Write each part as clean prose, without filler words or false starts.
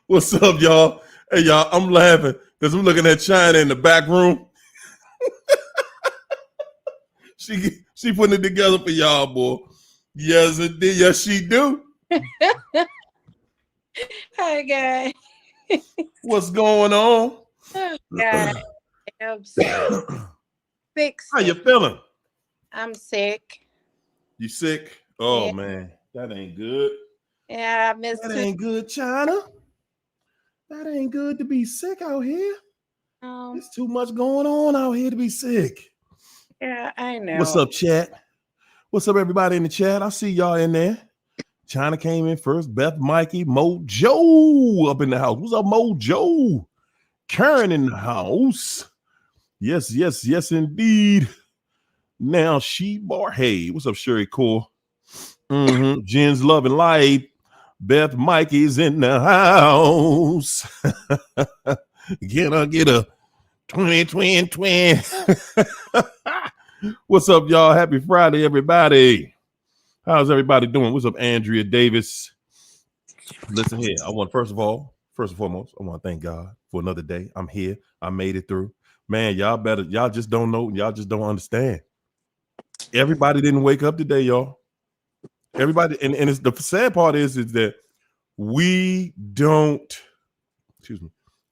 What's up, y'all? Hey, y'all, I'm laughing because I'm looking at China in the back room. She putting it together for y'all, boy. Yes, it did. Yes, she do. Hi, guys. What's going on? Oh, God. I'm sick. How you Sick. feeling? I'm sick. You sick? Oh Yeah, man, that ain't good. yeah, I missed That two. ain't good, China. That ain't good to be sick out here. Um, There's too much going on out here to be sick. yeah, I What's know. up, chat? What's up, everybody in the chat? I see y'all in there. China came in first. Beth, Mikey, Mojo up in the house. What's up, Mojo? Karen in the house. Yes, yes, yes, indeed. Now she bar. Hey, what's up, Sherry Core? Jen's Love and Light. Beth Mikey's in the house. Can I get a twin? What's up, y'all? Happy Friday, everybody. How's everybody doing? What's up, Andrea Davis? Listen here. First and foremost, I want to thank God for another day. I'm here. I made it through. Man, y'all just don't know. Y'all just don't understand. Everybody didn't wake up today, y'all. Everybody, and it's the sad part is that we don't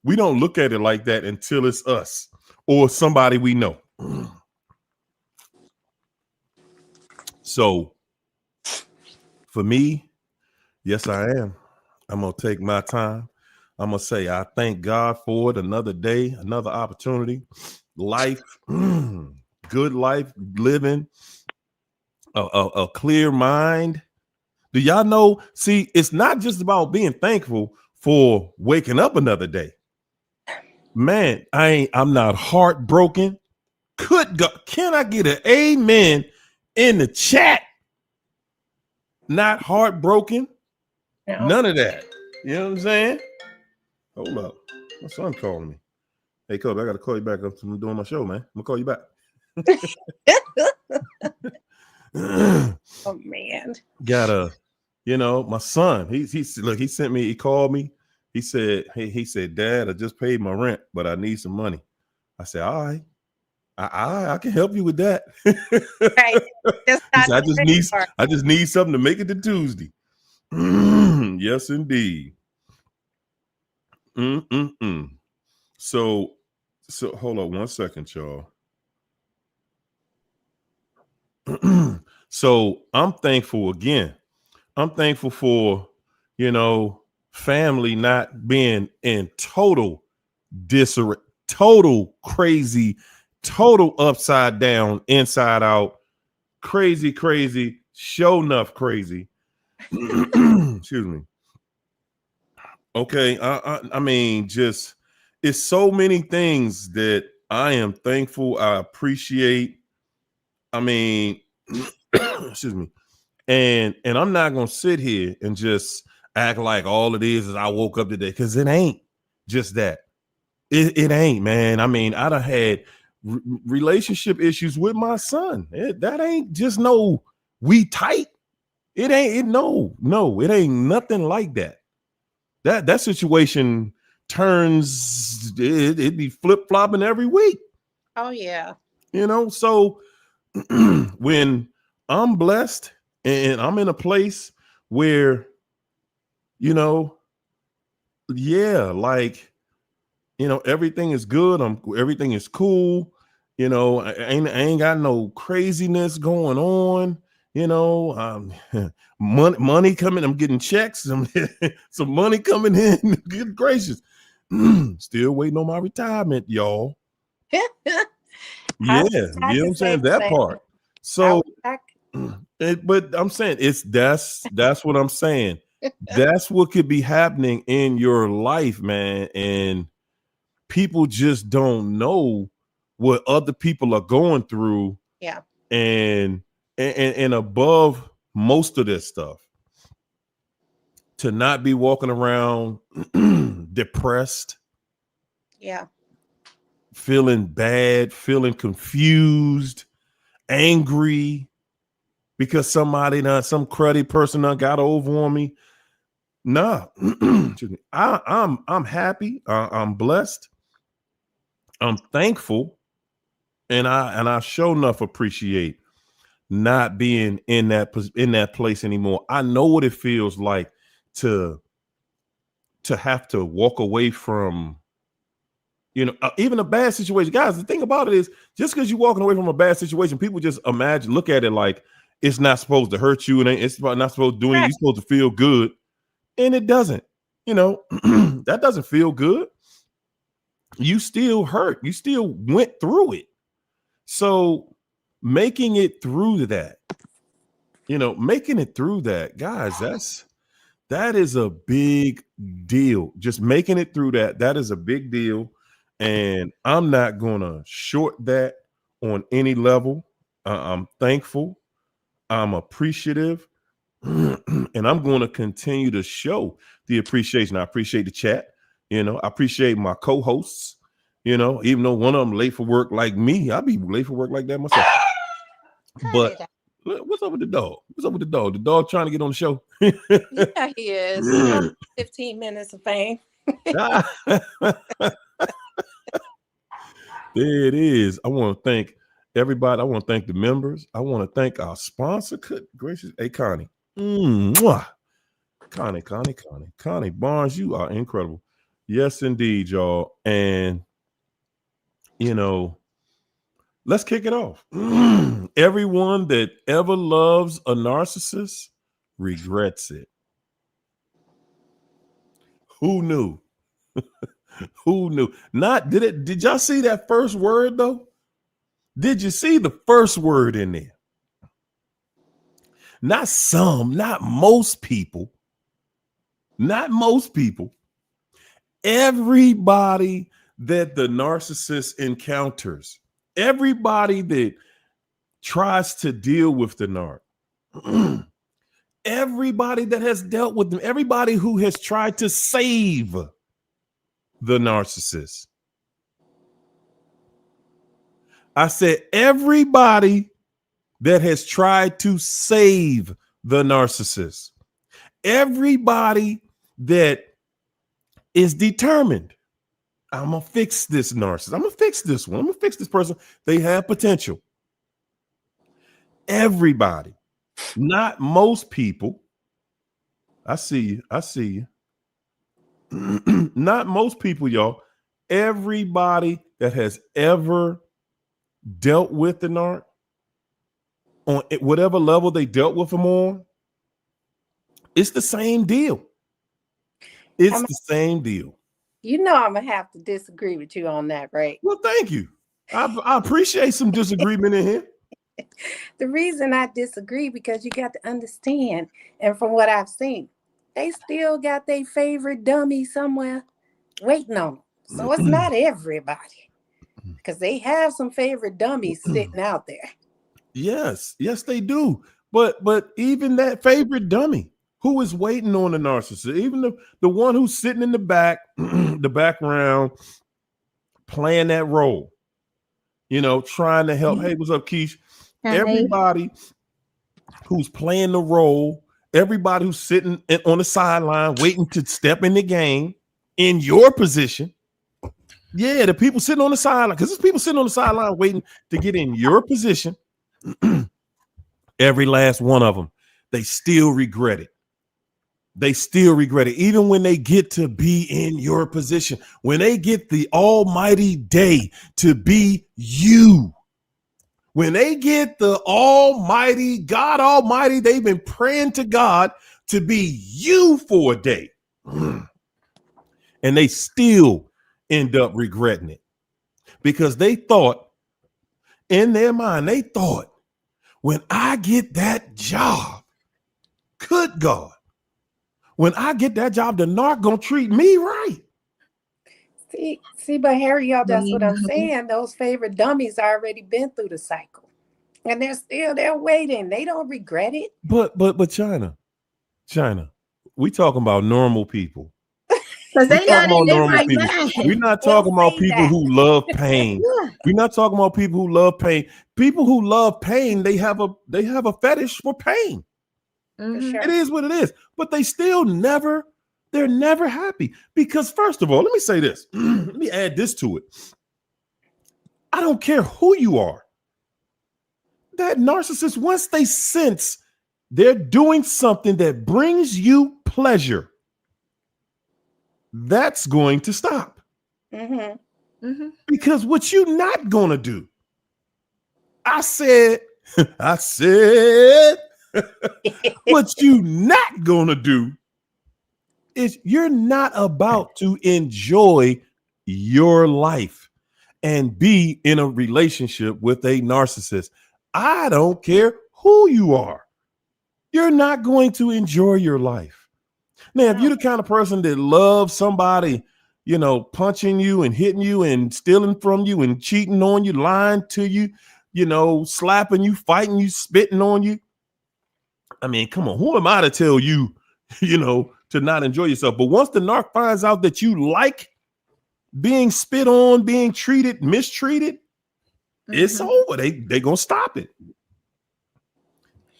look at it like that until it's us or somebody we know. So for me, yes, I am. I'm going to take my time. I'm going to say, I thank God for it. Another day, another opportunity, life, good life, living, a clear mind. Do y'all know? See, it's not just about being thankful for waking up another day. Man, I'm not heartbroken. Can I get an amen in the chat? Not heartbroken. No. None of that. You know what I'm saying? Hold up. My son calling me. Hey, Kobe, I got to call you back. I'm doing my show, man. I'm going to call you back. Oh, man. My son, he sent me, he called me. He said, Dad, I just paid my rent, but I need some money. I said, all right. I can help you with that. Right. He said, I just need something to make it to Tuesday. Yes, indeed. So hold on 1 second, y'all. So I'm thankful again. I'm thankful for, family not being in total disarray, total crazy, total upside down, inside out, crazy, show enough crazy. Excuse me. Okay, I mean, just it's so many things that I am thankful. I appreciate. I mean, excuse me, and I'm not gonna sit here and just act like all it is I woke up today, because it ain't just that. It ain't, man. I mean, I done had relationship issues with my son. That ain't just no we tight. It ain't. It ain't nothing like that. That situation turns it be flip-flopping every week. Oh, yeah. So when I'm blessed and I'm in a place where, everything is good. Everything is cool. I ain't got no craziness going on. Money coming. I'm getting checks. Some money coming in. Good gracious. Still waiting on my retirement, y'all. Yeah, you know what I'm saying? That part. So, but I'm saying that's what I'm saying. That's what could be happening in your life, man. And people just don't know what other people are going through. Yeah. And above most of this stuff, to not be walking around depressed, Yeah, feeling bad, feeling confused, angry because some cruddy person got over on me. Nah, excuse me. I'm happy. I'm blessed. I'm thankful, and I sure enough appreciate not being in that place anymore. I know what it feels like to have to walk away from, even a bad situation. Guys, the thing about it is, just because you're walking away from a bad situation, people just look at it like it's not supposed to hurt you, and it's not supposed to do anything. Right. You're supposed to feel good, and it doesn't. That doesn't feel good. You still hurt. You still went through it. So making it through that, guys, that is a big deal. Just making it through that is a big deal. And I'm not going to short that on any level. I'm thankful. I'm appreciative. And I'm going to continue to show the appreciation. I appreciate the chat. I appreciate my co-hosts. Even though one of them late for work like me, I'll be late for work like that myself. But what's up with the dog? What's up with the dog? The dog trying to get on the show? Yeah, he is. 15 minutes of fame. There it is. I want to thank everybody. I want to thank the members. I want to thank our sponsor. Good gracious. Hey, Connie. Mwah. Connie Barnes, you are incredible. Yes, indeed, y'all. And, let's kick it off. Everyone that ever loves a narcissist regrets it. Who knew? Who knew? Did y'all see that first word though? Did you see the first word in there? Not some, not most people. Not most people. Everybody that the narcissist encounters, everybody that tries to deal with the narc, everybody that has dealt with them, everybody who has tried to save the narcissist. I said everybody that has tried to save the narcissist, everybody that is determined, I'm going to fix this narcissist. I'm going to fix this one. I'm going to fix this person. They have potential. Everybody, not most people. I see you. Not most people, y'all. Everybody that has ever dealt with the narc, on whatever level they dealt with them on, it's the same deal. It's the same deal. I'm going to have to disagree with you on that, right? Well, thank you. I appreciate some disagreement in here. The reason I disagree, because you got to understand, and from what I've seen, they still got their favorite dummy somewhere waiting on them. So it's not everybody, because they have some favorite dummies sitting out there. Yes, they do. But even that favorite dummy who is waiting on the narcissist, even the one who's sitting in the back, the background, playing that role, trying to help. Hey, what's up, Keish? Everybody who's playing the role, everybody who's sitting on the sideline waiting to step in the game in your position. Yeah, the people sitting on the sideline, because there's people sitting on the sideline waiting to get in your position. Every last one of them, they still regret it. They still regret it. Even when they get to be in your position, when they get the almighty day to be you, when they get the almighty God Almighty, they've been praying to God to be you for a day. And they still end up regretting it, because they thought in their mind, when I get that job, good God, when I get that job, the narc gonna treat me right. See, but Harry, y'all, that's what I'm saying. Those favorite dummies already been through the cycle, and they're waiting. They don't regret it. But China, we talking about normal people. Because they not in their right people. mind. We're not talking about people who love pain. We're not talking about people who love pain. People who love pain, they have a fetish for pain. For sure. It is what it is. But they still never They're never happy because, first of all, let me say this. Let me add this to it. I don't care who you are. That narcissist, once they sense they're doing something that brings you pleasure, that's going to stop. Mm-hmm. Mm-hmm. Because what you not gonna do, I said, I said, what you not gonna do is you're not about to enjoy your life and be in a relationship with a narcissist. I don't care who you are. You're not going to enjoy your life. Now, if you're the kind of person that loves somebody, you know, punching you and hitting you and stealing from you and cheating on you, lying to you, you know, slapping you, fighting you, spitting on you. I mean, come on, who am I to tell you, you know, to not enjoy yourself? But once the narc finds out that you like being spit on, being treated, mistreated, it's over. They gonna stop it.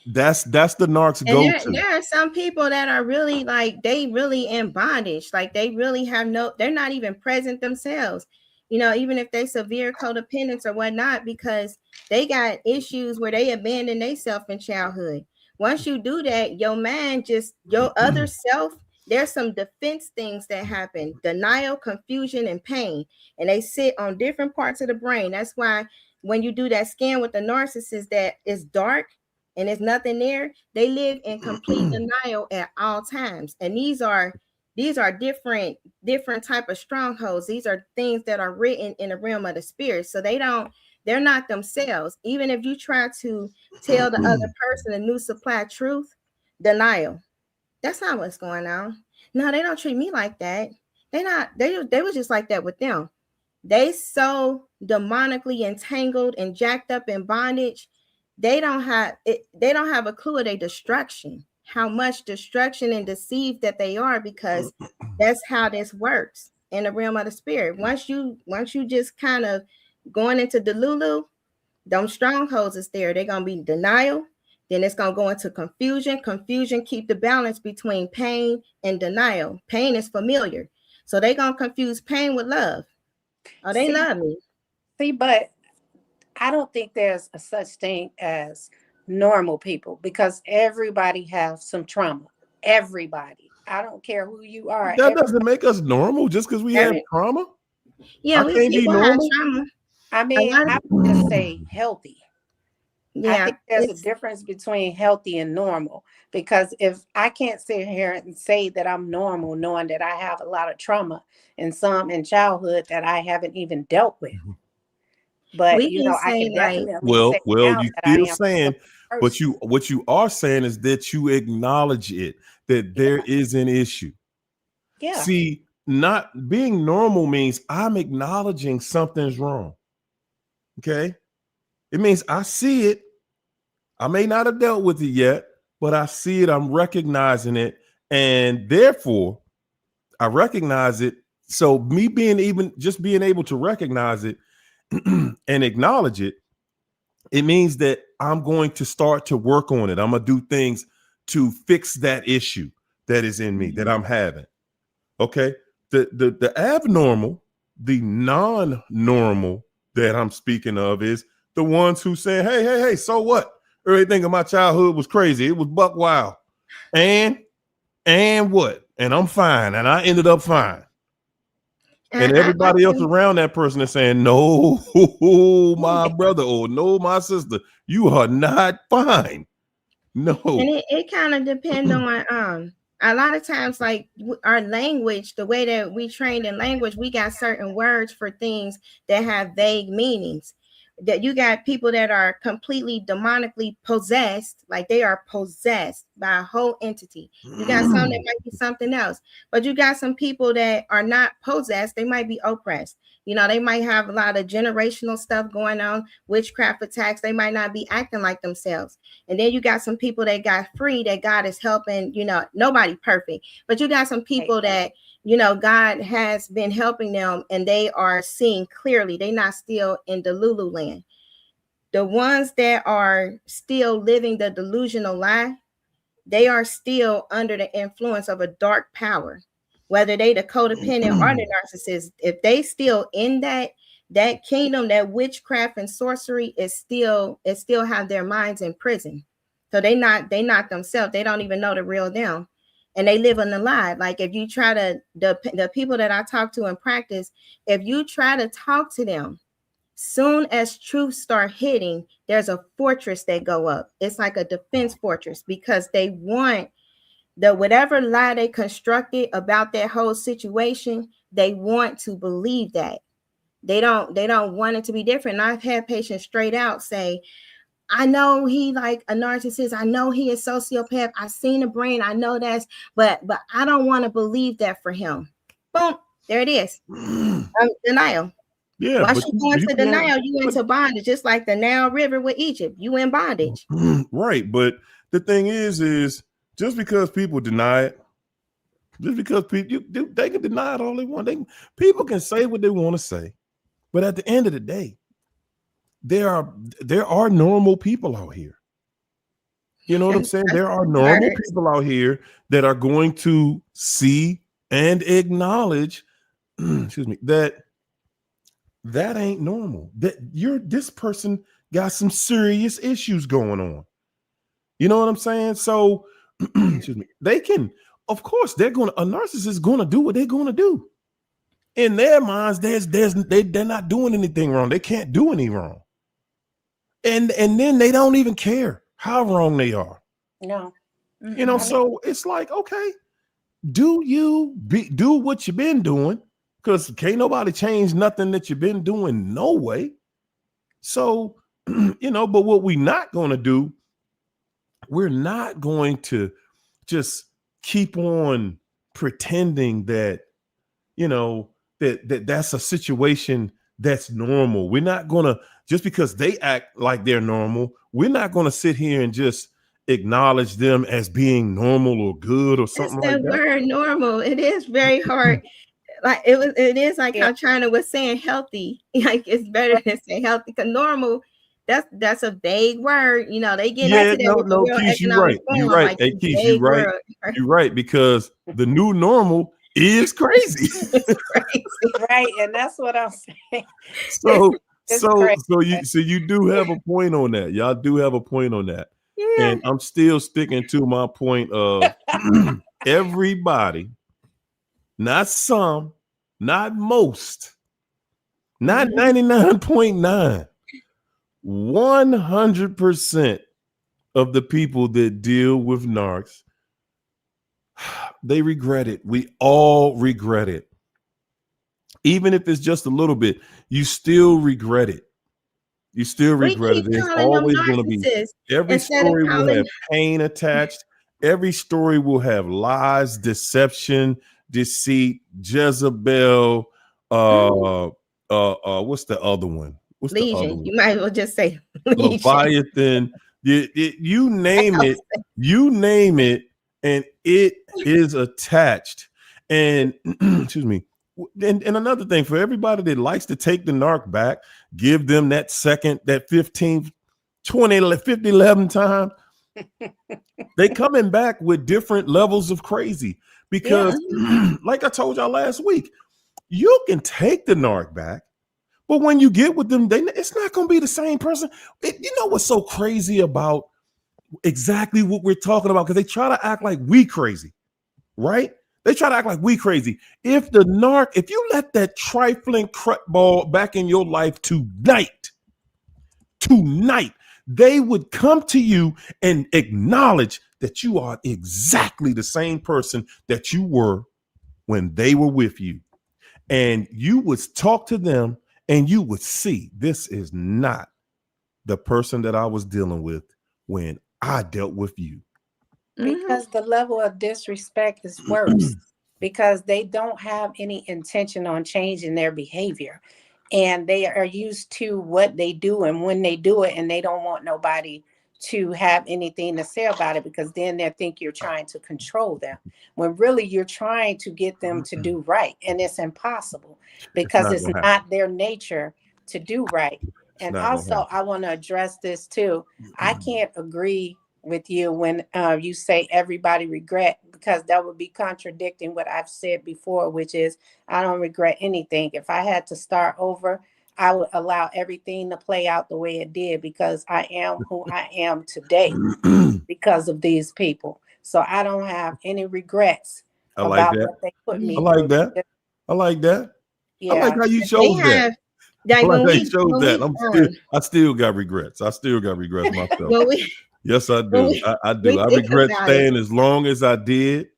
That's the narc's And go-to. there are some people that are really like, they really in bondage. Like they really have they're not even present themselves. You know, even if they severe codependence or whatnot, because they got issues where they abandon themselves in childhood. Once you do that, your mind just, your other self, there's some defense things that happen: denial, confusion, and pain. And they sit on different parts of the brain. That's why when you do that scan with the narcissist that is dark, and there's nothing there, they live in complete denial at all times. And these are different type of strongholds. These are things that are written in the realm of the spirit. So they're not themselves. Even if you try to tell the other person a new supply truth, denial. That's not what's going on. No, they don't treat me like that. They was just like that with them. They so demonically entangled and jacked up in bondage. They don't have a clue of their destruction, how much destruction and deceived that they are, because that's how this works in the realm of the spirit. Once you just kind of going into Delulu, them strongholds is there. They're gonna be denial, then it's gonna go into confusion. Confusion keep the balance between pain and denial. Pain is familiar, so they're gonna confuse pain with love. Oh, they love me. See, but I don't think there's a such thing as normal people, because everybody has some trauma. Everybody. I don't care who you are. That doesn't make us normal just because we have trauma. Yeah, I can't be people have normal. trauma. I mean, I would just say healthy. I Yeah, think there's a difference between healthy and normal, because if I can't sit here and say that I'm normal, knowing that I have a lot of trauma and some in childhood that I haven't even dealt with. But we you can know, I say can like, definitely Well, say now you that I still am saying, a but person. what you are saying is that you acknowledge it, that there is an issue. Yeah. See, not being normal means I'm acknowledging something's wrong. Okay. It means I see it. I may not have dealt with it yet, but I see it. I'm recognizing it. And therefore, I recognize it. So me being being able to recognize it and acknowledge it, it means that I'm going to start to work on it. I'm going to do things to fix that issue that is in me that I'm having. Okay. The abnormal, the non-normal that I'm speaking of is the ones who say, hey, so what? Everything in my childhood was crazy. It was buck wild. And what? And I'm fine. And I ended up fine. And I everybody else can, around that person is saying, no, my brother, or no, my sister, you are not fine. No. and it kind of depends on a lot of times, like our language, the way that we trained in language, we got certain words for things that have vague meanings. That you got people that are completely demonically possessed, like they are possessed by a whole entity. You got some that might be something else, but you got some people that are not possessed, they might be oppressed. You know, they might have a lot of generational stuff going on, witchcraft attacks, they might not be acting like themselves. And then you got some people that got free, that God is helping. You know, nobody perfect, but you got some people that, you know, God has been helping them and they are seeing clearly. They're not still in the Lulu land. The ones that are still living the delusional lie, they are still under the influence of a dark power. whether they the codependent or the narcissist, if they still in that kingdom, that witchcraft and sorcery is still have their minds in prison. So they not themselves. They don't even know the real them, and they live in a lie. Like if you try to the people that I talk to in practice, if you try to talk to them, soon as truth start hitting, there's a fortress they go up. It's like a defense fortress because they want the whatever lie they constructed about that whole situation. They want to believe that. They don't want it to be different. And I've had patients straight out say, I know he like a narcissist. I know he is sociopath. I've seen the brain. I know that's, but I don't want to believe that for him. Boom, there it is. Denial. Yeah. Once you go into denial, you into bondage, just like the Nile River with Egypt. You in bondage. Right. But the thing is just because people deny it, just because people they can deny it all they want. People can say what they want to say, but at the end of the day, there are normal people out here. You know what I'm saying? There are normal people out here that are going to see and acknowledge, excuse me, that ain't normal. That this person got some serious issues going on. You know what I'm saying? So, excuse me, they can, of course, a narcissist is going to do what they're going to do. In their minds, they're not doing anything wrong. They can't do any wrong. And then they don't even care how wrong they are. No. You know, so it's like, okay, do what you've been doing, because can't nobody change nothing that you've been doing, no way. So, you know, but what we're not going to do, we're not going to just keep on pretending that, you know, that's a situation that's normal. We're not going to, just because they act like they're normal, we're not going to sit here and just acknowledge them as being normal or good or something like that. Word normal. It is very hard. Like it is like how China was saying healthy. Like it's better than say healthy, because normal, that's a vague word. You know, they get into that. No, Keith, you're right. You're right. Like, hey, Keith, you're right. You're right, because the new normal is crazy. It's crazy, right? And that's what I'm saying. So you do have a point on that. Y'all do have a point on that. Yeah. And I'm still sticking to my point of everybody, not some, not most, not 99.9, 100% of the people that deal with narcs, they regret it. We all regret it. Even if it's just a little bit, you still regret it. You still regret it. There's always going to be, every story will have pain attached. Every story will have lies, deception, deceit, Jezebel. What's the other one? What's Legion. The other one? You might as well just say Legion. Leviathan. You name it. You name it, and it is attached. And excuse me. And another thing, for everybody that likes to take the narc back, give them that second, that 15, 20, 50, 11 time. They coming back with different levels of crazy, because like I told y'all last week, you can take the narc back, but when you get with them, it's not going to be the same person. You know what's so crazy about exactly what we're talking about? Because they try to act like we crazy, right? They try to act like we crazy. If you let that trifling ball back in your life tonight, they would come to you and acknowledge that you are exactly the same person that you were when they were with you. And you would talk to them and you would see, this is not the person that I was dealing with when I dealt with you. Because the level of disrespect is worse, because they don't have any intention on changing their behavior, and they are used to what they do and when they do it, and they don't want nobody to have anything to say about it, because then they think you're trying to control them, when really you're trying to get them to do right, and it's impossible because it's not their nature to do right. And also, I want to address this too. I can't agree with you when you say everybody regret, because that would be contradicting what I've said before, which is I don't regret anything. If I had to start over, I would allow everything to play out the way it did, because I am who I am today because of these people. So I don't have any regrets I like about that. what they put I me like through. that. I like that. I like Yeah. how you They chose that. have I like like how you chose that. I still got regrets. I still got regrets myself. when we Yes, I when do. I we do. I think regret about it, staying as long as I did.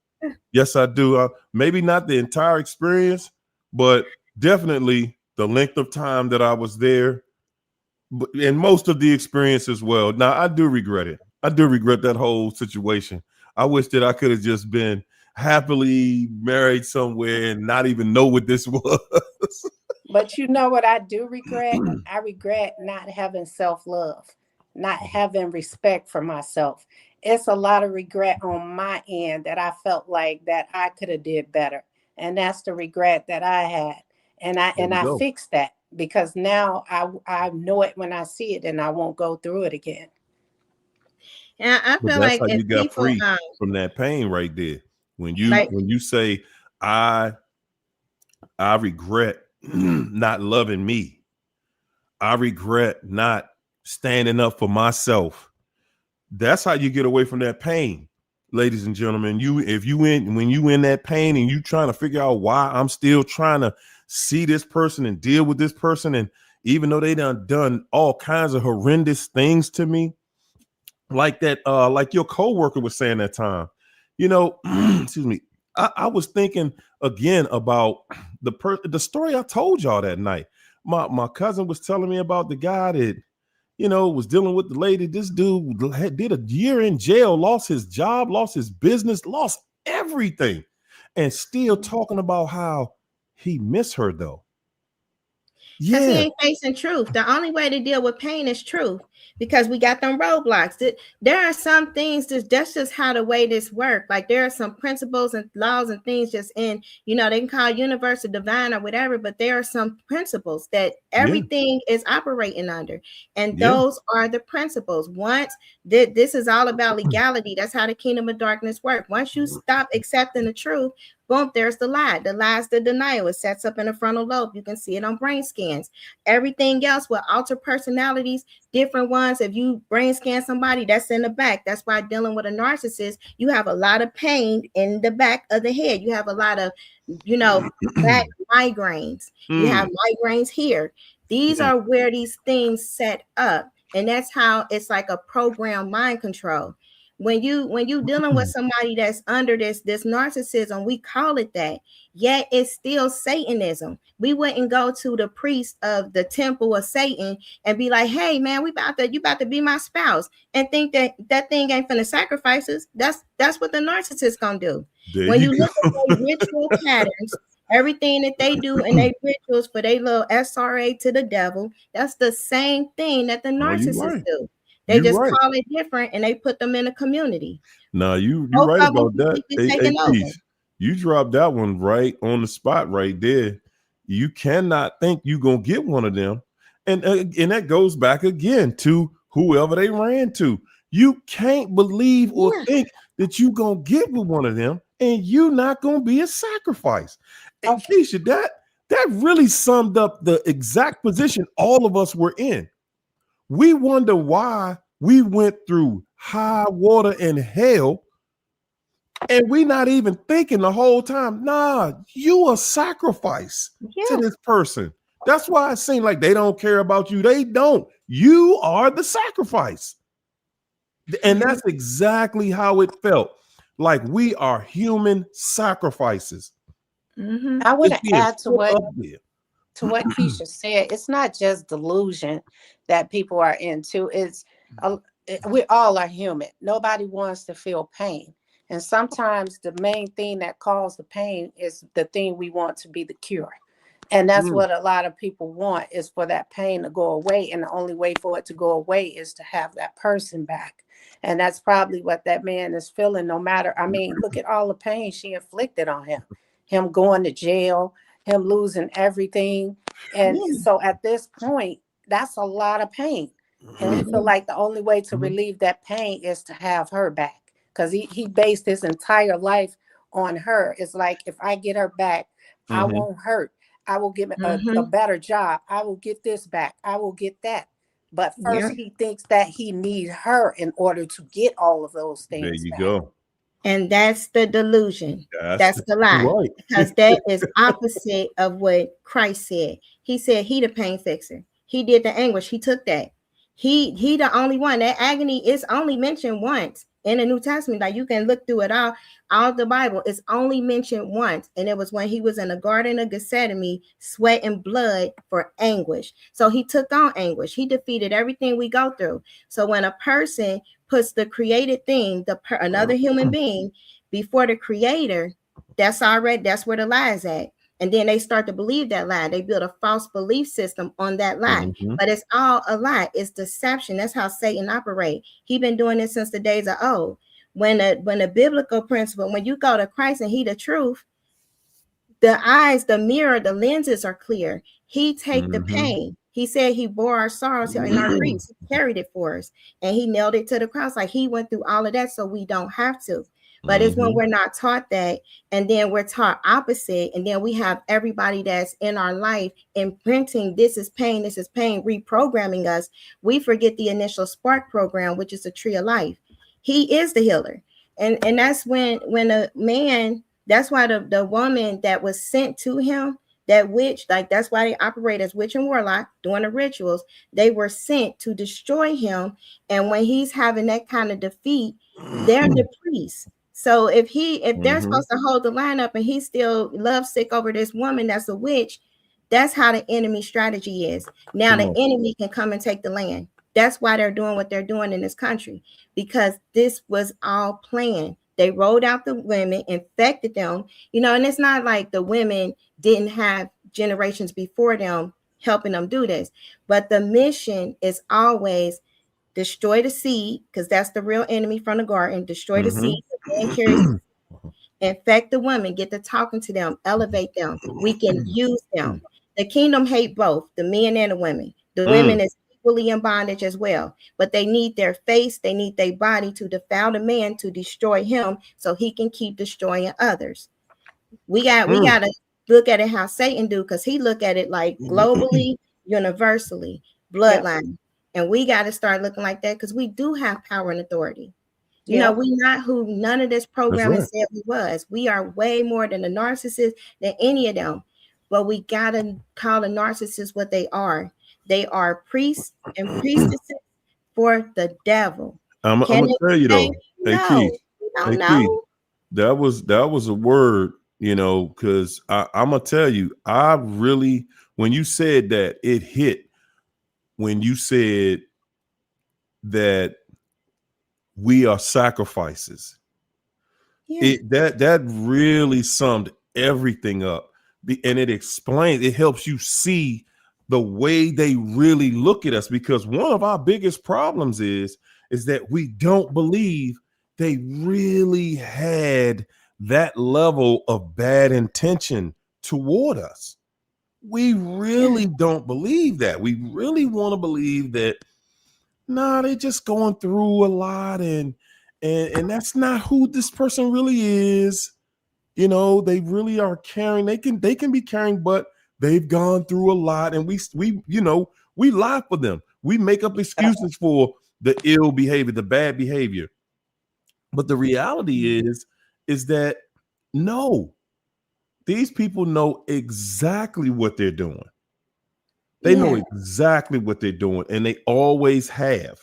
Yes, I do. Maybe not the entire experience, but definitely the length of time that I was there, and most of the experience as well. Now, I do regret it. I do regret that whole situation. I wish that I could have just been happily married somewhere and not even know what this was. But you know what I do regret? I regret not having self-love, not having respect for myself. It's a lot of regret on my end that I felt like that I could have did better. And that's the regret that I had. And I There and we I go. fixed that, because now I know it when I see it and I won't go through it again. and I But feel that's like how if you got people free from that pain right there. like When you say I I regret not loving me. I regret not standing up for myself. That's how you get away from that pain, ladies and gentlemen. When you in that pain and you trying to figure out why I'm still trying to see this person and deal with this person, and even though they done all kinds of horrendous things to me, like that, like your coworker was saying that time, excuse me. I was thinking again about the story I told y'all that night. My cousin was telling me about the guy that was dealing with the lady. This dude did a year in jail, lost his job, lost his business, lost everything, and still talking about how he missed her though. because he Yeah, ain't facing truth. The only way to deal with pain is truth, because we got them roadblocks. There are some things that's just how the way this work. Like there are some principles and laws and things just in, they can call universe or divine or whatever, but there are some principles that yeah, everything is operating under. And yeah. those are the principles. Once this is all about legality, that's how the kingdom of darkness work. Once you stop accepting the truth, boom, there's the lie. The lie is the denial. It sets up in the frontal lobe. You can see it on brain scans. Everything else with alter personalities, different ones. If you brain scan somebody, that's in the back. That's why dealing with a narcissist, you have a lot of pain in the back of the head. You have a lot of, back migraines. You have migraines here. These Mm. are where these things set up. And that's how it's like a program mind control. When you dealing with somebody that's under this narcissism, we call it that, yet it's still Satanism. We wouldn't go to the priest of the temple of Satan and be like, hey man, you about to be my spouse, and think that thing ain't finna sacrifices. That's what the narcissist gonna do. There When you you look at their go. ritual patterns, everything that they do and they rituals for their little SRA to the devil, that's the same thing that the No, you narcissists right. do. They You just right. call it different and they put them in a community. No, you Both right of them about that. completely Hey, taken over. Peace. You dropped that one right on the spot right there. You cannot think you gonna get one of them, and that goes back again to whoever they ran to. You can't believe or Yeah. think that you gonna get with one of them, and you not gonna be a sacrifice. And Okay. Keisha, that really summed up the exact position all of us were in. We wonder why we went through high water and hell, and we not even thinking the whole time, nah, you a sacrifice to Yeah. this person. That's why it seems like they don't care about you. They don't. You are the sacrifice. And Mhm. that's exactly how it felt. Like we are human sacrifices. Mhm. I want It's to being add put up there. to what Keisha said. It's not just delusion that people are into. Uh, we all are human. Nobody wants to feel pain. And sometimes the main thing that causes the pain is the thing we want to be the cure. And that's Mm, what a lot of people want, is for that pain to go away. And the only way for it to go away is to have that person back. And that's probably what that man is feeling, no matter. I mean, look at all the pain she inflicted on him going to jail, him losing everything. And Yeah. so at this point, that's a lot of pain. And he feel like the only way to relieve that pain is to have her back. Because he based his entire life on her. It's like, if I get her back, I Mm-hmm. won't hurt. I will get a Mm-hmm. better job. I will get this back. I will get that. But first Yeah. he thinks that he need her in order to get all of those There things you back. go. And that's the delusion. That's That's the lie. right. Because that is opposite of what Christ said. He said he the pain fixer. He did the anguish. He took that. He the only one. That agony is only mentioned once in the New Testament. Like, you can look through it all the Bible. It's only mentioned once. And it was when he was in the Garden of Gethsemane, sweating blood for anguish. So he took on anguish. He defeated everything we go through. So when a person puts the created thing, another human being, before the creator, that's where the lie is at. And then they start to believe that lie. They build a false belief system on that lie. Mm-hmm. But it's all a lie. It's deception. That's how Satan operates. He's been doing this since the days of old. When a biblical principle, when you go to Christ and he the truth, the eyes, the mirror, the lenses are clear. He take the Mm-hmm. pain. He said he bore our sorrows and our griefs. He carried it for us. And he nailed it to the cross. Like, he went through all of that so we don't have to. But it's when Mm-hmm. we're not taught that, and then we're taught opposite, and then we have everybody that's in our life imprinting this is pain, reprogramming us. We forget the initial spark program, which is the tree of life. He is the healer. And that's when a man, that's why the woman that was sent to him, that witch, like, that's why they operate as witch and warlock doing the rituals. They were sent to destroy him. And when he's having that kind of defeat, they're the priests. So if they're supposed to hold the line up and he's still lovesick over this woman that's a witch, that's how the enemy strategy is. Now the enemy can come and take the land. That's why they're doing what they're doing in this country, because this was all planned. They rolled out the women, infected them, and it's not like the women didn't have generations before them helping them do this. But the mission is always destroy the seed, because that's the real enemy from the garden. Destroy the seed. The man carries, infect the women, get to talking to them, elevate them. We can use them. The kingdom hate both the men and the women. The women is equally in bondage as well, but they need their face, they need their body to defile the man, to destroy him, so he can keep destroying others. We got to look at it how Satan do, because he look at it like globally, universally, bloodline. And we got to start looking like that, because we do have power and authority. We not who none of this programming said we was. We are way more than a narcissist, than any of them. But we got to call the narcissists what they are. They are priests and priestesses for the devil. I'm gonna tell you though, no, Keith, we don't know. that was a word, because I'm gonna tell you, I really, when you said that, it hit when you said that we are sacrifices. That really summed everything up, and it explains, it helps you see the way they really look at us, because one of our biggest problems is that we don't believe they really had that level of bad intention toward us. We really don't believe that. We really want to believe that, they just going through a lot, and that's not who this person really is. They really are caring. They can be caring, but they've gone through a lot, and we lie for them. We make up excuses for the ill behavior, the bad behavior. But the reality is that no, these people know exactly what they're doing. They know exactly what they're doing, and they always have.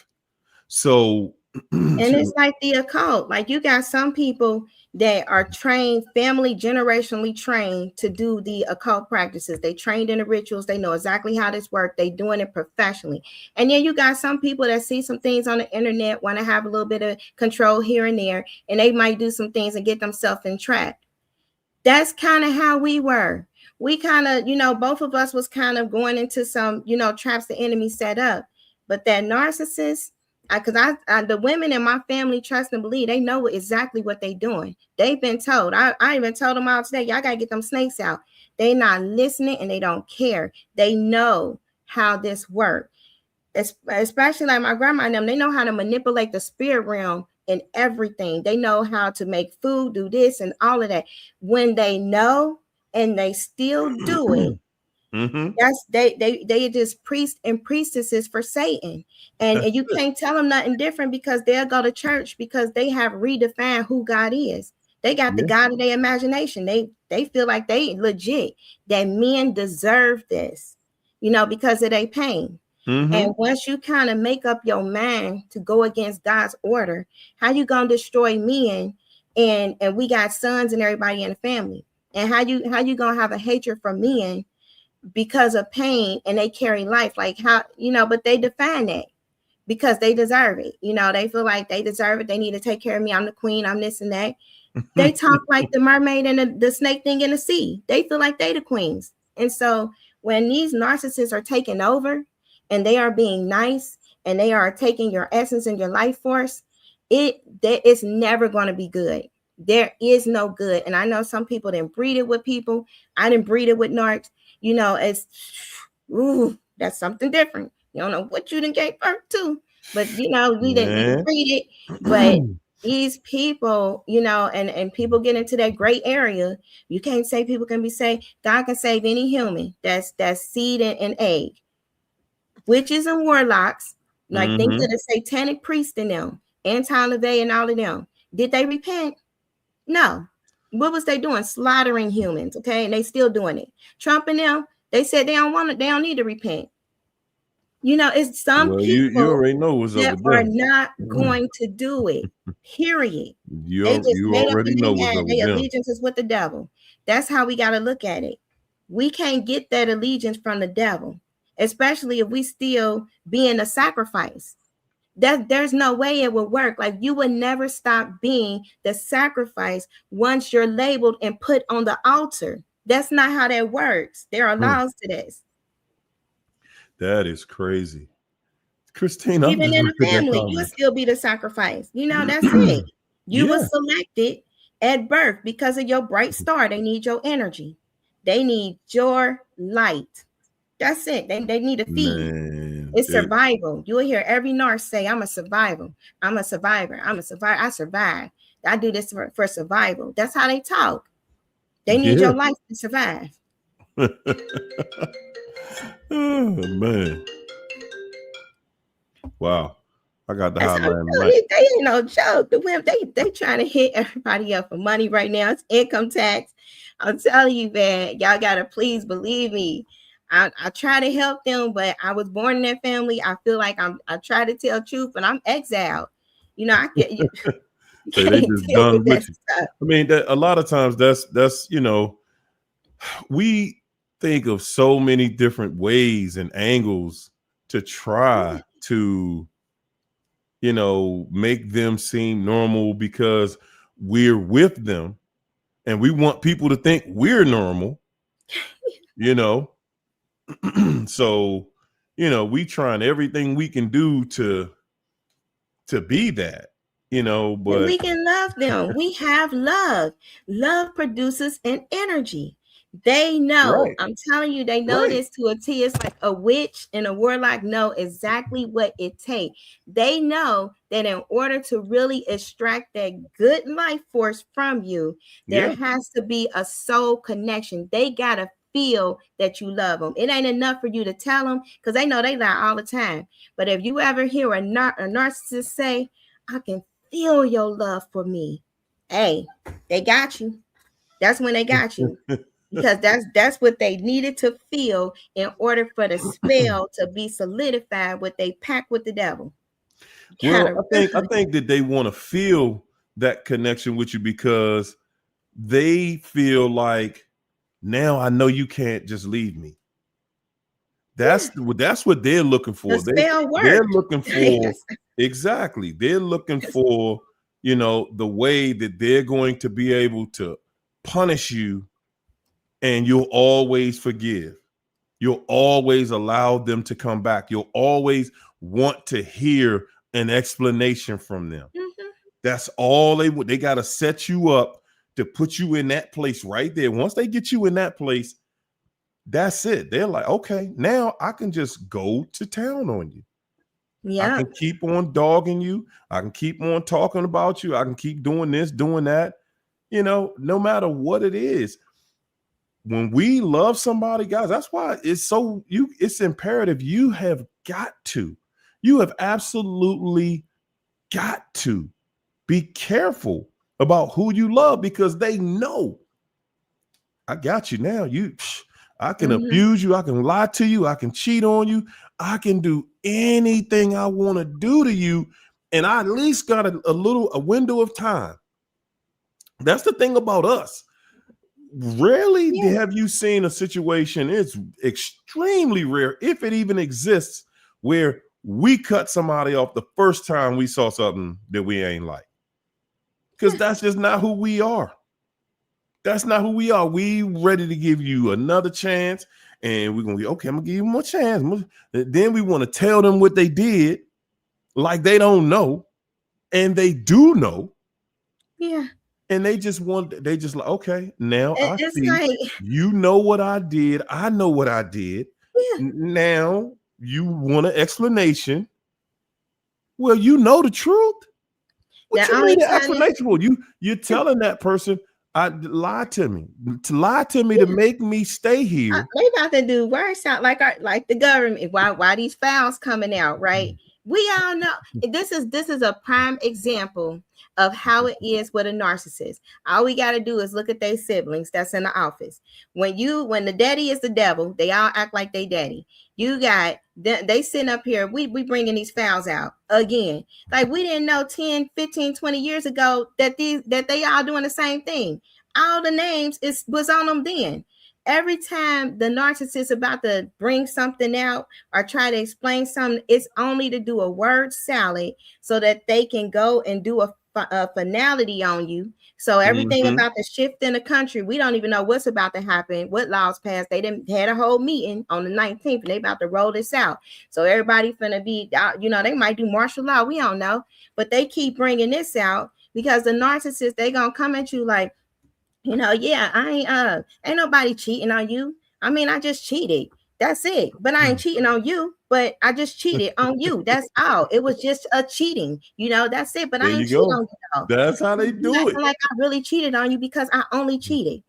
So, and it's like the occult. Like, you got some people that are trained, family generationally trained to do the occult practices. They trained in the rituals. They know exactly how this works. They doing it professionally. And then you got some people that see some things on the internet, want to have a little bit of control here and there, and they might do some things and get themselves entrapped. That's kind of how we were. We kind of, both of us was kind of going into some, traps the enemy set up. But that narcissist, because the women in my family trust and believe, they know exactly what they're doing. They've been told. I even told them all today, y'all got to get them snakes out. They not listening, and they don't care. They know how this works. especially like my grandma and them, they know how to manipulate the spirit realm and everything. They know how to make food, do this and all of that. When they know and they still do it, Mm-hmm. that's they just priests and priestesses for Satan. And you can't tell them nothing different, because they'll go to church because they have redefined who God is. They got the Yeah. God of their imagination. They feel like they legit, that men deserve this, because of their pain. Mm-hmm. And once you kind of make up your mind to go against God's order, how you gonna destroy men? And we got sons and everybody in the family. And how you gonna have a hatred for men because of pain, and they carry life? Like, how, but they define that because they deserve it. They feel like they deserve it. They need to take care of me. I'm the queen. I'm this and that. They talk like the mermaid and the snake thing in the sea. They feel like they the queens. And so when these narcissists are taking over and they are being nice and they are taking your essence and your life force, it's never going to be good. There is no good. And I know some people didn't breed it with people. I didn't breed it with narcs. It's that's something different. You don't know what you done gave birth to, but we didn't breed it. But these people, and people get into that gray area. You can't say people can be saved. God can save any human that's seed and egg. Witches and warlocks, like think of the satanic priest in them, anti-LaVey and all of them. Did they repent? No. What was they doing? Slaughtering humans, okay? And they still doing it. Trump and them, they said they don't need to repent. It's some you people already know what's up that with are them. not going to do it. Period. You They just made up already in know their what's head up with their them. allegiance is with the devil. That's how we got to look at it. We can't get that allegiance from the devil, especially if we still being a sacrifice. There's no way it would work. Like, you would never stop being the sacrifice once you're labeled and put on the altar. That's not how that works. There are laws to this. That is crazy. Christine, I'm Even just in looking a at that family, you'll comment. still be the sacrifice. That's it. You were Yeah. selected at birth because of your bright star. They need your energy. They need your light. That's it. They need to feed. Man, It's survival. You will hear every nurse say, I'm a survivor. I'm a survivor. I'm a survivor. I survive. I do this for survival. That's how they talk. They need your life to survive. Oh, man. Wow. I got the That's how hotline tonight. they ain't no joke. The women, they trying to hit everybody up for money right now. It's income tax. I'm telling you, man, y'all gotta please believe me. I try to help them, but I was born in that family. I feel like I try to tell truth, but I'm exiled. I get you. So they just done with you. Stuff. I mean, a lot of times that's we think of so many different ways and angles to try to make them seem normal because we're with them and we want people to think we're normal. So we trying everything we can do to be that, but we can love them. We have love. Love produces an energy. They know. Right. I'm telling you, they know this to a T. It's like a witch and a warlock know exactly what it takes. They know that in order to really extract that good life force from you, there has to be a soul connection. They gotta feel that you love them. It ain't enough for you to tell them, because they know they lie all the time. But if you ever hear a narcissist say, I can feel your love for me, hey, they got you. That's when they got you. Because that's what they needed to feel in order for the spell to be solidified, what they pack with the devil. Well, I think that they want to feel that connection with you because they feel like, now I know you can't just leave me. That's what they're looking for. They're looking for exactly. They're looking for, the way that they're going to be able to punish you, and you'll always forgive. You'll always allow them to come back. You'll always want to hear an explanation from them. Mm-hmm. That's all they got to set you up to put you in that place right there. Once they get you in that place, that's it. They're like, okay, now I can just go to town on you. I Yeah. can keep on dogging you. I can keep on talking about you. I can keep doing this, doing that. No matter what it is. When we love somebody, guys, that's why it's imperative. You have absolutely got to be careful about who you love, because they know I got you now. I can abuse you. I can lie to you. I can cheat on you. I can do anything I want to do to you. And I at least got a window of time. That's the thing about us. Rarely have you seen a situation, it's extremely rare, if it even exists, where we cut somebody off the first time we saw something that we ain't like. Because that's just not who we are. That's not who we are. We ready to give you another chance, and we're gonna be okay. I'm gonna give you more chance. Then we want to tell them what they did, like they don't know, and they do know. Yeah. And they just like, okay, now I It's see like, you know what I did. I know what I did. yeah. Now you want an explanation. Well, you know the truth. What The you only need an time that, explanation for? You're telling that person, I lied to me. To lie to me to make me stay here. they about to do worse out like the government. Why these files coming out, right? We all know this is a prime example of how it is with a narcissist. All we got to do is look at their siblings that's in the office. When the daddy is the devil, they all act like they daddy. You got they sitting up here, we bringing these files out again. Like we didn't know 10, 15, 20 years ago that they all doing the same thing. All the names was on them then. Every time the narcissist about to bring something out or try to explain something, it's only to do a word salad so that they can go and do a finality on you. So everything about the shift in the country, we don't even know what's about to happen, what laws passed. They didn't had a whole meeting on the 19th, and they about to roll this out. So everybody finna be, they might do martial law. We don't know, but they keep bringing this out because the narcissist, they gonna come at you like, yeah, I ain't nobody cheating on you. I mean, I just cheated. That's it. But I ain't cheating on you, but I just cheated on you. That's all. It was just a cheating. That's it. But There I ain't you cheating go. on you though. That's how they You do it. acting like I really cheated on you because I only cheated.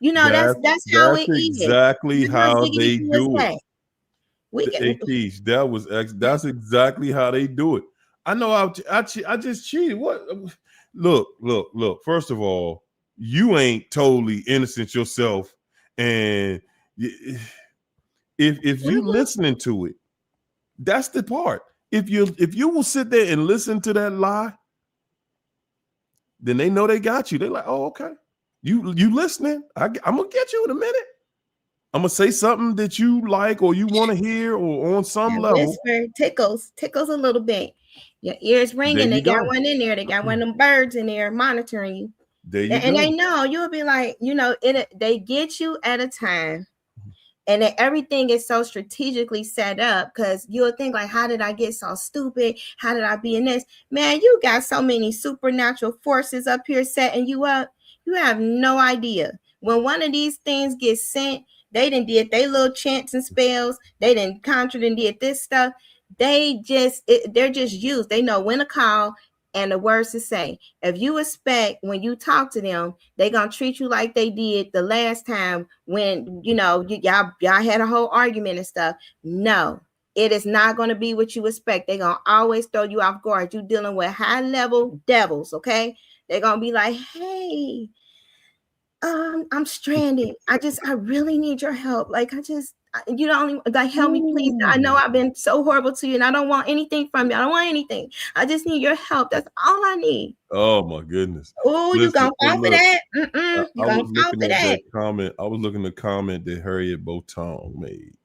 That's how it is. Exactly How how ziggity they do is do it. that? We Hey, can Keish, that's exactly how they do it. I know I just cheated. What? Look. First of all, you ain't totally innocent yourself, and if you listening to it, that's the part. If you will sit there and listen to that lie, then they know they got you. They're like, oh, okay, you listening? I'm gonna get you in a minute. I'm gonna say something that you like or you want to hear, or on some level. whisper tickles a little bit. Your ears ringing. They got one in there. They got one of them birds in there monitoring you. There you And go. they know you'll be like, they get you at a time, and then everything is so strategically set up because you'll think like, how did I get so stupid? How did I be in this? Man, you got so many supernatural forces up here setting you up. You have no idea. When one of these things gets sent, they done did they little chants and spells. They done conjured and did this stuff. They're just used. They know when to call and the words to say. If you expect when you talk to them, they're gonna treat you like they did the last time when y'all had a whole argument and stuff. No, it is not gonna be what you expect. They're gonna always throw you off guard. You dealing with high level devils, okay? They're gonna be like, hey, I'm stranded. I really need your help. Like, you don't like help me, please. I know I've been so horrible to you, and I don't want anything from you. I don't want anything. I just need your help. That's all I need. Oh my goodness. Oh, you gonna fall for that? You gonna fall for that? Comment. I was looking at the comment that Harriet Botong made.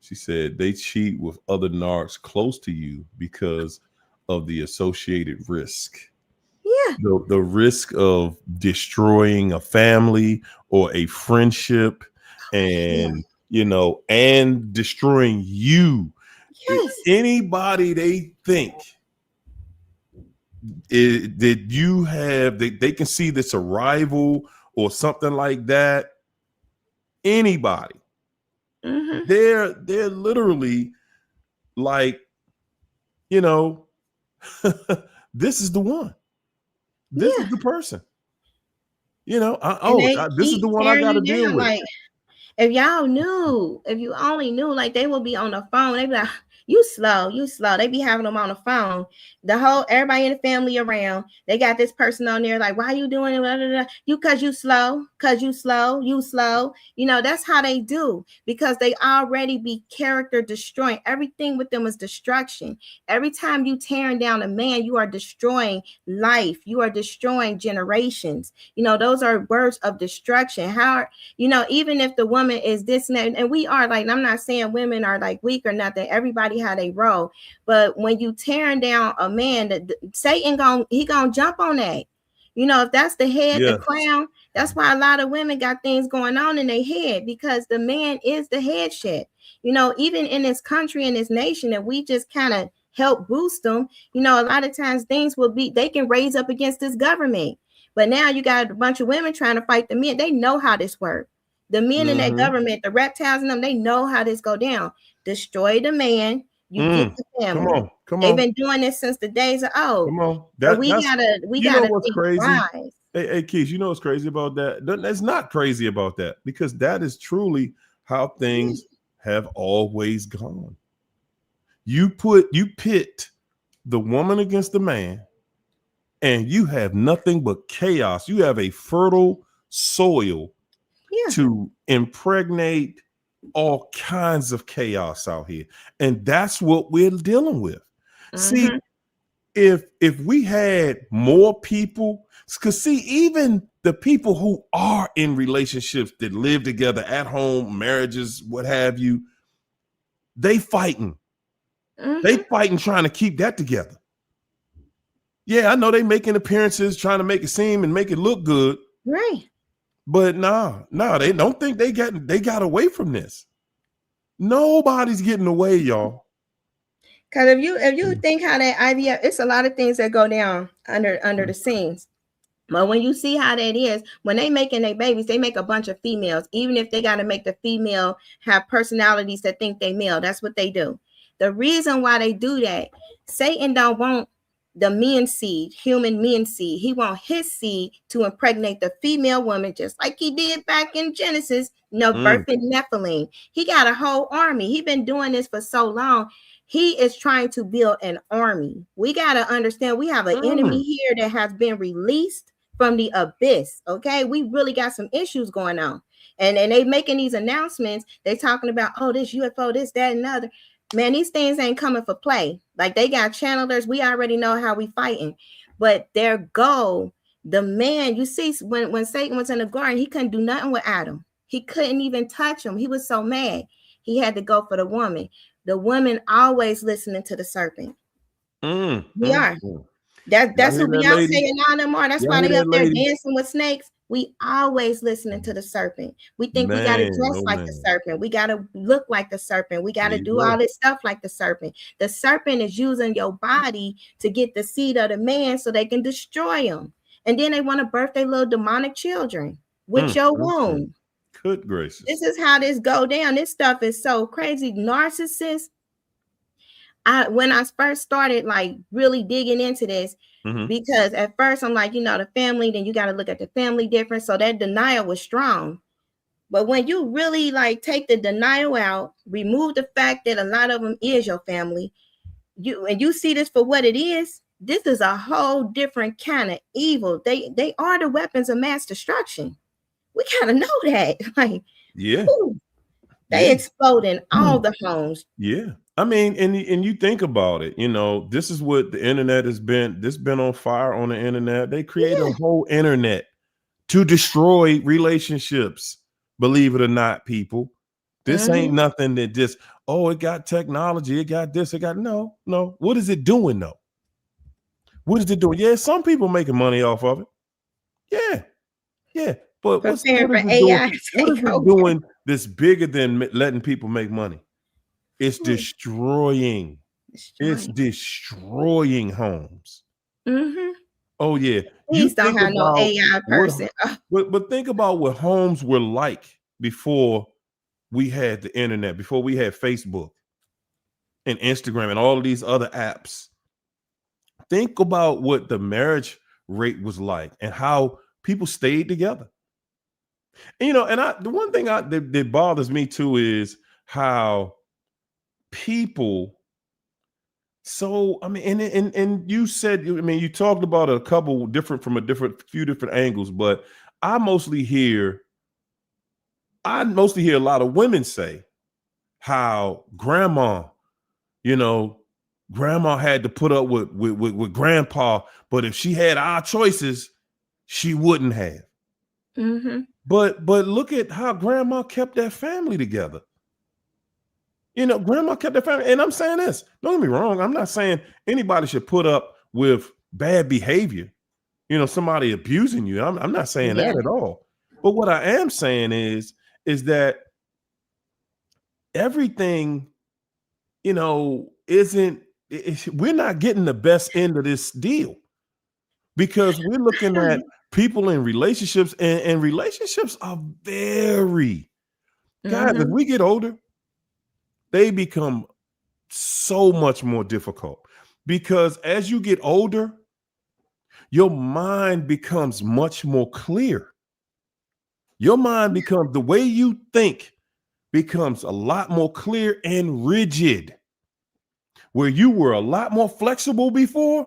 She said they cheat with other narcs close to you because of the associated risk. Yeah. The risk of destroying a family or a friendship, and and destroying you. Yes. Anybody they think that you have, they can see this a rival or something like that. Anybody, they're literally like you know, this is the one. This Yeah. is the person. You know, And they this is keep the one I tearing got to you deal down. with. Like, if y'all knew, if you only knew, like they will be on the phone. They be like, you slow, you slow. They be having them on the phone. Everybody in the family around. They got this person on there like, why you doing it? Blah, blah, blah. You cause you slow, you slow. You know, that's how they do, because they already be character destroying. Everything with them is destruction. Every time you tearing down a man, you are destroying life. You are destroying generations. You know, those are words of destruction. How, you know, even if the woman is this and we are, like, I'm not saying women are like weak or nothing. Everybody how they roll. But when you tearing down a man, Satan gonna jump on that. You know, if that's the head, the Yeah. crown, that's why a lot of women got things going on in their head, because the man is the head shit. You know, even in this country, in this nation, that we just kind of help boost them, you know, a lot of times things will be, they can raise up against this government. But now you got a bunch of women trying to fight the men. They know how this works. The men in that government, the reptiles in them, they know how this go down. Destroy the man, you get the family. Come They've on. been doing this since the days of old. Come on. So we That's, you know gotta what's think crazy? wise. Hey, Keith, you know what's crazy about that? That's not crazy about that, because that is truly how things have always gone. You pit the woman against the man, and you have nothing but chaos. You have a fertile soil to impregnate all kinds of chaos out here. And that's what we're dealing with. See, if we had more people, because see, even the people who are in relationships that live together at home, marriages, what have you, they fighting. They fighting trying to keep that together. Yeah, I know they making appearances, trying to make it seem and make it look good. Right. But nah, they don't think they got away from this. Nobody's getting away, y'all. Because if you think how that IVF, it's a lot of things that go down under the scenes. But when you see how that is, when they making their babies, they make a bunch of females. Even if they got to make the female have personalities that think they male, that's what they do. The reason why they do that, Satan don't want the men seed, human men seed. He want his seed to impregnate the female woman, just like he did back in Genesis, birthing Nephilim. He got a whole army. He been doing this for so long. He is trying to build an army. We got to understand we have an enemy here that has been released from the abyss. Okay, we really got some issues going on, and they making these announcements. They talking about, oh, this UFO, this, that, and other. Man, these things ain't coming for play. Like, they got channelers. We already know how we fighting, but their goal, the man, you see, when Satan was in the garden, he couldn't do nothing with Adam. He couldn't even touch him. He was so mad. He had to go for the woman. The woman always listening to the serpent. We are. That's what Beyonce and all them are. That's why they up there dancing with snakes. We always listening to the serpent. We think we got to dress like the serpent. We got to look like the serpent. We got to do all this stuff like the serpent. The serpent is using your body to get the seed of the man so they can destroy him. And then they want to birth their little demonic children with your womb. Good gracious. This is how this go down. This stuff is so crazy. Narcissists. When I first started like really digging into this, because at first I'm like, the family, then you got to look at the family difference. So that denial was strong. But when you really like take the denial out, remove the fact that a lot of them is your family, you see this for what it is. This is a whole different kind of evil. They are the weapons of mass destruction. We gotta know that. Like, they exploding all the homes. Yeah. I mean, and you think about it, this is what the internet has been. This been on fire on the internet. They created a whole internet to destroy relationships. Believe it or not, people. This ain't nothing that just, it got technology, it got this, it got no. What is it doing though? What is it doing? Yeah, some people making money off of it. Yeah. But what is it doing? What is it doing that's bigger than letting people make money? It's destroying. It's destroying homes. Oh yeah. Please don't have no AI person. But think about what homes were like before we had the internet, before we had Facebook. and Instagram and all of these other apps. Think about what the marriage rate was like and how people stayed together. And, the one thing that bothers me too is how people. So I mean, and you said, I mean, you talked about a couple different from a few different angles, but I mostly hear a lot of women say how you know, grandma had to put up with grandpa, but if she had our choices, she wouldn't have. Mm-hmm. But look at how grandma kept that family together. Grandma kept that family. And I'm saying this, don't get me wrong. I'm not saying anybody should put up with bad behavior, somebody abusing you. I'm not saying Yeah. that at all. But what I am saying is that everything, we're not getting the best end of this deal, because we're looking at people in relationships, and relationships are very, guys, if we get older, they become so much more difficult, because as you get older, your mind becomes much more clear. Your mind becomes, the way you think becomes a lot more clear and rigid. Where you were a lot more flexible before,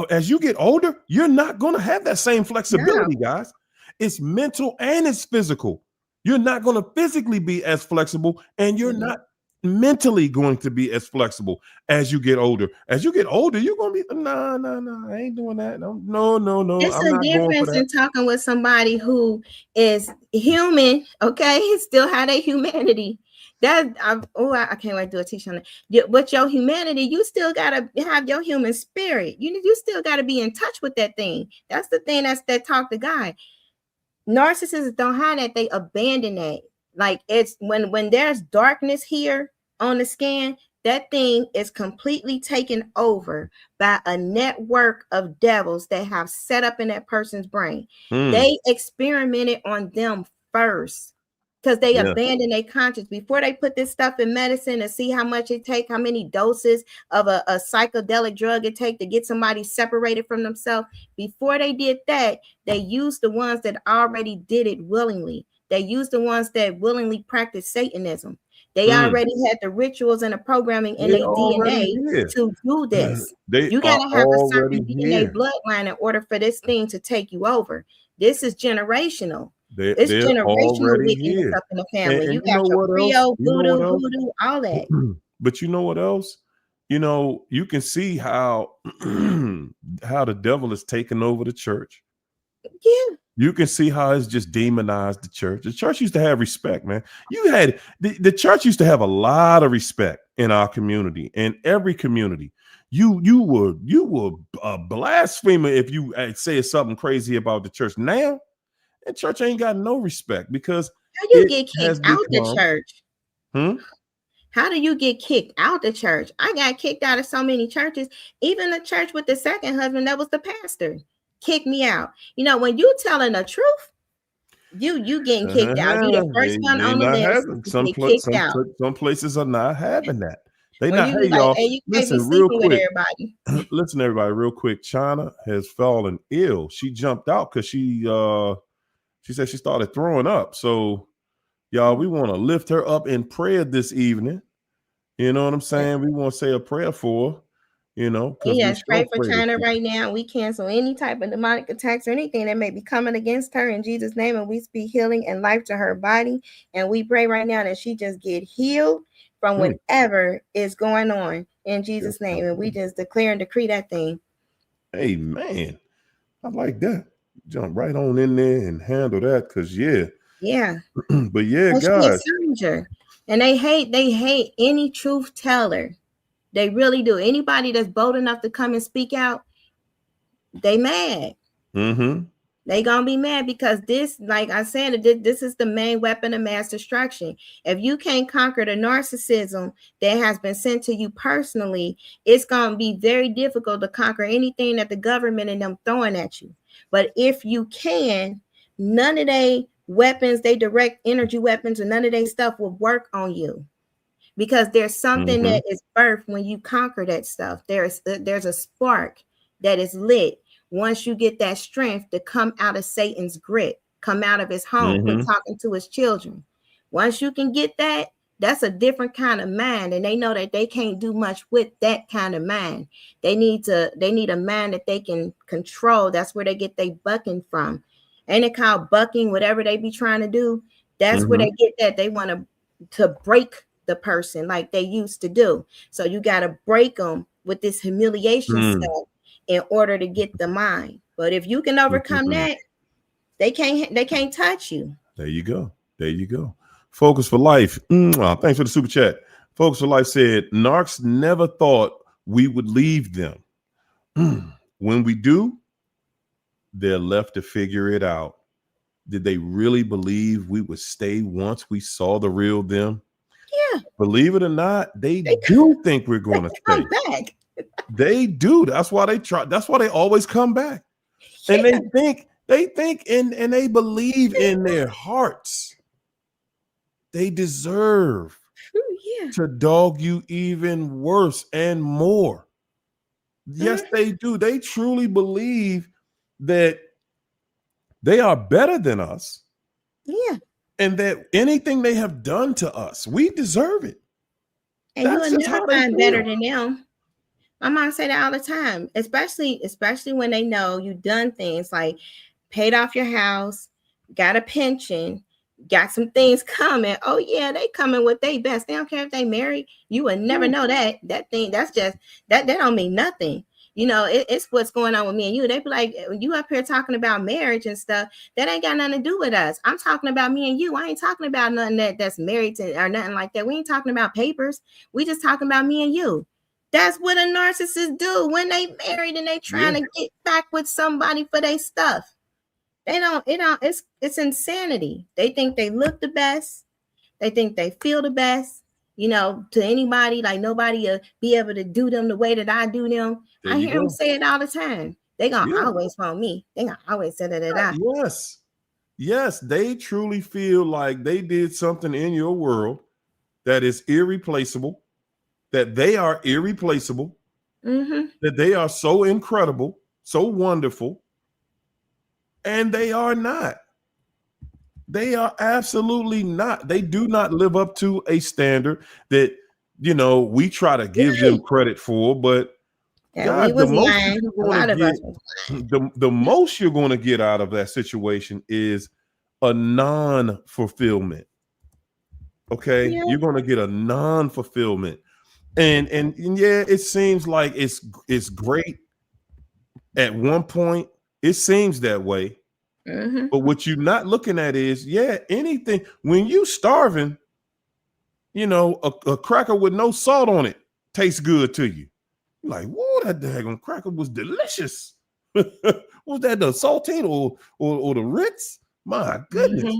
as you get older, you're not going to have that same flexibility, guys. It's mental and it's physical. You're not going to physically be as flexible, and you're not mentally going to be as flexible as you get older. As you get older, you're going to be, no, I ain't doing that. No. It's I'm a not going for difference that. in talking with somebody who is human, okay? Still have their humanity. I can't wait to do a teach on that. But your humanity, you still gotta have your human spirit. You still gotta be in touch with that thing. That's the thing that talk to God. Narcissists don't have that. They abandon that. Like, it's when there's darkness here on the scan, that thing is completely taken over by a network of devils that have set up in that person's brain. They experimented on them first, because they abandoned their conscience before they put this stuff in medicine to see how much it take, how many doses of a psychedelic drug it take to get somebody separated from themselves. Before they did that, they used the ones that already did it willingly. They used the ones that willingly practice Satanism. They already had the rituals and the programming in their DNA to do this. You got to have a certain DNA bloodline in order for this thing to take you over. This is generational. It's generational wickedness up in the family. You got your Creole, voodoo, all that. But you know what else? You can see how the devil is taking over the church. Yeah. You can see how it's just demonized the church. The church used to have respect, man. You had the church used to have a lot of respect in our community, in every community. You were a blasphemer if you say something crazy about the church. Now, the church ain't got no respect, because how you get kicked out the church? How do you get kicked out the church? I got kicked out of so many churches. Even the church with the second husband, that was the pastor, kicked me out. When you telling the truth, you getting kicked out. You the first one on the list to get kicked out. Some places are not having that. They or not. Hey, y'all, you listen real quick. Listen, everybody, real quick. China has fallen ill. She jumped out because she said she started throwing up. So, y'all, we want to lift her up in prayer this evening. You know what I'm saying? We want to say a prayer for her. Yes, pray for China right now. We cancel any type of demonic attacks or anything that may be coming against her in Jesus' name, and we speak healing and life to her body. And we pray right now that she just get healed from whatever is going on in Jesus' name. And we just declare and decree that thing. Amen. I like that. Jump right on in there and handle that, because but guys, and they hate any truth teller. They really do. Anybody that's bold enough to come and speak out, they mad. They gonna be mad, because this, like I said, this is the main weapon of mass destruction. If you can't conquer the narcissism that has been sent to you personally, it's gonna be very difficult to conquer anything that the government and them throwing at you. But if you can, none of they weapons, they direct energy weapons, and none of they stuff will work on you. because there's something Mm-hmm. that is birthed when you conquer that stuff. There's a spark that is lit once you get that strength to come out of Satan's grip, come out of his home, quit Mm-hmm. talking to his children. Once you can get that, that's a different kind of mind, and they know that they can't do much with that kind of mind. They need a mind that they can control. That's where they get their bucking from. Ain't it called bucking? Whatever they be trying to do, that's where Mm-hmm. they get that. They want to break the person like they used to do. So you got to break them with this humiliation Mm. stuff in order to get the mind. But if you can overcome Mm-hmm. that, they can't touch you. There you go. There you go. Focus for Life. Thanks for the super chat. Focus for Life said, Narcs never thought we would leave them. When we do, they're left to figure it out. Did they really believe we would stay once we saw the real them? Yeah. Believe it or not, they They do think we're going to stay. come back. They do. That's why they try. That's why they always come back. And Yeah. they think and they believe in their hearts they deserve Yeah. to dog you even worse and more. Yes, they do. They truly believe that they are better than us. Yeah. And that anything they have done to us, we deserve it. And That's you will just never how they find better feel. than them. My mom say that all the time, especially when they know you've done things like paid off your house, got a pension, got some things coming. Oh yeah, they coming with their best. They don't care if they married. You would never know that. That thing, that's just that don't mean nothing. You know, it's what's going on with me and you. They be like, you up here talking about marriage and stuff. That ain't got nothing to do with us. I'm talking about me and you. I ain't talking about nothing that's married to or nothing like that. We ain't talking about papers. We just talking about me and you. That's what a narcissist do when they married and they trying to get back with somebody for their stuff. It's insanity. They think they look the best. They think they feel the best. You know, to anybody, like nobody will be able to do them the way that I do them. There I you hear them go. say it all the time. They gonna Yeah. always want me. They gonna always say that. Yes. Yes, they truly feel like they did something in your world that is irreplaceable, that they are irreplaceable, that they are so incredible, so wonderful, and they are not. They are absolutely not. They do not live up to a standard that, we try to give them credit for, but Yeah, we God, the was most lying. you're A going lot to of us get, was the most you're going to get out of that situation is a non-fulfillment. Okay, yeah. you're going to get a non-fulfillment, and yeah, it seems like it's great at one point. It seems that way, but what you're not looking at is, anything when you starving, a cracker with no salt on it tastes good to you. You're like, whoa, that daggone cracker was delicious. Was that the saltine or the Ritz? My goodness.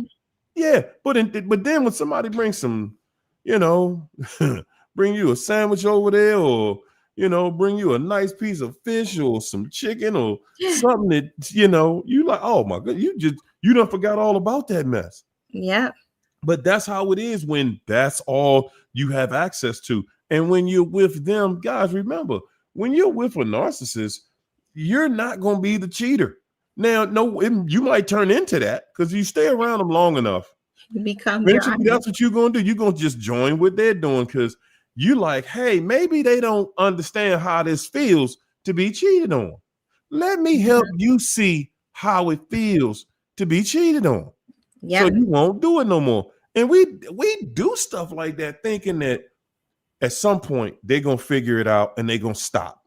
Yeah, but then when somebody brings some, bring you a sandwich over there, or bring you a nice piece of fish or some chicken or something that you like, oh my god, you done forgot all about that mess. Yeah. But that's how it is when that's all you have access to. And when you're with them, guys, remember, when you're with a narcissist, you're not going to be the cheater. Now, no, you might turn into that because you stay around them long enough. You become your Eventually, that's what you're going to do. You're going to just join what they're doing because you like, hey, maybe they don't understand how this feels to be cheated on. Let me help you see how it feels to be cheated on. So you won't do it no more. And we do stuff like that thinking that at some point they're going to figure it out and they're going to stop.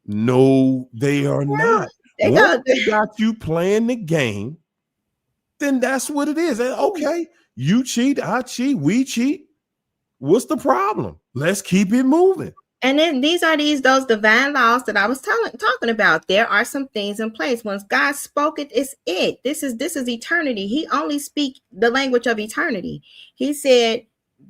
No, they are not. Once they got you playing the game, then that's what it is. And okay, you cheat, I cheat, we cheat. What's the problem? Let's keep it moving. And then those divine laws that I was talking about. There are some things in place. Once God spoke it, it's it. This is eternity. He only speak the language of eternity. He said,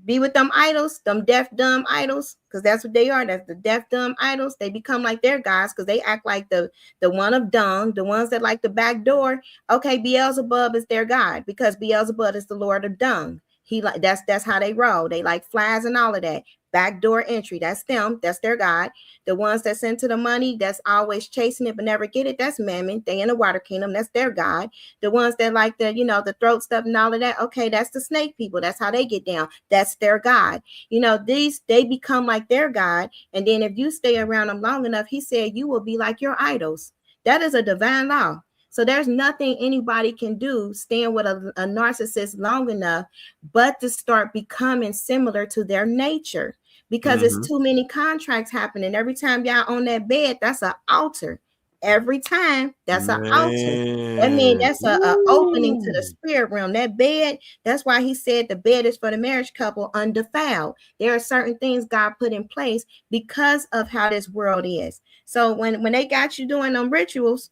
be with them idols, them deaf, dumb idols, because that's what they are. That's the deaf, dumb idols. They become like their gods because they act like the one of dung, the ones that like the back door. Okay, Beelzebub is their god because Beelzebub is the Lord of dung. That's how they roll. They like flies and all of that. Backdoor entry, that's them, that's their God. The ones that's into the money, that's always chasing it but never get it, that's mammon. They in the water kingdom, that's their God. The ones that like the, the throat stuff and all of that, okay, that's the snake people, that's how they get down, that's their God. They become like their God, and then if you stay around them long enough, he said you will be like your idols. That is a divine law. So there's nothing anybody can do staying with a narcissist long enough but to start becoming similar to their nature, because it's too many contracts happening. Every time y'all on that bed, that's an altar. Every time, that's an altar. That means that's a opening to the spirit realm. That bed, that's why he said the bed is for the marriage couple undefiled. There are certain things God put in place because of how this world is. So when they got you doing them rituals,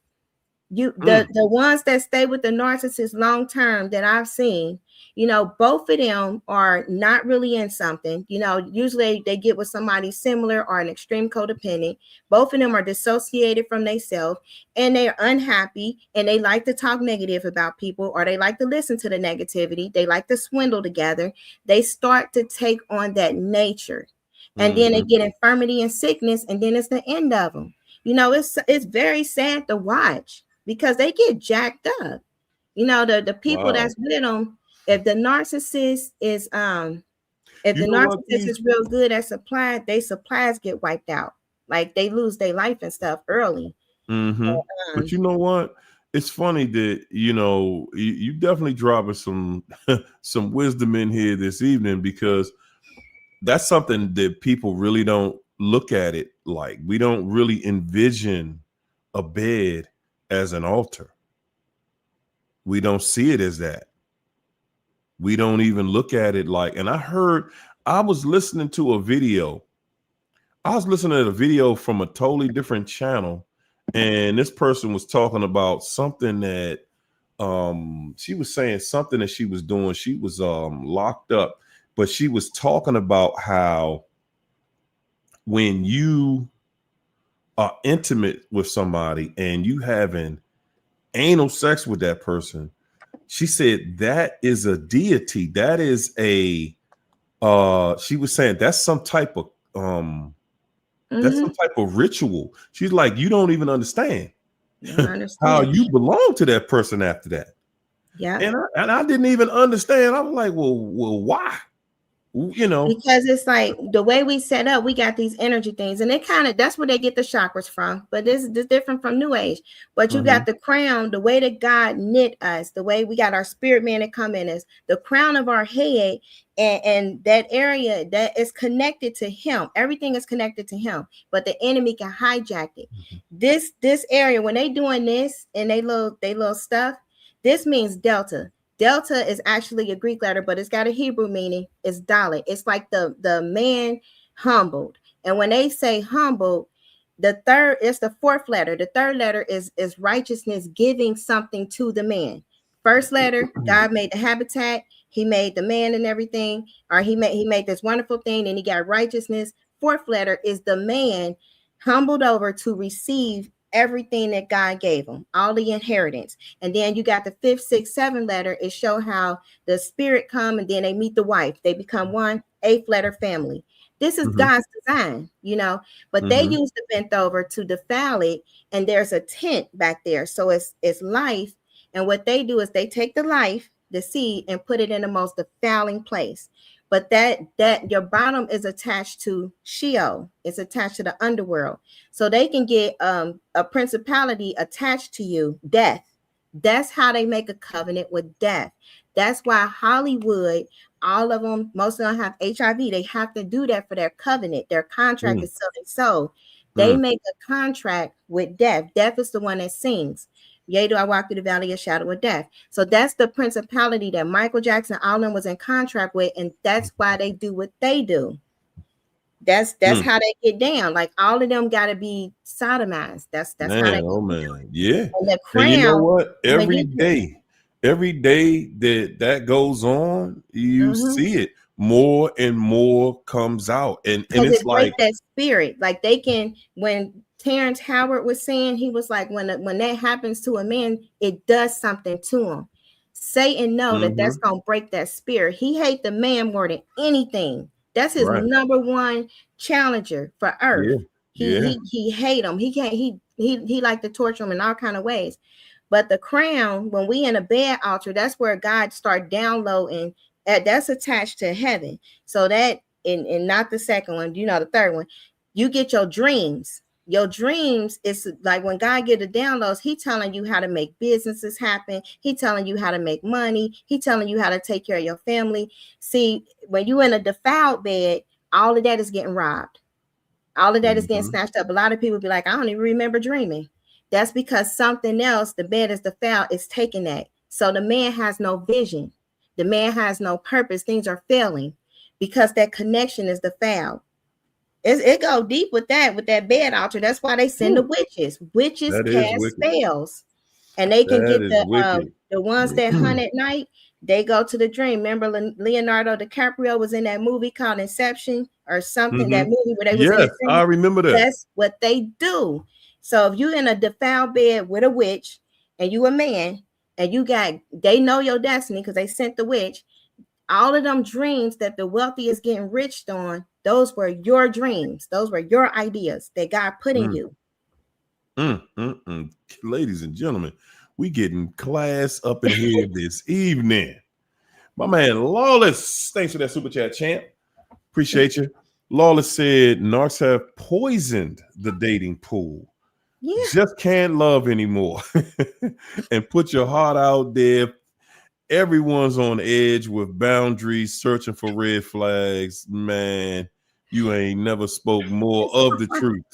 the ones that stay with the narcissist long term that I've seen, both of them are not really in something. Usually they get with somebody similar or an extreme codependent. Both of them are dissociated from themselves, and they're unhappy, and they like to talk negative about people, or they like to listen to the negativity. They like to swindle together. They start to take on that nature, and then they get infirmity and sickness, and then it's the end of them. It's very sad to watch, because they get jacked up. The people that's with them, if the narcissist is real good at supply, they supplies get wiped out. Like they lose their life and stuff early. But you know what? It's funny that you definitely dropping some wisdom in here this evening, because that's something that people really don't look at it like. We don't really envision a bed as an altar. We don't see it as that. We don't even look at it like, and I was listening to a video. I was listening to a video from a totally different channel, and this person was talking about something that she was saying something that she was doing. She was locked up, but she was talking about how when you are intimate with somebody and you having anal sex with that person, she said that is a deity. That is a she was saying that's some type of ritual. She's like, you don't even understand how you belong to that person after that. Yeah. And I didn't even understand. I was like, well, why? Because it's like the way we set up, we got these energy things, and that's where they get the chakras from. But this is different from New Age. But you got the crown, the way that God knit us, the way we got our spirit man that come in us, the crown of our head, and that area that is connected to him. Everything is connected to him, but the enemy can hijack it. This area, when they doing this and they little stuff, this means delta. Delta is actually a Greek letter, but it's got a Hebrew meaning. It's Dalet. It's like the man humbled. And when they say humbled, it's the fourth letter. The third letter is righteousness, giving something to the man. First letter, God made the habitat. He made the man and everything, or he made this wonderful thing, and he got righteousness. Fourth letter is the man humbled over to receive everything that God gave him, all the inheritance. And then you got the 5th, 6th, 7th letter. It show how the spirit come, and then they meet the wife. They become one. 8th letter, family. This is God's design, but they use the bent over to defile it. And there's a tent back there. So it's life. And what they do is they take the life, the seed, and put it in the most defiling place. But that your bottom is attached to Sheol. It's attached to the underworld. So they can get a principality attached to you, death. That's how they make a covenant with death. That's why Hollywood, all of them, most of them have HIV. They have to do that for their covenant. Their contract is selling soul. They make a contract with death. Death is the one that sings. Yea, do I walk through the valley of shadow of death. So that's the principality that Michael Jackson, all of them was in contract with, and that's why they do what they do. That's how they get down. Like all of them got to be sodomized. That's man, how they. Oh man, yeah. And the crown. And you know what? Every day that goes on, you see it. More and more comes out, and it's like that spirit. Like they can when. Terrence Howard was saying, he was like, when that happens to a man, it does something to him. Satan know that that's Mm-hmm. gonna break that spirit. He hate the man more than anything. That's his Right. number one challenger for earth. Yeah. Yeah. He hate him. He can't. He like to torture him in all kind of ways. But the crown, when we in a bed altar, that's where God start downloading. That's attached to heaven. So that and not the second one, the third one, you get your dreams. Your dreams is like when God get the downloads, he telling you how to make businesses happen. He telling you how to make money. He telling you how to take care of your family. See, when you in a defiled bed, all of that is getting robbed. All of that is getting Mm-hmm. snatched up. A lot of people be like, I don't even remember dreaming. That's because something else, the bed is defiled, is taking that. So the man has no vision. The man has no purpose. Things are failing because that connection is defiled. It go deep with that bed altar. That's why they send the Whew. witches. Witches That is cast wicked. spells, and they can That get is wicked. the ones that hunt at night. They go to the dream. Remember, Leonardo DiCaprio was in that movie called Inception or something. Mm-hmm. That movie where they was in Yes, the dream. I remember that. That's what they do. So if you in a defiled bed with a witch and you a man and they know your destiny because they sent the witch. All of them dreams that the wealthy is getting rich on, those were your dreams. Those were your ideas that God put in you. Ladies and gentlemen, we getting class up in here this evening. My man Lawless, thanks for that super chat, champ. Appreciate you. Lawless said narcs have poisoned the dating pool. Yeah. Just can't love anymore. And put your heart out there. Everyone's on edge with boundaries, searching for red flags. Man, you ain't never spoke more of the truth.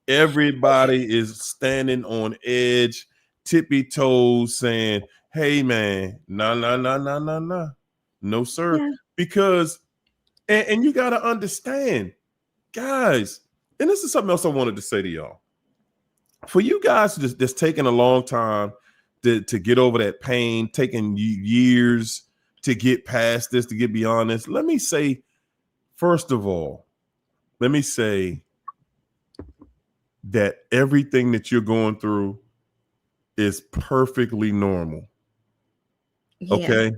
Everybody is standing on edge, tippy toes, saying, hey, man, nah. No, sir. Yeah. Because, and you got to understand, guys, and this is something else I wanted to say to y'all. For you guys that's taking a long time to get over that pain, taking years to get past this, to get beyond this, let me say, first of all, that everything that you're going through is perfectly normal. Yeah. Okay?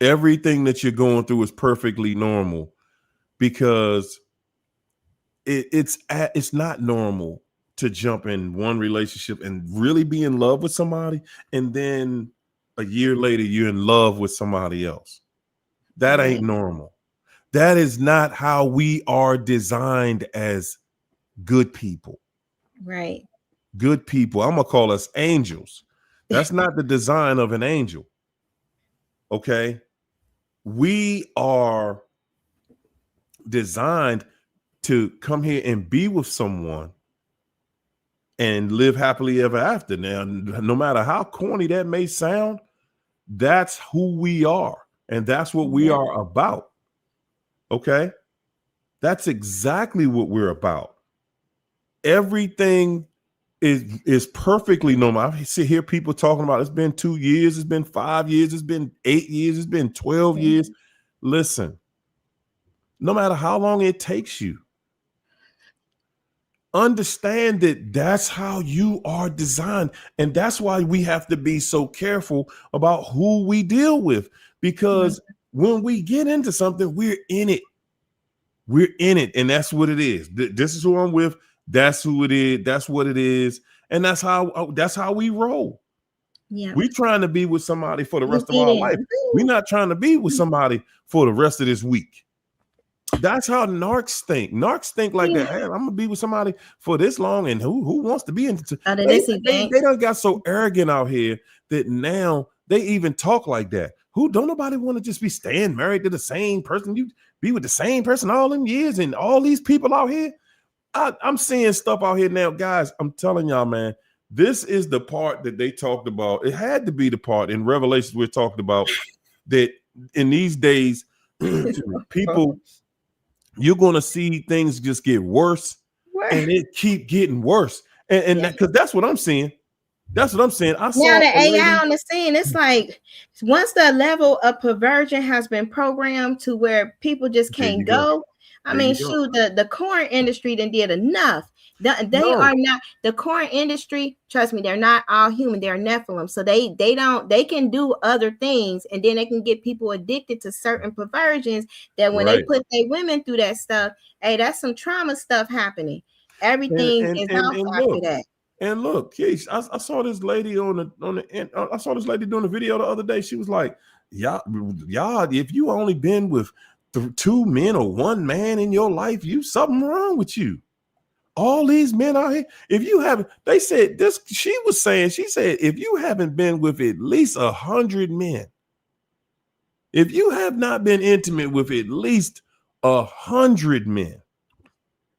Everything that you're going through is perfectly normal because it's not normal to jump in one relationship and really be in love with somebody, and then a year later you're in love with somebody else. That ain't normal. That is not how we are designed as good people. Right. Good people. I'm gonna call us angels. That's not the design of an angel. Okay. We are designed to come here and be with someone and live happily ever after. Now, no matter how corny that may sound, that's who we are, and that's what we are about. Okay? That's exactly what we're about. Everything is perfectly normal. I hear people talking about it's been 2 years, it's been 5 years, it's been 8 years, it's been 12 years. Listen, no matter how long it takes you, understand that that's how you are designed. And that's why we have to be so careful about who we deal with, because when we get into something, we're in it. We're in it. And that's what it is. This is who I'm with. That's who it is. That's what it is. And that's how we roll. Yeah. We're trying to be with somebody for the rest of our life. We're not trying to be with somebody for the rest of this week. That's how narcs think. Narcs think like that. Hey, I'm gonna be with somebody for this long, and who wants to be in? They done got so arrogant out here that now they even talk like that. Don't nobody want to just be staying married to the same person? You be with the same person all them years, and all these people out here. I'm seeing stuff out here now, guys. I'm telling y'all, man. This is the part that they talked about. It had to be the part in Revelations we're talking about that in these days, people. You're going to see things just get worse, and it keep getting worse. And because that's what I'm seeing. That's what I'm saying. I saw now the AI on the scene. It's like once the level of perversion has been programmed to where people just can't go. I mean, shoot, the corn industry done did enough. They are not the corn industry. Trust me, they're not all human. They're Nephilim, so they can do other things, and then they can get people addicted to certain perversions. That when they put their women through that stuff, hey, that's some trauma stuff happening. Everything is off after that. And look, Keith, I saw this lady I saw this lady doing a video the other day. She was like, y'all, if you only been with 2 men or 1 man in your life, something wrong with you. All these men out here, if you haven't, they said this, she said, if you haven't been with at least 100 men, if you have not been intimate with at least 100 men,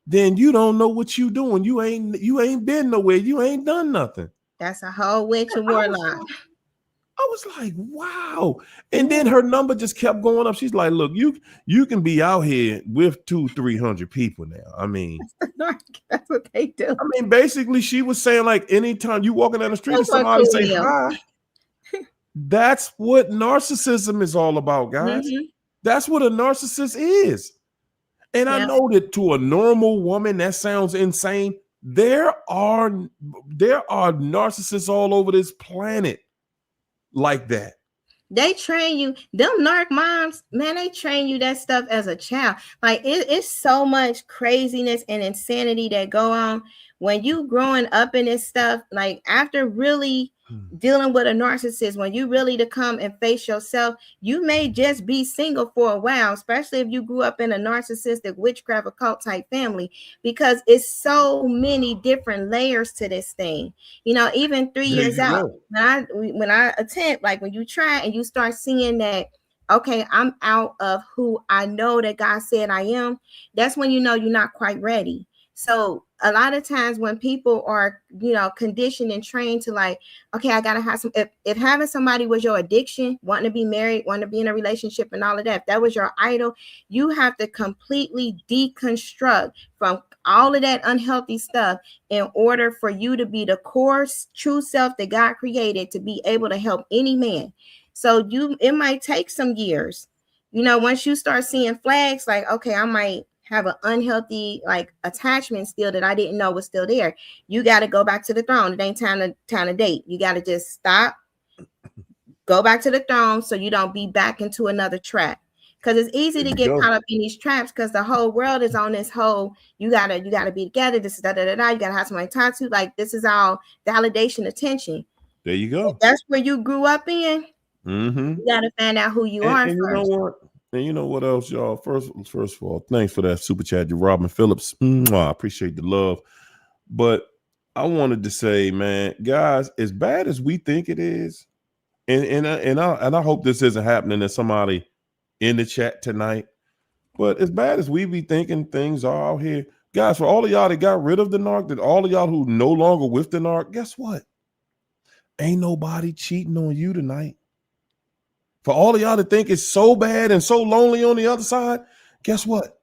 then you don't know what you doing. You ain't been nowhere. You ain't done nothing. That's a whole witch and warlock. I was like, wow. And then her number just kept going up. She's like, look, you can be out here with 200-300 people now. I mean, that's what they do. I mean, basically, she was saying, like, anytime you walking down the street and somebody say hi, that's what narcissism is all about, guys. Mm-hmm. That's what a narcissist is. And I know that to a normal woman, that sounds insane. There are narcissists all over this planet like that. They train you, them narc moms, man, they train you that stuff as a child. Like it's so much craziness and insanity that go on when you growing up in this stuff. Like after really dealing with a narcissist, when you really to come and face yourself, you may just be single for a while, especially if you grew up in a narcissistic witchcraft occult type family, because it's so many different layers to this thing. You know, even 3 years out, when I attempt, like when you try and you start seeing that, okay, I'm out of who I know that God said I am, that's when you know you're not quite ready. So a lot of times when people are, you know, conditioned and trained to like, okay, I gotta have some, if having somebody was your addiction, wanting to be married, wanting to be in a relationship and all of that, if that was your idol, you have to completely deconstruct from all of that unhealthy stuff in order for you to be the core true self that God created to be able to help any man. So it might take some years, you know, once you start seeing flags like, okay, I might have an unhealthy like attachment still that I didn't know was still there. You got to go back to the throne. It ain't time to date. You got to just stop, go back to the throne so you don't be back into another trap. Because it's easy to get caught up in these traps because the whole world is on this whole, you gotta be together. This is you gotta have somebody to talk to. Like this is all validation, attention. There you go. If that's where you grew up in. Mm-hmm. You gotta find out who you are and first. You know what? And you know what else, y'all? First of all, thanks for that super chat, Robin Phillips. I appreciate the love. But I wanted to say, man, guys, as bad as we think it is, and I hope this isn't happening to somebody in the chat tonight. But as bad as we be thinking things are out here, guys, for all of y'all that got rid of the narc, that all of y'all who no longer with the narc, guess what? Ain't nobody cheating on you tonight. For all of y'all that think it's so bad and so lonely on the other side, guess what?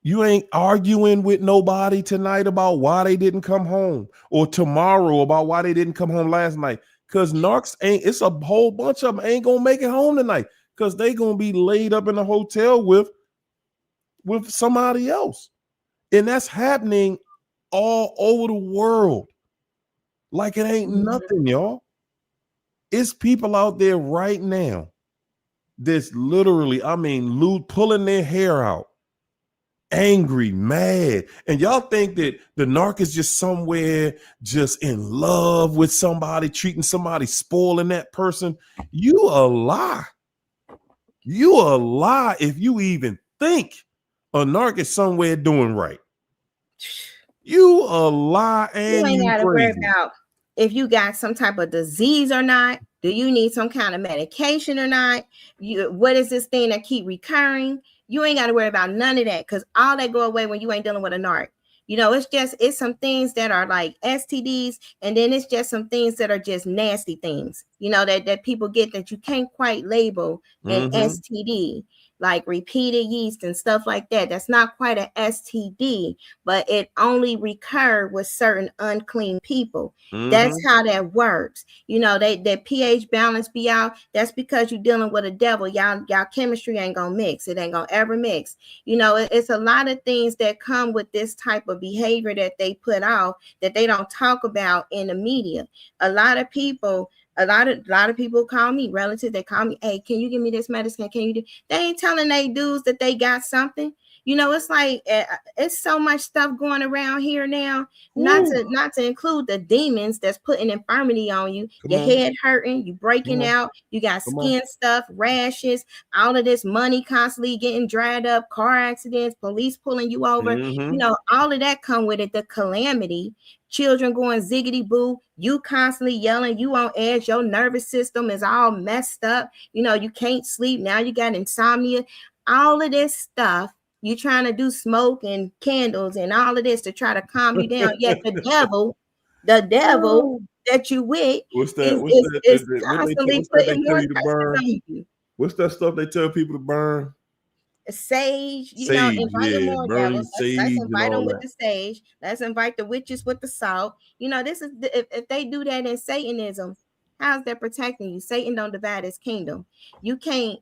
You ain't arguing with nobody tonight about why they didn't come home or tomorrow about why they didn't come home last night. Because narcs it's a whole bunch of them ain't going to make it home tonight because they going to be laid up in a hotel with somebody else. And that's happening all over the world. Like it ain't nothing, y'all. It's people out there right now that's literally, I mean, pulling their hair out, angry, mad. And y'all think that the narc is just somewhere just in love with somebody, treating somebody, spoiling that person. You a lie. You a lie if you even think a narc is somewhere doing right. You a lie and you ain't gotta worry crazy. about if you got some type of disease or not. Do you need some kind of medication or not? What is this thing that keep recurring? You ain't got to worry about none of that because all that go away when you ain't dealing with a narc. You know, it's some things that are like STDs, and then it's just some things that are just nasty things, you know, that people get that you can't quite label an STD. like repeated yeast and stuff like that. That's not quite an STD, but it only recur with certain unclean people. That's how that works. You know, their pH balance be out. That's because you're dealing with a devil. Y'all chemistry ain't gonna mix. It ain't gonna ever mix. You know, it's a lot of things that come with this type of behavior that they put out that they don't talk about in the media. A lot of people call me relatives. They call me, hey, can you give me this medicine? Can you do? They ain't telling they dudes that they got something. You know, it's like it's so much stuff going around here now. Not to include the demons that's putting infirmity on you. Your head hurting, you breaking out, you got skin stuff, rashes, all of this money constantly getting dried up, car accidents, police pulling you over. You know, all of that come with it. The calamity. Children going ziggity boo, you constantly yelling, you on edge, your nervous system is all messed up. You know, you can't sleep. Now you got insomnia. All of this stuff. You trying to do smoke and candles and all of this to try to calm you down. Yet the devil that you with is constantly putting more curses on you. What's that stuff they tell people to burn? Sage, you know, invite them more devils. Let's invite them with the sage. Let's invite the witches with the salt. You know, this is if they do that in Satanism, how's that protecting you? Satan don't divide his kingdom. You can't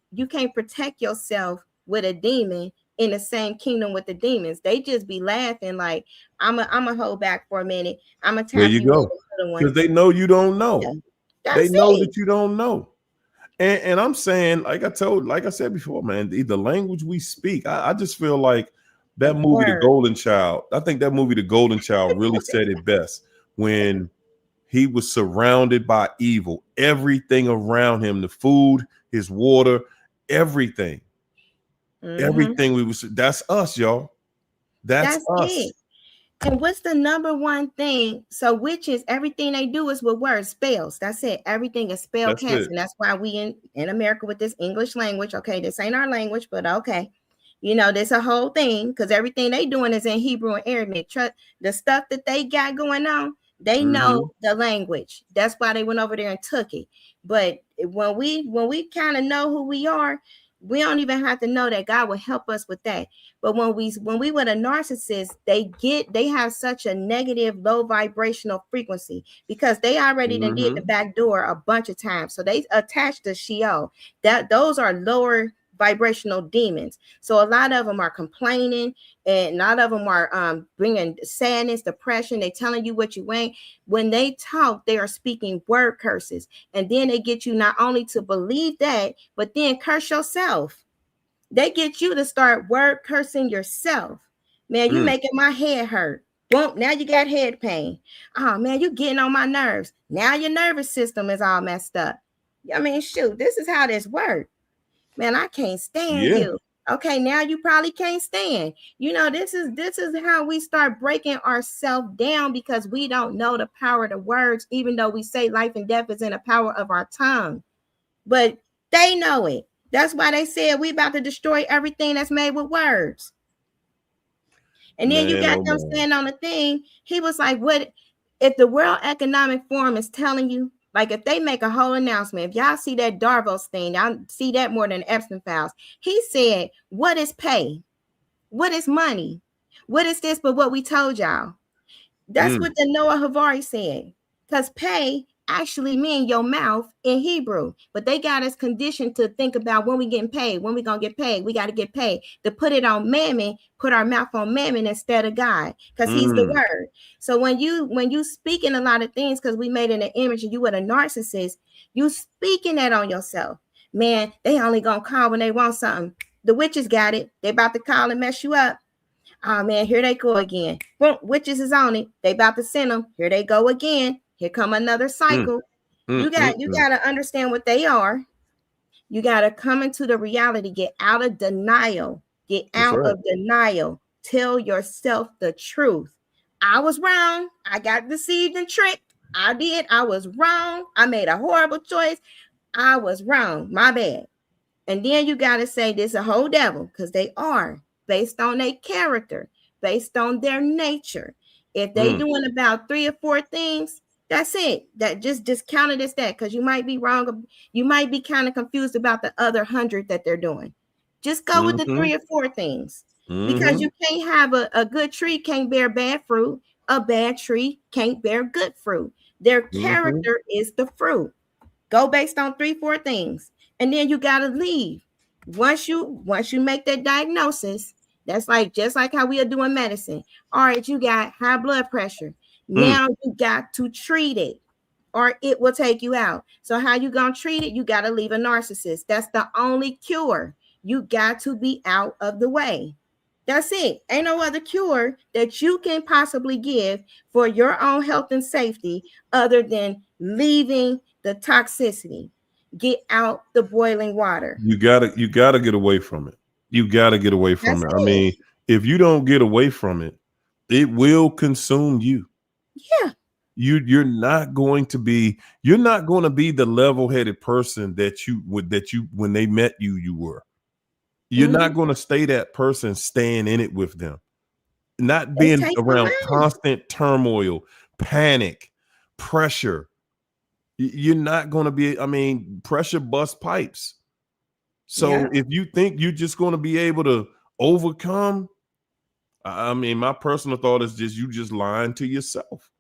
protect yourself with a demon in the same kingdom with the demons. They just be laughing like, I'm a hold back for a minute. I'm gonna tap you go, because they know you don't know. Yeah. They know that you don't know. And I'm saying, like I said before, man, the language we speak, I just feel like that movie, The Golden Child. I think that movie, The Golden Child, really said it best when he was surrounded by evil. Everything around him, the food, his water, everything. Everything that's us, y'all. That's us. It. And what's the number one thing? So witches, everything they do is with words, spells. That's it. Everything is spell casting. That's why we in America with this English language. Okay, this ain't our language, but okay. You know, there's a whole thing because everything they doing is in Hebrew and Aramaic. The stuff that they got going on, they know the language. That's why they went over there and took it. But when we kind of know who we are, we don't even have to know that God will help us with that. But when we with a narcissist, they have such a negative, low vibrational frequency because they already done did the back door a bunch of times. So they attached to Sheol. Those are lower vibrational demons. So a lot of them are complaining, and a lot of them are bringing sadness, depression. They telling you what you ain't. When they talk, they are speaking word curses, and then they get you not only to believe that, but then curse yourself. They get you to start word cursing yourself. Man, you making my head hurt. Boom, now you got head pain. Oh man, you getting on my nerves. Now your nervous system is all messed up. I mean, shoot, this is how this works. Man, I can't stand you. Okay, now you probably can't stand. You know, this is how we start breaking ourselves down because we don't know the power of the words, even though we say life and death is in the power of our tongue. But they know it. That's why they said we about to destroy everything that's made with words. And then you got them saying on the thing, he was like, what if the World Economic Forum is telling you, like if they make a whole announcement, if y'all see that Davos thing, y'all see that more than Epstein files. He said, what is pay? What is money? What is this but what we told y'all? That's what the Noah Havari said. Because pay actually mean your mouth in Hebrew, but they got us conditioned to think about when we getting paid, when we gonna get paid. We got to get paid. To put it on mammon, put our mouth on mammon instead of God, because he's the word. So when you speaking a lot of things, because we made in an image and you with a narcissist, you speaking that on yourself. Man, they only gonna call when they want something. The witches got it. They about to call and mess you up. Oh man, here they go again. Boom, witches is on it. They about to send them. Here they go again. Here come another cycle. You got to understand what they are. You got to come into the reality. Get out of denial. Get out of denial. Tell yourself the truth. I was wrong. I got deceived and tricked. I did. I was wrong. I made a horrible choice. I was wrong. My bad. And then you got to say this is a whole devil, because they are, based on their character, based on their nature. If they doing about 3 or 4 things, that's it. That just count it as that, because you might be wrong. You might be kind of confused about the other 100 that they're doing. Just go with the Mm-hmm. 3 or 4 things. Because Mm-hmm. you can't have a good tree can't bear bad fruit. A bad tree can't bear good fruit. Their Mm-hmm. character is the fruit. Go based on 3, 4 things. And then you gotta leave. Once you make that diagnosis, that's like just like how we are doing medicine. All right, you got high blood pressure. Mm. Now you got to treat it or it will take you out. So how you gonna treat it? You gotta leave a narcissist. That's the only cure. You got to be out of the way. That's it. Ain't no other cure that you can possibly give for your own health and safety other than leaving the toxicity. Get out the boiling water. You gotta get away from it. You gotta get away from That's it. I it. mean, if you don't get away from it, it will consume you. Yeah. You're not going to be the level-headed person that you would that you when they met you, you were. You're Mm-hmm. not going to stay that person staying in it with them. Not They being take you around out. constant turmoil, panic, pressure. You're not going to be, I mean, pressure busts pipes. So Yeah. if you think you're just going to be able to overcome, I mean, my personal thought is just you just lying to yourself.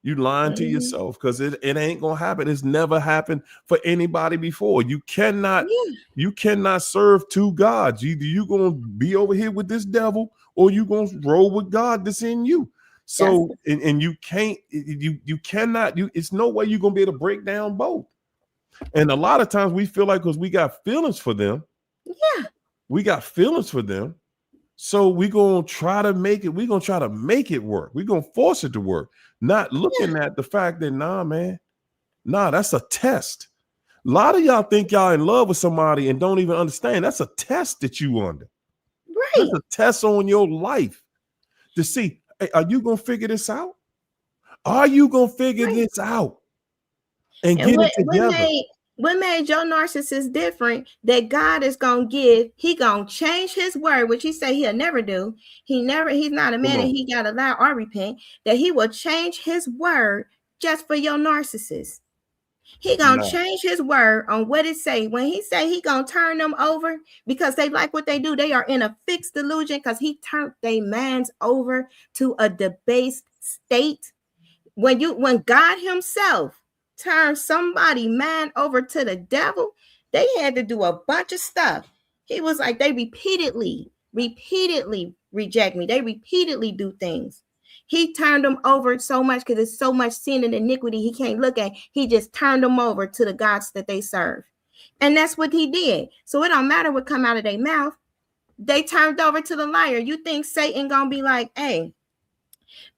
You lying to Mm-hmm. yourself because it ain't gonna happen. It's never happened for anybody before. Yeah. You cannot serve two gods. Either you gonna be over here with this devil or you gonna roll with God that's in you. That's So and you can't you cannot you it's no way you're gonna be able to break down both. And a lot of times we feel like because we got feelings for them, yeah. we got feelings for them. So we're gonna try to make it, we're gonna try to make it work. We're gonna force it to work, not looking at the fact that nah, man, nah, that's a test. A lot of y'all think y'all in love with somebody and don't even understand that's a test that you under. That's Right. a test on your life to see, hey, are you gonna figure this out? Are you gonna figure Right. this out and And get what it what together? made what made your narcissist different that God is gonna give, he gonna change his word, which he say he'll never do. He's not a Come man and on. he gotta lie or repent, that he will change his word just for your narcissist. He gonna Nah. change his word on what it say. When he say he gonna turn them over because they like what they do, they are in a fixed delusion because he turned their minds over to a debased state. When God himself turned somebody mind over to the devil, they had to do a bunch of stuff. He was like, they repeatedly reject me. They repeatedly do things. He turned them over so much because there's so much sin and iniquity he can't look at. He just turned them over to the gods that they serve. And that's what he did. So it don't matter what come out of their mouth. They turned over to the liar. You think Satan gonna be like, hey,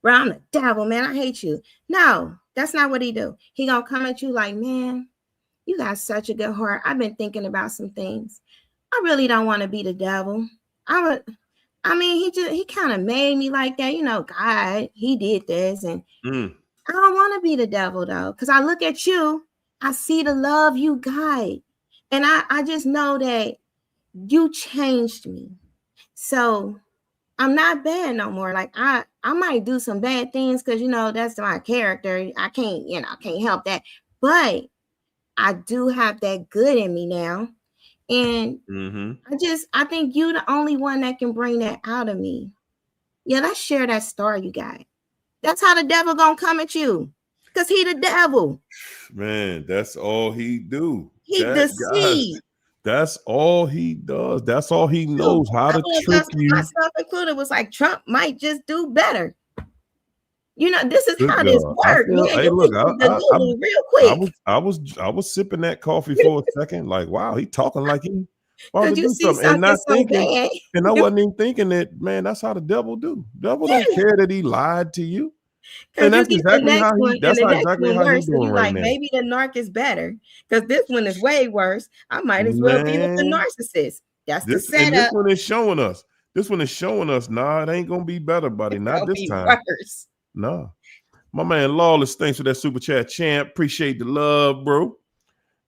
bro, I'm the devil, man. I hate you. No, that's not what he do. He gonna come at you like, man, you got such a good heart. I've been thinking about some things. I really don't want to be the devil. I mean, he kind of made me like that. God, he did this, and Mm. I don't want to be the devil though, because I look at you, I see the love you got, and I just know that you changed me. So I'm not bad no more. Like I might do some bad things because that's my character. I can't help that. But I do have that good in me now. And Mm-hmm. I think you the only one that can bring that out of me. Yeah, let's share that star you got. That's how the devil gonna come at you. Because he the devil. Man, that's all he do. He That guys, deceived. that's all he does. That's all he knows, how to Couple of trick us, you. myself included, was like Trump might just do better. This is Good how this God. I works. feel, Man, hey, you look, get the Lulu real quick. I was sipping that coffee for a second, like, wow, he talking like he about to Because you do see something, and something not so thinking, bad. and I wasn't even thinking that, man, that's how the devil do. Devil don't care that he lied to you, and Because you get the next one, and the next exactly one how he worse. And doing you right like, now, maybe the narc is better. Because this one is way worse. I might as well be with the man. narcissist. That's the This setup. one is showing us. This one is showing us, nah, it ain't gonna be better, buddy. It's Not gonna this be time. worse. Nah. My man Lawless, thanks for that super chat, champ. Appreciate the love, bro.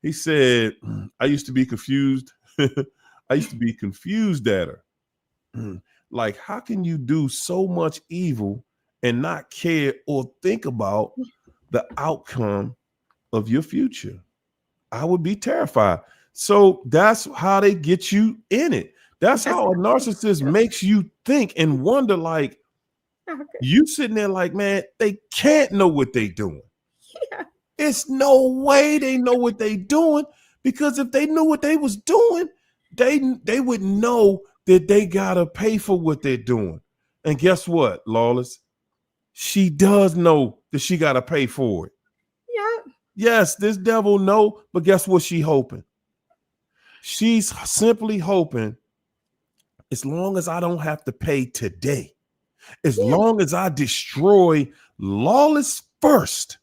He said, I used to be confused. I used to be confused at her. Like, how can you do so much evil and not care or think about the outcome of your future? I would be terrified. So that's how they get you in it. That's That's how a narcissist makes you think and wonder, like, okay. you sitting there like, man, they can't know what they doing. Yeah. It's no way they know what they doing, because if they knew what they was doing, they would know that they gotta pay for what they're doing. And guess what, Lawless? She does know that she gotta pay for it. Yeah. Yes, this devil know, but guess what she hoping? She's simply hoping, as long as I don't have to pay today, as Yeah. long as I destroy Lawless first,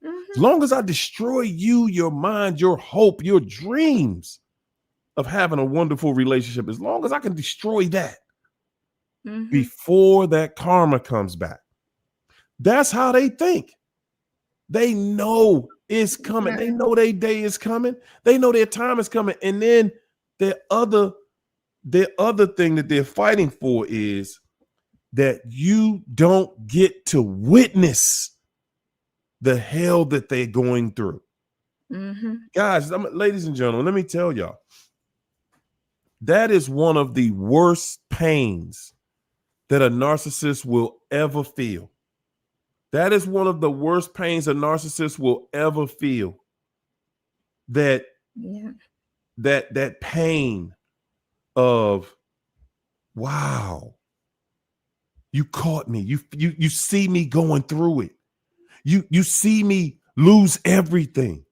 as Mhm. long as I destroy you, your mind, your hope, your dreams of having a wonderful relationship, as long as I can destroy that Mhm. before that karma comes back. That's how they think. They know it's coming. Yeah. They know their day is coming. They know their time is coming. And then the other thing that they're fighting for is that you don't get to witness the hell that they're going through. Mhm. Guys, ladies and gentlemen, let me tell y'all, that is one of the worst pains that a narcissist will ever feel. That is one of the worst pains a narcissist will ever feel. That Yeah. that pain of, wow, you caught me. You see me going through it. You see me lose everything.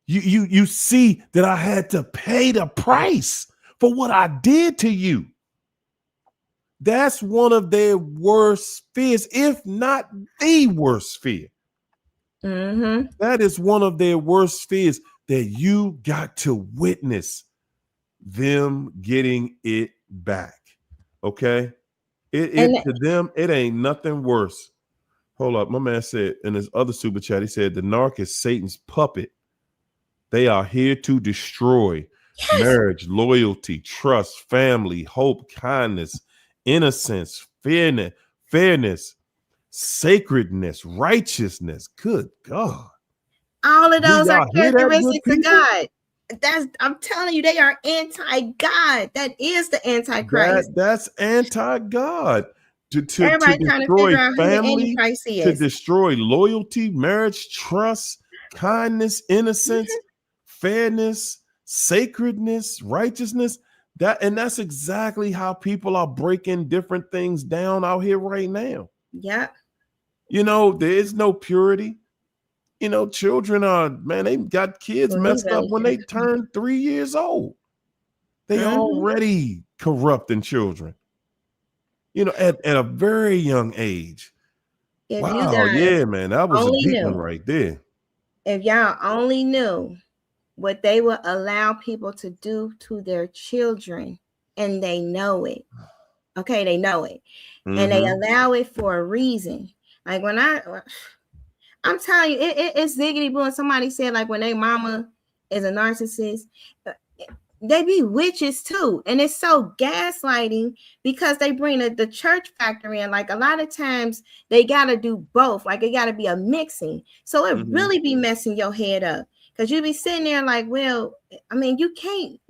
You see that I had to pay the price for what I did to you. That's one of their worst fears, if not the worst fear. Mhm. That is one of their worst fears, that you got to witness them getting it back. Okay? And To them, it ain't nothing worse. Hold up. My man said in his other super chat, he said the narc is Satan's puppet. They are here to destroy yes. marriage, loyalty, trust, family, hope, kindness, innocence, fairness, sacredness, righteousness. Good God. All of Do those are y'all hear that, good characteristics of people? God. I'm telling you, they are anti-God. That is the Antichrist. That's anti-God. To Everybody trying to destroy figure out who the family, Antichrist to is. destroy loyalty, marriage, trust, kindness, innocence, fairness, sacredness, righteousness. That's exactly how people are breaking different things down out here right now. Yep. There is no purity. Children are, man, they got kids Well, he messed up really when should. they turn 3 years old. They Mhm. already corrupting children, at a very young age. If you Wow, guys yeah, man, that was a only deep one knew, right there. if y'all only knew what they would allow people to do to their children, and they know it. Okay, they know it. And they allow it for a reason. Like I'm telling you, it's ziggity boo. And somebody said, like, when their mama is a narcissist, they be witches too. And it's so gaslighting, because they bring the church factor in. Like, a lot of times they got to do both. Like, it got to be a mixing. So it really be messing your head up, because you be sitting there like, well, I mean, you can't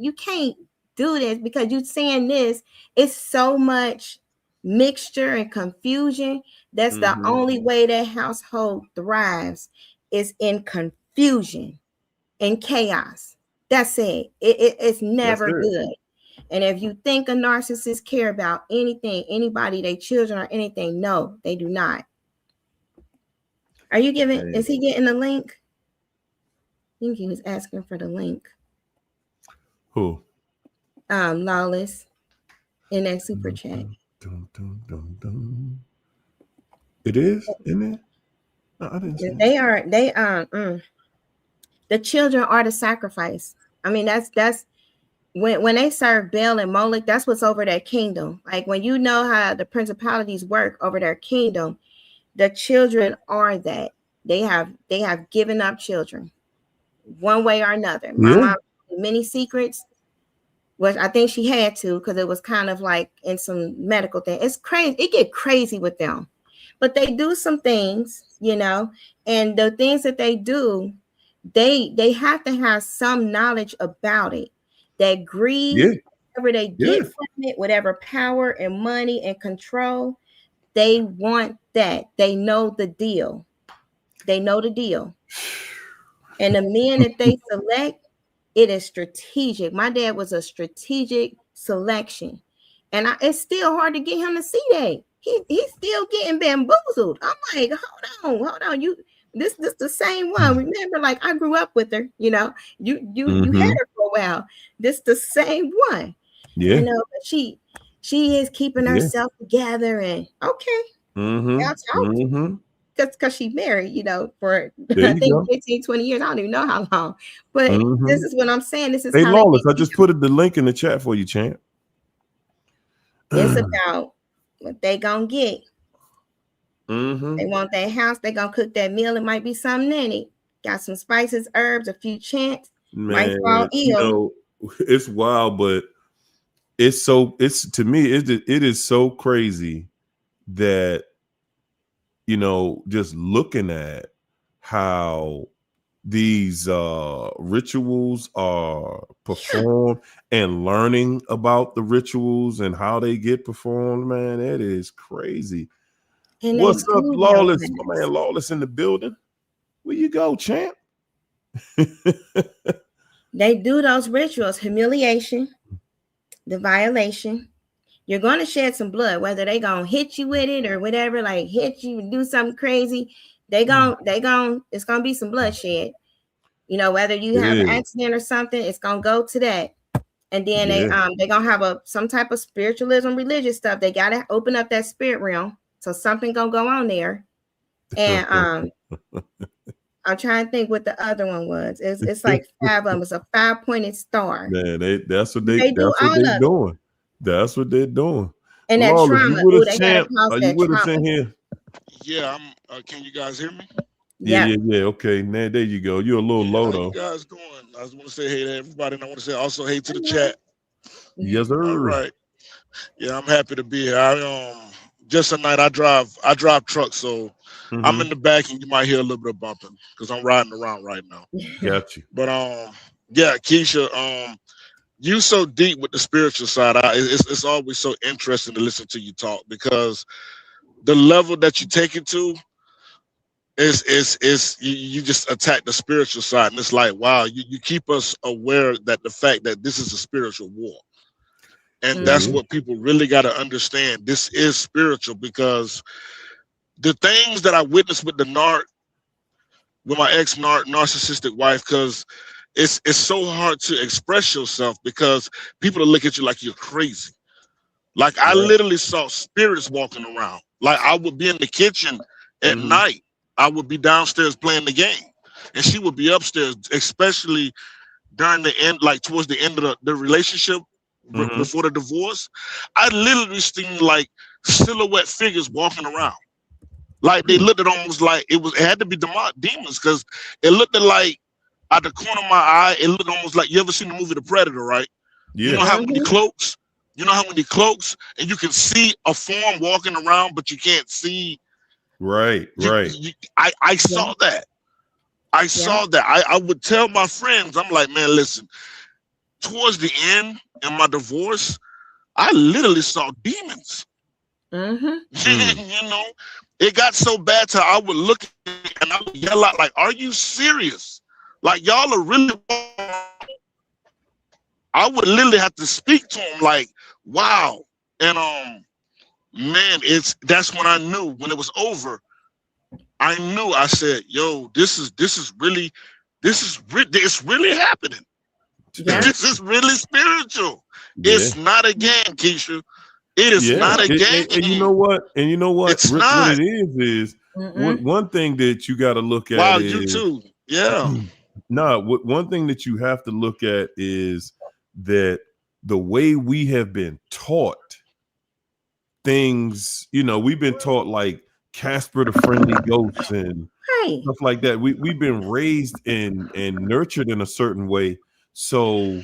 do this, because you saying this. It's so much mixture and confusion. That's the only way that household thrives, is in confusion and chaos. That's it. It's That's never it. good. And if you think a narcissist care about anything, anybody, their children or anything, no, they do not. Are you giving? Hey. Is he getting the link? I think he was asking for the link. Who? Lawless, in that super chat. It is, isn't it? No, I didn't see it. The children are the sacrifice. I mean, that's when they serve Baal and Moloch, that's what's over their kingdom. Like, when you know how the principalities work over their kingdom, the children are that. They have given up children one way or another. My mom, many secrets, which I think she had to, because it was kind of like in some medical thing. It's crazy. It get crazy with them, but they do some things, and the things that they do, they have to have some knowledge about it. That greed, whatever they get from it, whatever power and money and control, they want that. They know the deal. They know the deal. And the men that they select, it is strategic. My dad was a strategic selection. And it's still hard to get him to see that. He's still getting bamboozled. I'm like, hold on. This the same one. Remember, like I grew up with her, you know. You had her for a while. This the same one. Yeah. You know, but she is keeping herself together and because she married, you know, for I think 15, 20 years. I don't even know how long. But this is what I'm saying. This is how Lawless. I you just put the link in the chat for you, champ. It's about what they gonna get. They want that house. They gonna cook that meal. It might be something in it. Got some spices, herbs, a few chants. Might fall ill. You know, it's wild, but it's to me, it is so crazy that, you know, just looking at how these rituals are performed and learning about the rituals and how they get performed, man, it is crazy. And what's up, Lawless? My man Lawless in the building. Where you go, champ? They do those rituals: humiliation, the violation. You're going to shed some blood, whether they gonna hit you with it or whatever, like hit you and do something crazy. It's gonna be some bloodshed. You know, whether you have an accident or something, it's gonna go to that. And then they gonna have some type of spiritualism, religious stuff. They gotta open up that spirit realm. So something gonna go on there. And I'm trying to think what the other one was. It's like 5 of them. It's a 5-pointed star. Man, that's what they're doing. That's what they're doing. And that Lawless, trauma. you with us, champ? Are you with us in here? Yeah, I'm. Can you guys hear me? Yeah. Okay, man, there you go. You're a little low though. How you guys doing? I just want to say hey to everybody, and I want to say also hey to the chat. Yes, sir. All right. Yeah, I'm happy to be here. Just tonight I drive truck, so I'm in the back, and you might hear a little bit of bumping because I'm riding around right now. Got you. But yeah, Keisha, you so deep with the spiritual side. It's always so interesting to listen to you talk because the level that you take it to is you just attack the spiritual side, and it's like, wow, you keep us aware that the fact that this is a spiritual war. And that's what people really got to understand. This is spiritual because the things that I witnessed with with my narcissistic wife, because it's so hard to express yourself because people will look at you like you're crazy. Like I literally saw spirits walking around. Like I would be in the kitchen at night. I would be downstairs playing the game, and she would be upstairs, especially during the end, like towards the end of the relationship. Before the divorce, I literally seen like silhouette figures walking around. Like they looked at almost like it had to be demons because it looked like out the corner of my eye, it looked almost like, you ever seen the movie The Predator, right? Yeah. You know how many cloaks? You know how many cloaks, and you can see a form walking around, but you can't see. Right. I saw that. I saw that. I would tell my friends, I'm like, man, listen. Towards the end in my divorce, I literally saw demons. You know, it got so bad to I would look and I would yell out like, "Are you serious? Like y'all are really?" I would literally have to speak to him like, "Wow!" And man, that's when I knew when it was over. I knew. I said, "Yo, it's really happening." Yeah. This is really spiritual. Yeah. It's not a game, Keisha. It is not a game. And you know what? It's not. What it is one thing that you got to look at. Wow, you too. Yeah. One thing that you have to look at is that the way we have been taught things, you know, we've been taught like Casper the Friendly Ghost and stuff like that. We've been raised and nurtured in a certain way. So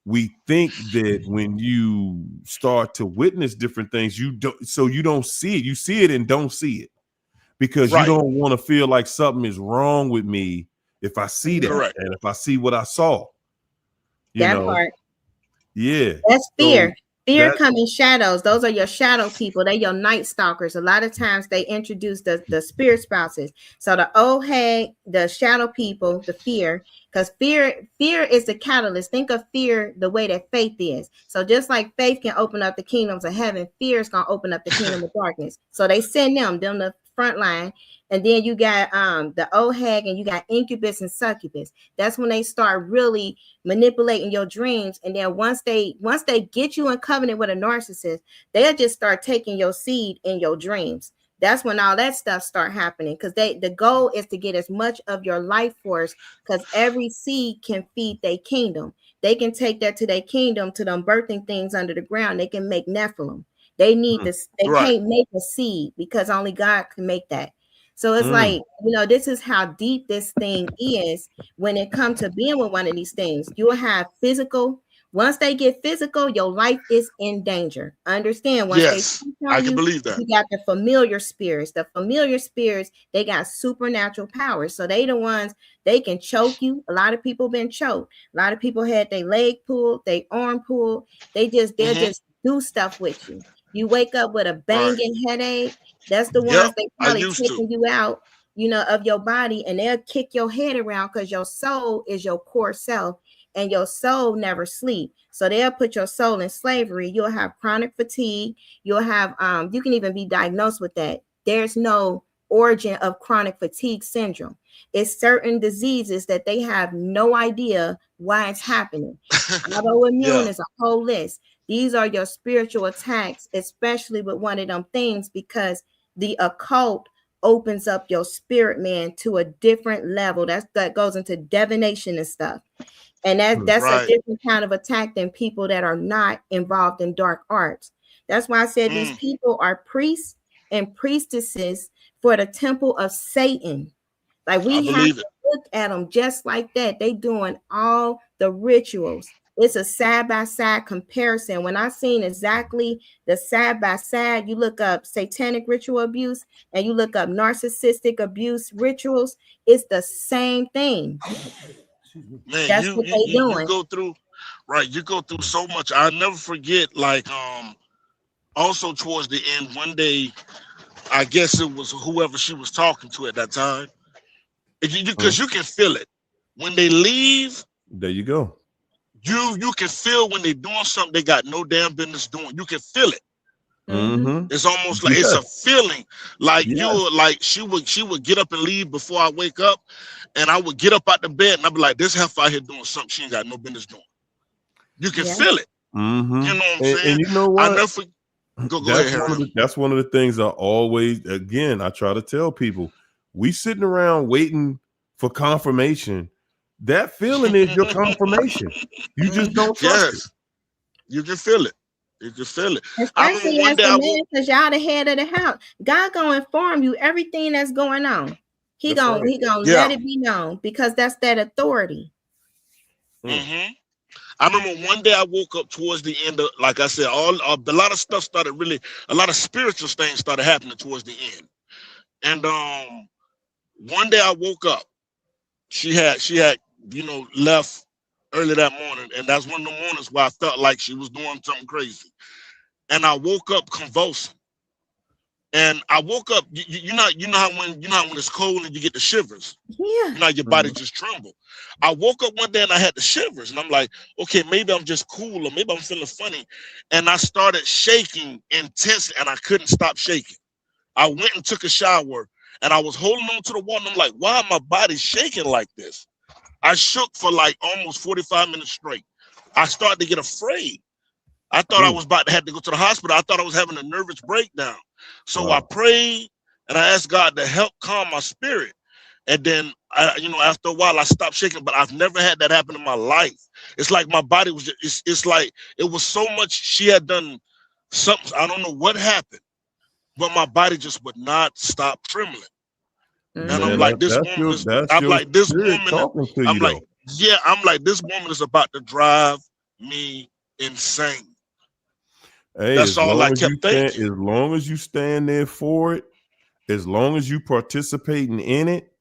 we think that when you start to witness different things, you don't see it. You see it and don't see it because you don't want to feel like something is wrong with me if I see that, Correct. and if I see what I saw, That part. Yeah. That's fear. So Fear that- come in shadows. Those are your shadow people. They're your night stalkers. A lot of times they introduce the spirit spouses. So the old hag, the shadow people, the fear, because fear is the catalyst. Think of fear the way that faith is. So just like faith can open up the kingdoms of heaven, fear is gonna open up the kingdom of darkness. So they send them the front line. And then you got the old hag and you got incubus and succubus. That's when they start really manipulating your dreams. And then once they get you in covenant with a narcissist, they'll just start taking your seed in your dreams. That's when all that stuff start happening, because the goal is to get as much of your life force, because every seed can feed their kingdom. They can take that to their kingdom, to them birthing things under the ground. They can make Nephilim. They need this. They can't make a seed because only God can make that. So it's like, this is how deep this thing is when it comes to being with one of these things. You'll have physical. Once they get physical, your life is in danger. Understand? Once I can believe that. You got the familiar spirits. The familiar spirits, they got supernatural powers. So they the ones, they can choke you. A lot of people been choked. A lot of people had their leg pulled, their arm pulled. They'll just do stuff with you. You wake up with a banging headache. That's the ones they probably taking you out, of your body, and they'll kick your head around because your soul is your core self, and your soul never sleep. So they'll put your soul in slavery. You'll have chronic fatigue. You'll have, you can even be diagnosed with that. There's no origin of chronic fatigue syndrome. It's certain diseases that they have no idea why it's happening. Autoimmune is a whole list. These are your spiritual attacks, especially with one of them things, because the occult opens up your spirit man to a different level. That goes into divination and stuff. And that's a different kind of attack than people that are not involved in dark arts. That's why I said these people are priests and priestesses for the temple of Satan. Like, we have to look at them just like that. They doing all the rituals. It's a side-by-side comparison. When I seen exactly the side-by-side, you look up satanic ritual abuse and you look up narcissistic abuse rituals, it's the same thing. Man, that's what they doing. You go through so much. I'll never forget, like, also towards the end, one day, I guess it was whoever she was talking to at that time, because you can feel it. When they leave, there you go. You can feel when they're doing something they got no damn business doing. You can feel it. It's almost like it's a feeling. Like she would get up and leave before I wake up, and I would get up out the bed and I'd be like, this heifer out here doing something she ain't got no business doing. You can feel it. You know what I'm saying? And you know what? I never go ahead, Harry. That's one of the things I always, again, I try to tell people. We sitting around waiting for confirmation. That feeling is your confirmation. You just don't trust it. You can feel it. You can feel it. Especially as a man, because y'all the head of the house. God gonna inform you everything that's going on. He gonna let it be known, because that's that authority. I remember one day I woke up towards the end of, like I said, a lot of stuff started really, a lot of spiritual things started happening towards the end. And one day I woke up. She had left early that morning, and that's one of the mornings where I felt like she was doing something crazy. And I woke up convulsing. And I woke up, you know how when it's cold and you get the shivers. Yeah. Your body just tremble. I woke up one day and I had the shivers, and I'm like, okay, maybe I'm just cool, or maybe I'm feeling funny. And I started shaking intensely, and I couldn't stop shaking. I went and took a shower, and I was holding on to the wall, and I'm like, why my body shaking like this? I shook for like almost 45 minutes straight. I started to get afraid. I thought I was about to have to go to the hospital. I thought I was having a nervous breakdown. So I prayed and I asked God to help calm my spirit. And then, after a while, I stopped shaking. But I've never had that happen in my life. It's like my body was just, it's like it was so much. She had done something. I don't know what happened, but my body just would not stop trembling. And I'm like, this woman is this about to drive me insane. Hey, that's all I kept thinking. As long as you stand there for it, as long as you participating in it,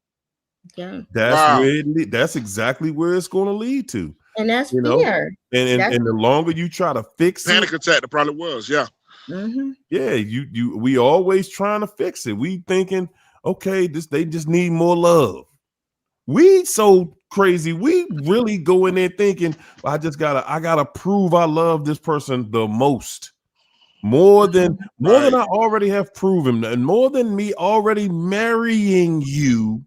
Yeah. That's exactly where it's going to lead to. And that's You know, fear. and the longer you try to fix Panic it, attack. It probably was. Yeah. yeah, we always trying to fix it. We thinking, okay, they just need more love. We so crazy. We really go in there thinking, I gotta prove I love this person the most. More than I already have proven, and more than me already marrying you,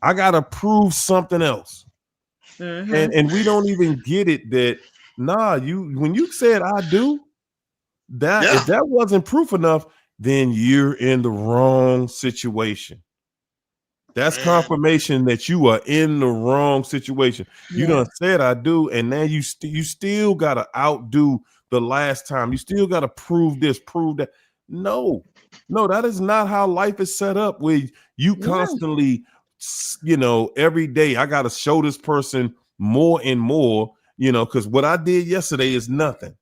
I gotta prove something else. And we don't even get it that when you said I do, that if that wasn't proof enough, then you're in the wrong situation. That's confirmation that you are in the wrong situation. You done said I do, and now you still gotta outdo the last time. You still gotta prove this, prove that. No, that is not how life is set up. Where you constantly, every day I gotta show this person more and more. Because what I did yesterday is nothing.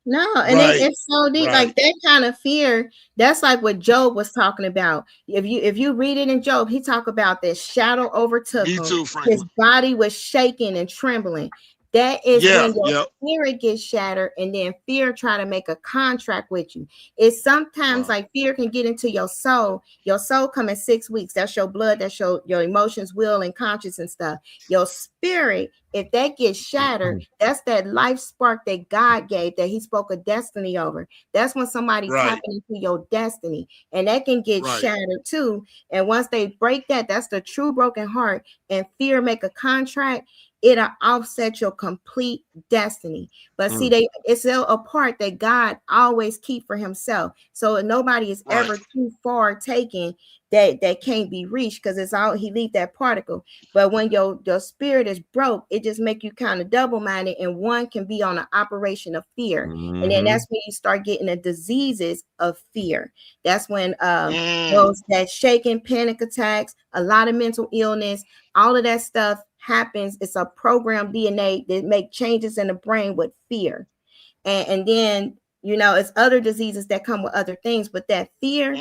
No, and it's so deep, like that kind of fear. That's like what Job was talking about. If you read it in Job, he talked about this shadow overtook him. Too, Franklin. His body was shaking and trembling. That is when your spirit gets shattered, and then fear try to make a contract with you. It's sometimes like fear can get into your soul. Your soul come in 6 weeks. That's your blood. That's your emotions, will, and conscience and stuff. Your spirit, if that gets shattered, that's that life spark that God gave, that he spoke a destiny over. That's when somebody tapping into your destiny, and that can get shattered too. And once they break that, that's the true broken heart, and fear make a contract, it'll offset your complete destiny. But see, it's a part that God always keep for himself. So nobody is ever too far taken that can't be reached, because it's all he leave that particle. But when your spirit is broke, it just make you kind of double-minded, and one can be on an operation of fear. And then that's when you start getting the diseases of fear. That's when those that shaking, panic attacks, a lot of mental illness, all of that stuff happens. It's a programmed DNA that make changes in the brain with fear. And then it's other diseases that come with other things, but that fear,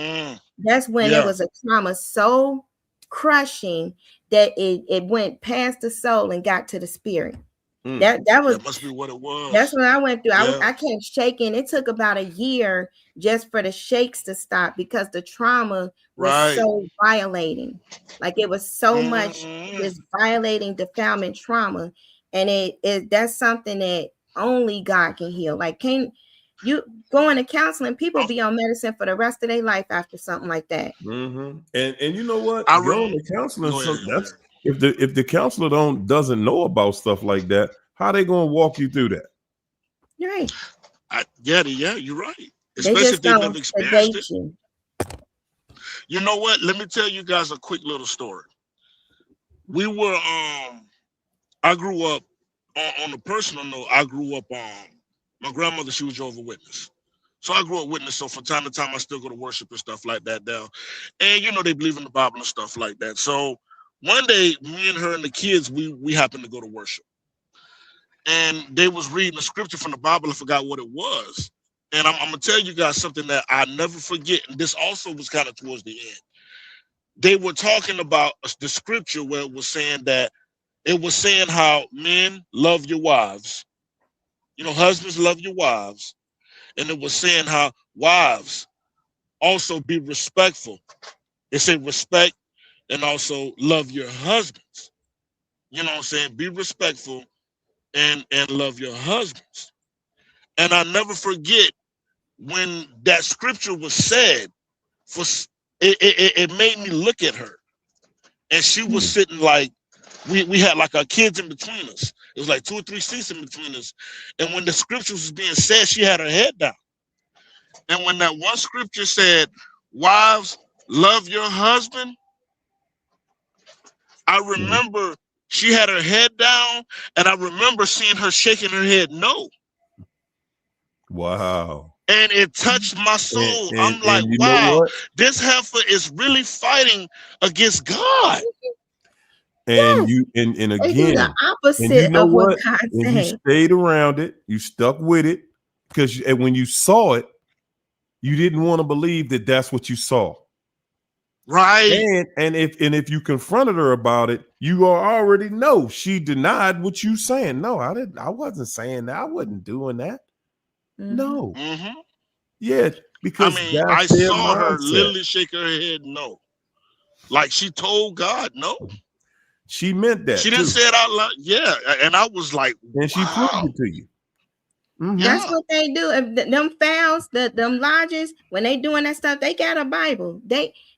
that's when it was a trauma so crushing that it went past the soul and got to the spirit. That must be what it was. That's what I went through. I kept shaking. It took about a year just for the shakes to stop, because the trauma was so violating. Like it was so much this violating defilement trauma. And it that's something that only God can heal. Like, can you go into counseling? People be on medicine for the rest of their life after something like that. And you know what? Going to counseling, that's if the counselor doesn't know about stuff like that, how they gonna walk you through that? Right. You're right. Especially if they never experienced it. You know what? Let me tell you guys a quick little story. We were I grew up on a personal note. I grew up my grandmother, she was Jehovah's Witness. So I grew up witness. So from time to time I still go to worship and stuff like that now. And they believe in the Bible and stuff like that. So one day, me and her and the kids, we happened to go to worship. And they was reading a scripture from the Bible. I forgot what it was. And I'm going to tell you guys something that I never forget. And this also was kind of towards the end. They were talking about the scripture where it was saying how men love your wives. Husbands love your wives. And it was saying how wives also be respectful. They say respect and also love your husbands. You know what I'm saying? Be respectful and love your husbands. And I never forget when that scripture was said, it made me look at her. And she was sitting like, we had like our kids in between us. It was like 2 or 3 seats in between us. And when the scripture was being said, she had her head down. And when that one scripture said, wives, love your husband, I remember she had her head down, and I remember seeing her shaking her head no. Wow. And it touched my soul. I'm like, wow, this heifer is really fighting against God. And and again, the opposite of what God said. You stayed around it, you stuck with it, because when you saw it, you didn't want to believe that that's what you saw. Right. And if you confronted her about it, you already know she denied what you saying. No, I wasn't saying that. I wasn't doing that. No. Mm-hmm. Yeah, I because mean, that's I their saw her mindset. literally shake her head no. Like she told God no. She meant She that didn't too. say it out loud. Yeah. And I was like, And she proved wow. it to you. Mm-hmm. That's Yeah. what they do. If them fouls, them lodges, when they doing that stuff, they got a Bible.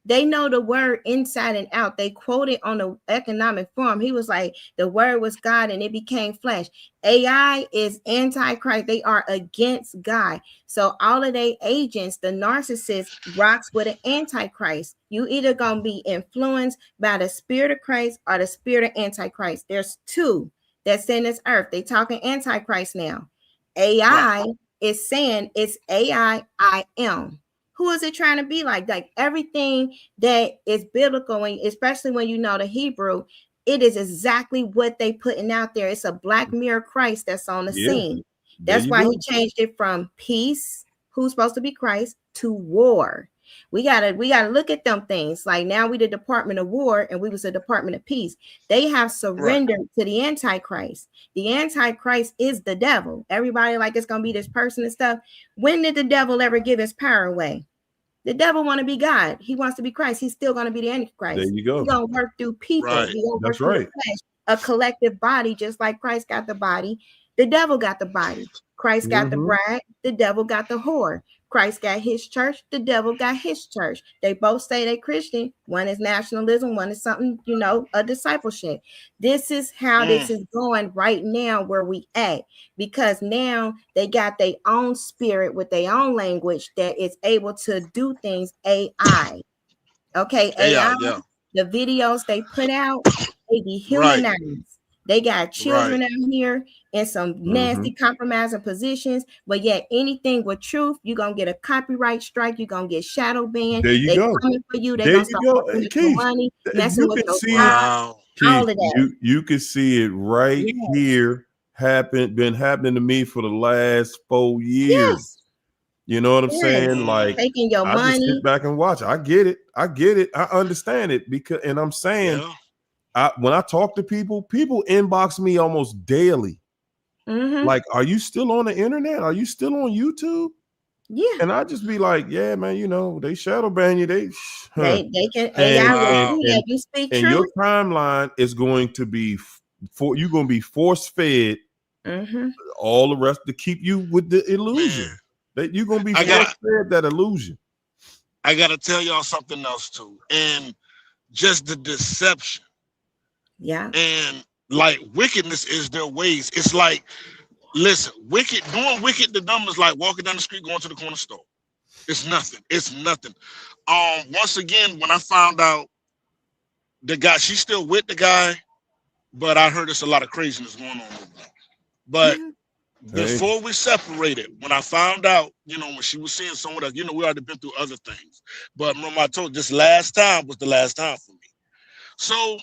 They know the word inside and out. They quote it on the economic forum. He was like, the word was God and it became flesh. AI is antichrist. They are against God. So all of their agents, the narcissist, rocks with an antichrist. You either gonna be influenced by the spirit of Christ or the spirit of antichrist. There's two that's in this earth. They talking antichrist now. AI Right. is saying it's AI I am. Who is it trying to be like? Like everything that is biblical, and especially when you know the Hebrew, it is exactly what they putting out there. It's a black mirror Christ that's on the Yeah, scene. there That's you why go. he changed it from peace, who's supposed to be Christ, to war. We gotta look at them things. Like now we the Department of War and we was the Department of Peace. They have Right. surrendered to the Antichrist. The Antichrist is the devil. Everybody like it's gonna be this person and stuff. When did the devil ever give his power away? The devil want to be God. He wants to be Christ. He's still going to be the There Antichrist. you He's go. going to work through people. Right. He's going to That's work through the right. flesh, a collective body, just like Christ got the body. The devil got the body. Christ got the Mm-hmm. bride. The devil got the whore. Christ got his church. The devil got his church. They both say they're Christian. One is nationalism. One is something, a discipleship. This is how this is going right now where we at. Because now they got their own spirit with their own language that is able to do things AI. Okay, AI. AI, Yeah. the videos they put out, they Right. dehumanize. They got Right. children out here in some Mm-hmm. nasty compromising positions, but yet anything with truth, you're gonna get a copyright strike, you're gonna get shadow banned. There you They go. coming for you, they There gonna you start go. messing with your Keith, money, messing you with can your see it. job, Wow. all Keith, of that. you can see it right Yes, here. Been happening to me for the last 4 years. yes, You know what I'm yes. saying? Like, Taking your I just money. sit back and watch. I get it. I get it. I understand it because, and I'm saying, Yeah. when I talk to people inbox me almost daily. Mm-hmm. Like, are you still on the internet? Are you still on YouTube? Yeah. And I just be like, yeah, man, they shadow ban you. They can And AI will Wow. see that you speak and your truth. timeline is going to be you're going to be force fed Mm-hmm. all the rest to keep you with the Man. illusion that you're going to be I force got fed that illusion. I gotta tell y'all something else too. And just the deception Yeah. and like wickedness is their ways. It's like, listen, doing wicked the dumb is like walking down the street going to the corner store. It's nothing. It's nothing. Once again, when I found out the guy, she's still with the guy, but I heard there's a lot of craziness going on with them. But Hey, before we separated, when I found out, when she was seeing someone else, we already been through other things. But remember, I told you, this last time was the last time for me. So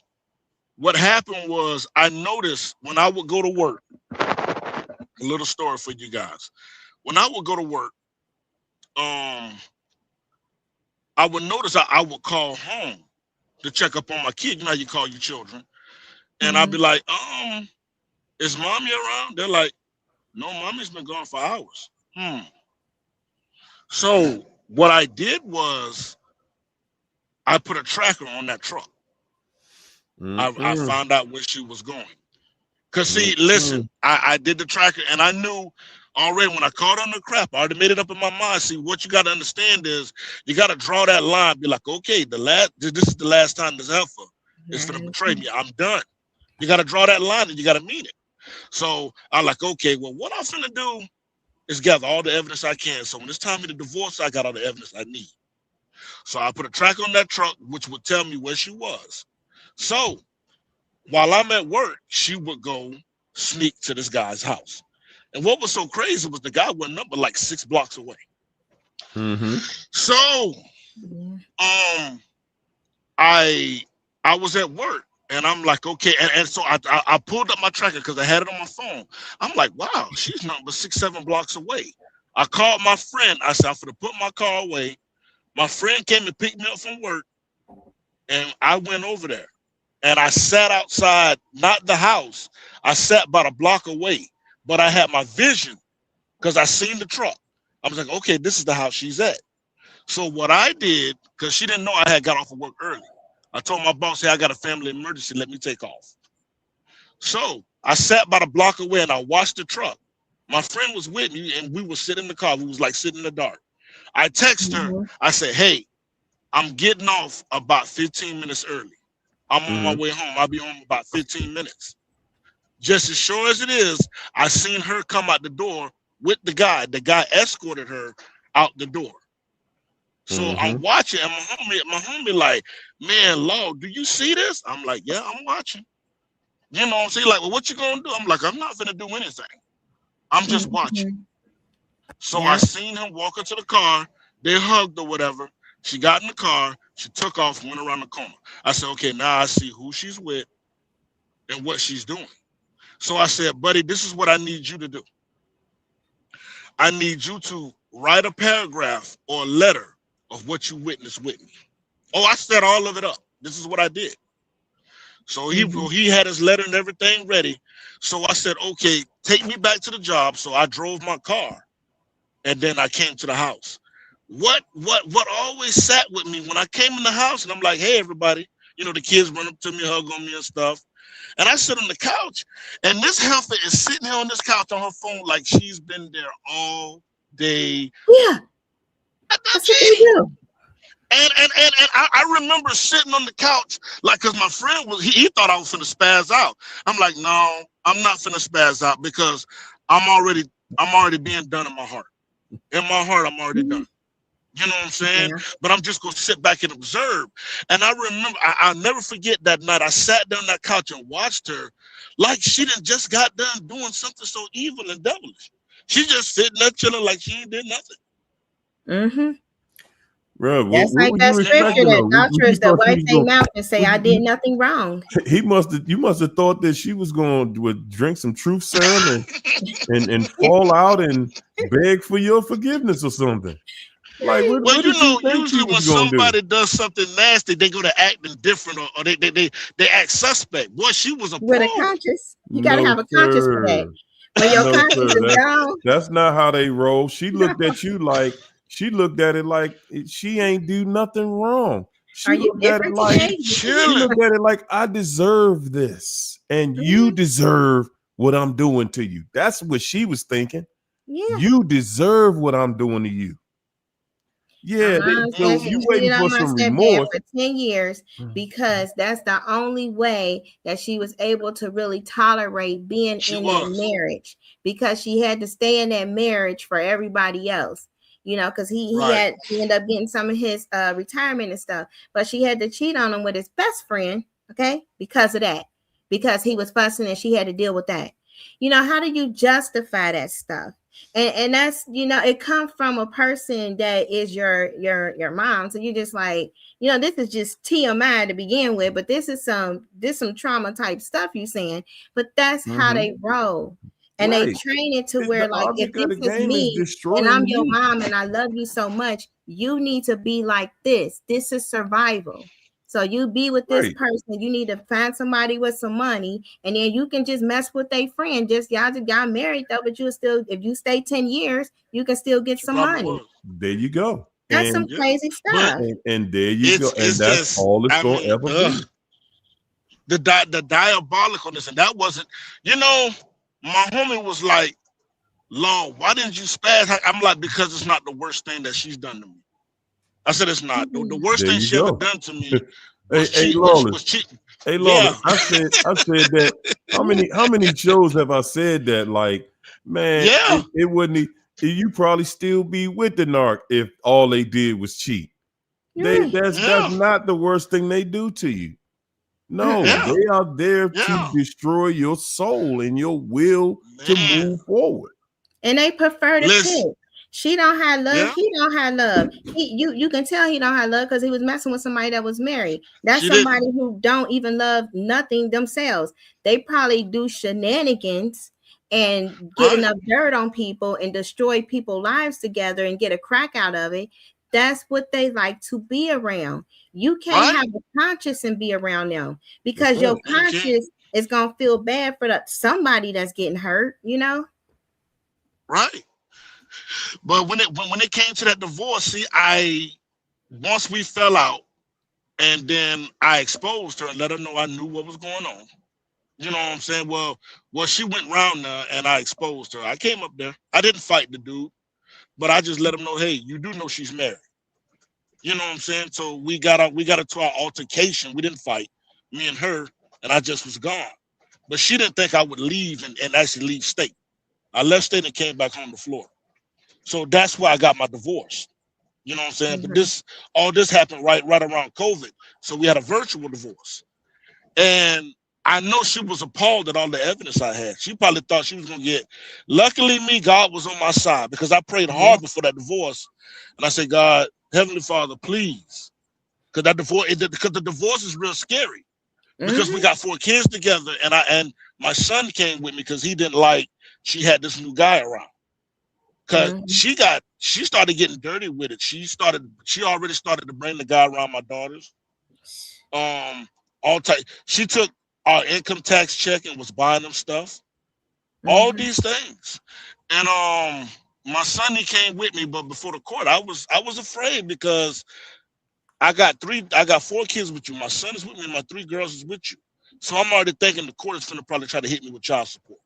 what happened was I noticed when I would go to work, a little story for you guys. When I would go to work, I would notice I would call home to check up on my kid. You know how you call your children. And I'd be like, is mommy around? They're like, no, mommy's been gone for hours. So what I did was I put a tracker on that truck. I found out where she was going. Cause see, listen, I did the tracker and I knew already when I caught on the crap, I already made it up in my mind. See, what you got to understand is you got to draw that line. Be like, okay, this is the last time this heifer is gonna betray me. I'm done. You got to draw that line and you got to mean it. So I'm like, okay, well, what I'm finna do is gather all the evidence I can. So when it's time for the divorce, I got all the evidence I need. So I put a tracker on that truck, which would tell me where she was. So while I'm at work, she would go sneak to this guy's house. And what was so crazy was the guy went up like 6 blocks away. So I was at work and I'm like, okay. And so I pulled up my tracker because I had it on my phone. I'm like, wow, she's not but 6, 7 blocks away. I called my friend. I said, I'm going to put my car away. My friend came and picked me up from work. And I went over there and I sat outside, not the house. I sat about a block away, but I had my vision because I seen the truck. I was like, okay, this is the house she's at. So what I did, because she didn't know I had got off of work early, I told my boss, hey, I got a family emergency, let me take off. So I sat about a block away and I watched the truck. My friend was with me and we were sitting in the car. We was like sitting in the dark. I texted her, I said, hey, I'm getting off about 15 minutes early. I'm on my way home. I'll be home about 15 minutes. Just as sure as it is, I seen her come out the door with the guy. The guy escorted her out the door. So I'm watching, and my homie like, man, Lord, do you see this? I'm like, yeah, I'm watching. You know what I'm saying? Like, well, what you gonna do? I'm like, I'm not gonna do anything. I'm just watching. So I seen him walk into the car. They hugged or whatever. She got in the car. She took off and went around the corner. I said, okay, now I see who she's with and what she's doing. So I said, buddy, this is what I need you to do. I need you to write a paragraph or a letter of what you witnessed with me. Oh, I set all of it up. This is what I did. So he had his letter and everything ready. So I said, okay, take me back to the job. So I drove my car and then I came to the house. What always sat with me when I came in the house and I'm like, hey, everybody, you know, the kids run up to me, hug on me and stuff. And I sit on the couch and this heifer is sitting here on this couch on her phone like she's been there all day. Yeah. That's what they do. And I remember sitting on the couch, like, because my friend was, he thought I was finna spaz out. I'm like, no, I'm not finna spaz out because I'm already being done in my heart. In my heart, I'm already done. You know what I'm saying? Yeah. But I'm just gonna sit back and observe. And I remember, I'll never forget that night. I sat down on that couch and watched her like she done just got done doing something so evil and devilish. She just sitting there chilling like she ain't did nothing. Bro, that's like that scripture that doctors that wipe their mouth and say, I did nothing wrong. You must have thought that she was going to drink some truth serum and fall out and beg for your forgiveness or something. Like, what you know, usually when somebody does something nasty, they go to acting different or they act suspect. Boy, she was with a conscience. You gotta have a conscience for that. When your conscience is down. That's not how they roll. She looked at you like she looked at it like she ain't do nothing wrong. She looked at it like she looked at it like I deserve this, and you deserve what I'm doing to you. That's what she was thinking. Yeah, you deserve what I'm doing to you. Yeah, so you waiting for some remorse for 10 years because that's the only way that she was able to really tolerate being in that marriage, because she had to stay in that marriage for everybody else, you know, because he ended up getting some of his retirement and stuff, but she had to cheat on him with his best friend, okay, because of that, because he was fussing and she had to deal with that. You know, how do you justify that stuff? And that's, you know, it comes from a person that is your mom. So you just like, you know, this is just TMI to begin with, but this is some trauma type stuff you saying, but that's how they roll. And they train it to where, like, if this is me and I'm your mom and I love you so much, you need to be like this. This is survival. So you be with this person, you need to find somebody with some money, and then you can just mess with their friend. Just y'all just got married though, but you still, if you stay 10 years, you can still get some money. There you go. That's some crazy stuff. And there you go. And that's all it's going to ever be. The diabolicalness, and that wasn't, you know, my homie was like, Lord, why didn't you spaz? I'm like, because it's not the worst thing that she's done to me. I said it's not. The worst thing she ever done to me was cheating. Hey, Lawless, I said that. How many shows have I said that? Like, man, it wouldn't. You probably still be with the narc if all they did was cheat. That's not the worst thing they do to you. No, they are there to destroy your soul and your will to move forward. And they prefer to cheat. She don't have love. Yeah. He don't have love. You can tell he don't have love because he was messing with somebody that was married. That's somebody who don't even love nothing themselves. They probably do shenanigans and get enough dirt on people and destroy people's lives together and get a crack out of it. that's what they like to be around. You can't have a conscience and be around them because your conscience is gonna feel bad for somebody that's getting hurt, you know? Right. But when it came to that divorce, see, once we fell out, and then I exposed her and let her know I knew what was going on. You know what I'm saying? Well, she went round there and I exposed her. I came up there. I didn't fight the dude, but I just let him know, hey, you do know she's married. You know what I'm saying? So we got into our altercation. We didn't fight, me and her, and I just was gone. But she didn't think I would leave and actually leave state. I left state and came back home to Florida. So that's why I got my divorce. You know what I'm saying? Mm-hmm. But all this happened right around COVID. So we had a virtual divorce. And I know she was appalled at all the evidence I had. She probably thought she was going to get. Luckily, God was on my side because I prayed hard before that divorce. And I said, God, Heavenly Father, please. Because the divorce is real scary. Because we got 4 kids together. And my son came with me because he didn't like she had this new guy around. Because she started getting dirty with it. She already started to bring the guy around my daughters. She took our income tax check and was buying them stuff. All these things. And my son, he came with me, but before the court, I was afraid because I got 4 kids with you. My son is with me, and my 3 girls is with you. So I'm already thinking the court is gonna probably try to hit me with child support.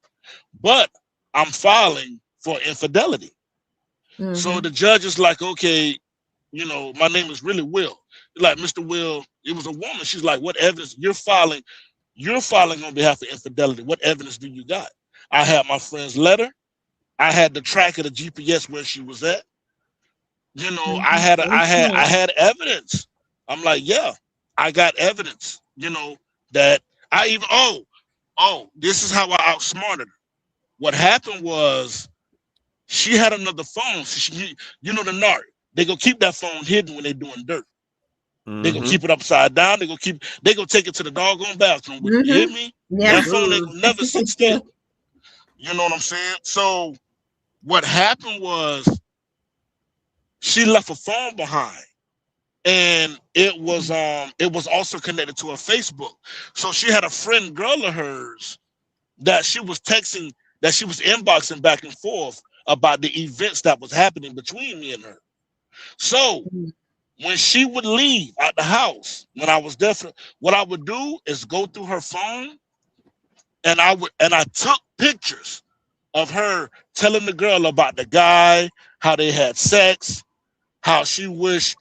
But I'm filing for infidelity. So the judge is like, okay, you know, my name is really Will. Like, Mr. Will, it was a woman. She's like, what evidence? You're filing on behalf of infidelity. What evidence do you got? I had my friend's letter. I had the track of the GPS where she was at. You know, I had evidence. I'm like, yeah, I got evidence. You know, that I even this is how I outsmarted her. What happened was she had another phone. So you know the narc. They go keep that phone hidden when they're doing dirt. They gonna keep it upside down. They gonna take it to the doggone bathroom. You hear me? Yeah. That phone ain't gonna never sit still. You know what I'm saying? So what happened was she left a phone behind. And it was also connected to her Facebook. So she had a friend girl of hers that she was texting, that she was inboxing back and forth about the events that was happening between me and her. So when she would leave out the house, when I was there, what I would do is go through her phone, and I took pictures of her telling the girl about the guy, how they had sex, how she wished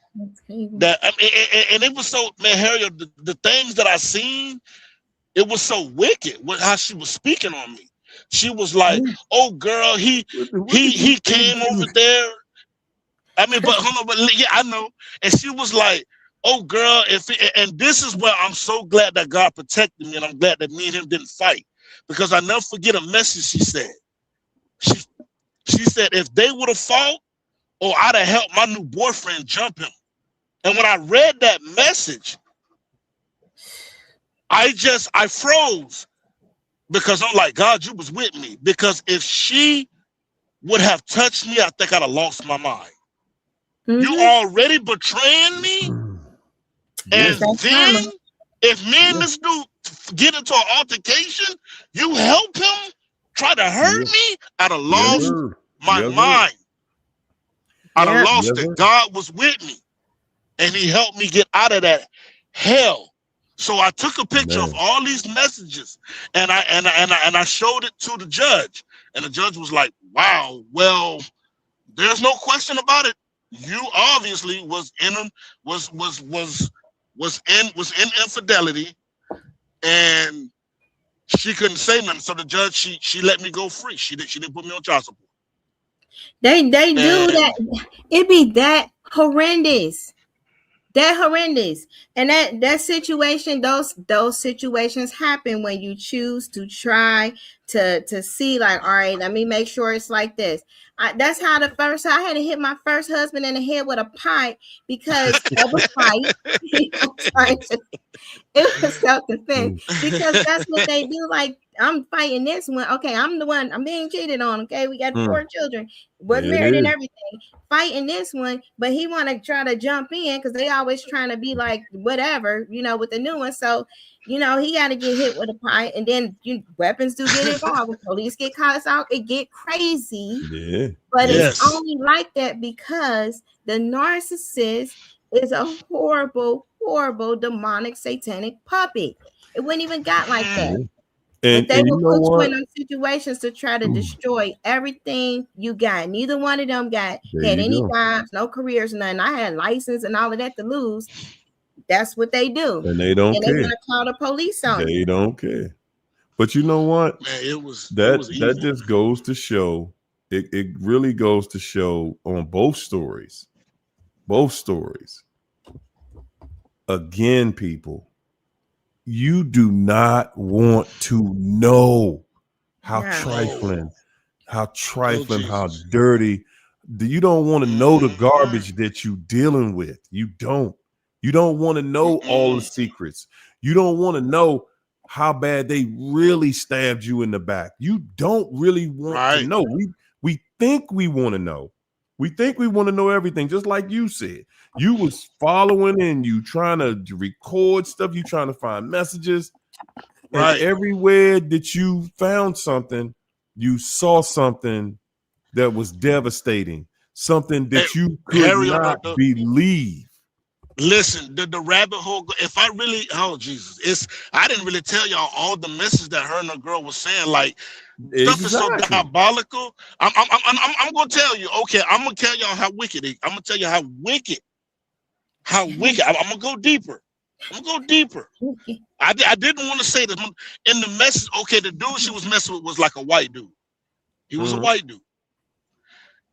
that, and it was so, man, Harriet, the things that I seen, it was so wicked how she was speaking on me. She was like, "Oh, girl, he came over there." I mean, but hold on, but yeah, I know. And she was like, "Oh, girl, and this is where I'm so glad that God protected me, and I'm glad that me and him didn't fight, because I never forget a message she said. She said, if they would have fought, or I'd have helped my new boyfriend jump him." And when I read that message, I froze, because I'm like, God, you was with me. Because if she would have touched me, I think I'd have lost my mind. You already betraying me, and then if me and this dude get into an altercation, you help him try to hurt me, I'd have lost my mind. I'd have lost it. God was with me, and he helped me get out of that hell. So I took a picture of all these messages, and I showed it to the judge, and the judge was like, "Wow, well, there's no question about it. You obviously was in infidelity, and she couldn't say nothing. So the judge, she let me go free. She didn't put me on child support. They do that. It be that horrendous. That horrendous. And that situation, those situations happen when you choose to try to see, like, all right, let me make sure it's like this. That's how I had to hit my first husband in the head with a pipe because of a fight. It was self-defense because that's what they do. Like, I'm fighting this one. Okay, I'm the one. I'm being cheated on. Okay, we got 4 children, was married and everything. Fighting this one, but he want to try to jump in because they always trying to be like whatever, with the new one. So, he got to get hit with a pie, and then weapons do get involved. When police get caught out, it get crazy. Yeah, but it's only like that because the narcissist is a horrible demonic satanic puppet. It wouldn't even got like that. But they will put you in those situations to try to destroy everything you got. Neither one of them had any jobs, no careers, nothing. I had license and all of that to lose. That's what they do. And they don't care. They're gonna call the police on you. They don't care. But you know what? Man, it was that just goes to show. It really goes to show on both stories. Both stories. Again, people, you do not want to know how trifling, how dirty. You don't want to know the garbage that you're dealing with. You don't. You don't want to know all the secrets. You don't want to know how bad they really stabbed you in the back. You don't really want to know. We think we want to know. We think we want to know everything, just like you said. You was following and you trying to record stuff. You trying to find messages. And everywhere that you found something, you saw something that was devastating. Something that you could not believe. Listen, the rabbit hole. If I really, Jesus, I didn't really tell y'all all the message that her and the girl was saying. Like, stuff is so diabolical. I'm gonna tell you. Okay, I'm gonna tell y'all how wicked. I'm gonna tell you how wicked. I'm gonna go deeper. I didn't want to say this in the message. Okay, the dude she was messing with was like a white dude. He was a white dude,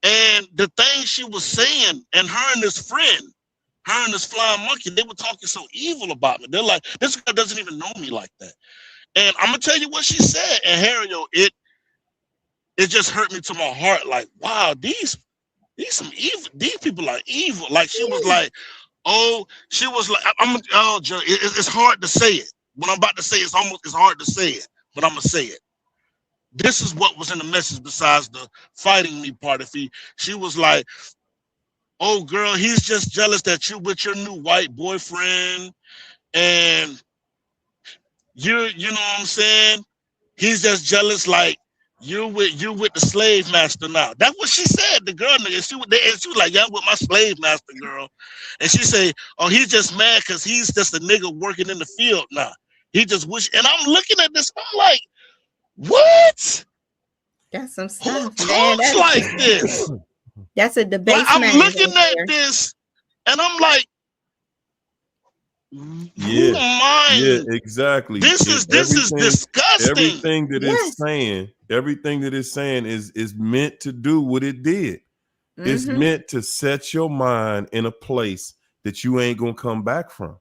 and the thing she was saying, and her and this friend. Her and this flying monkey, they were talking so evil about me. They're like, this girl doesn't even know me like that. And I'm gonna tell you what she said. And Harry, it just hurt me to my heart. Like, wow, these some evil. These people are evil. Like she was like, it's hard to say it. What I'm about to say it's hard to say it, but I'm gonna say it. This is what was in the message besides the fighting me part. She was like, oh, girl, he's just jealous that you with your new white boyfriend, and you know what I'm saying? He's just jealous, like you with the slave master now. That's what she said. The girl, and she was like, yeah, I'm with my slave master, girl. And she say, oh, he's just mad because he's just a nigga working in the field now. He just wish. And I'm looking at this, I'm like, what? That's some stuff. Who talks like this? That's a debate. Like, I'm looking at this, and I'm like, yeah, exactly. This is disgusting. Everything that it's saying is meant to do what it did. It's meant to set your mind in a place that you ain't gonna come back from.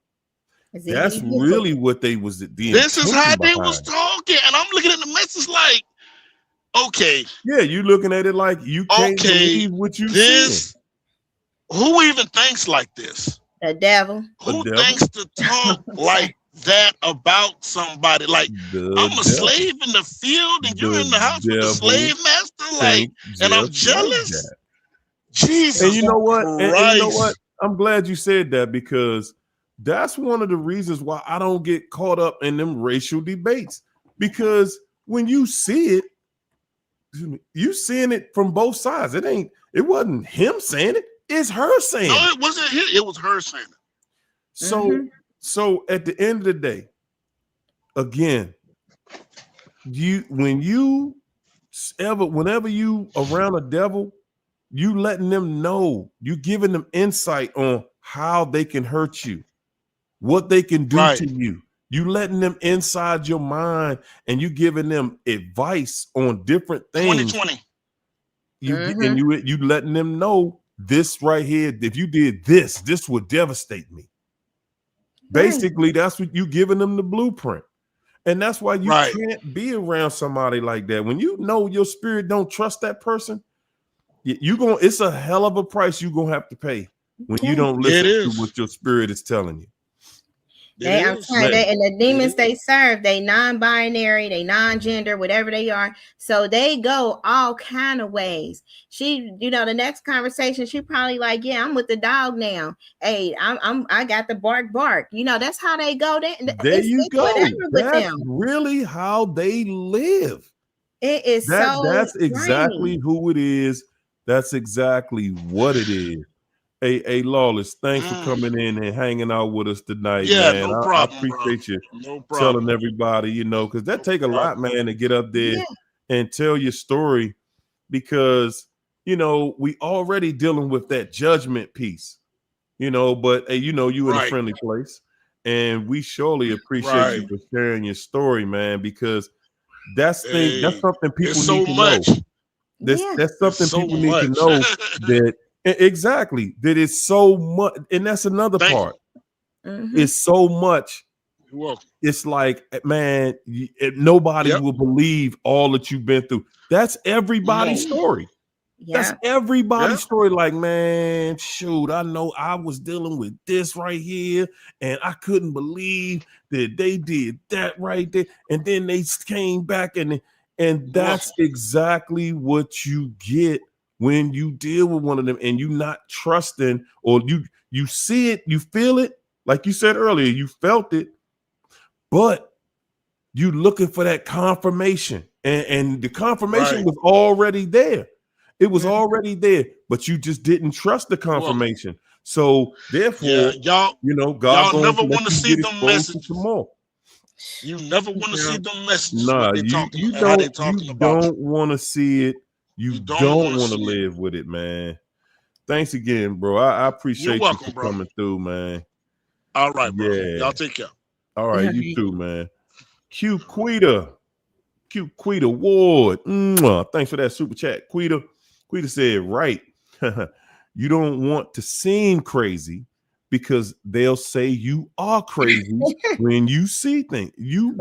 That's really what they was. This is how they was talking, and I'm looking at the message like, okay. Yeah, you looking at it like you can't believe what you see. Who even thinks like this? The devil. Who thinks to talk like that about somebody? Like, I'm a slave in the field and you're in the house with the slave master? Like, and I'm jealous? Jesus. And you know what? And you know what? I'm glad you said that because that's one of the reasons why I don't get caught up in them racial debates. Because when you see it, you seeing it from both sides. It wasn't him saying it. It's her saying it. No, it wasn't him. It was her saying it. So at the end of the day, again, whenever you around a devil, you letting them know, you giving them insight on how they can hurt you, what they can do to you. You letting them inside your mind and you giving them advice on different things. 2020. You letting them know this right here. If you did this would devastate me. Basically, that's what you giving them the blueprint. And that's why you can't be around somebody like that. When you know your spirit don't trust that person, it's a hell of a price you're gonna have to pay when you don't listen to what your spirit is telling you. It I'm is. telling you, Man, and the demons is. they serve, they non-binary, they non-gender, whatever they are. So they go all kind of ways. She, the next conversation, she probably like, yeah, I'm with the dog now. Hey, I got the bark. That's how they go. there you It's go. whatever with That's them. really how they live. It is so That's exactly draining. who it is. That's exactly what it is. Hey, Lawless, thanks for Mm. coming in and hanging out with us tonight, Yeah, man. no I problem, bro. appreciate you No telling problem. everybody, because that No take a lot, problem. man, to get up there Yeah. and tell your story because, we already dealing with that judgment piece, but hey, you in a Right. friendly place. And we surely appreciate you Right. for sharing your story, man, because that's Hey, something it's people need so to know. much. Yeah. That's It's something so people need to much. know that exactly that it's so much, and that's another Thank you. part. Mm-hmm. It's so much. You're welcome. It's like, man, nobody Yep. will believe all that you've been through. That's everybody's No. story. That's Yeah. everybody's Yeah. story. Like, man, shoot, I know I was dealing with this right here, and I couldn't believe that they did that right there, and then they came back, and You're that's welcome. exactly what you get when you deal with one of them, and you not trusting, or you see it, you feel it, like you said earlier, you felt it, but you looking for that confirmation, and the confirmation Right. was already there. It was Mm-hmm. already there, but you just didn't trust the You're welcome. confirmation. So Yeah. therefore, Y'all God y'all going never to let want to you see get them exposed to some messages. more. You never want to see Yeah. them messages, Nah, what they you talking you how they don't you talking about you. don't want to see it. You You don't don't want to want to see it. live with it, man. Thanks again, bro. I You're appreciate you for welcome, bro. coming through, man. All right, bro. Yeah. Y'all take care. All All right, you right. too, man. Q Quita. Cute Quita Ward. Mwah. Thanks for that super chat. Quita said, right. You don't want to seem crazy because they'll say you are crazy when you see things. You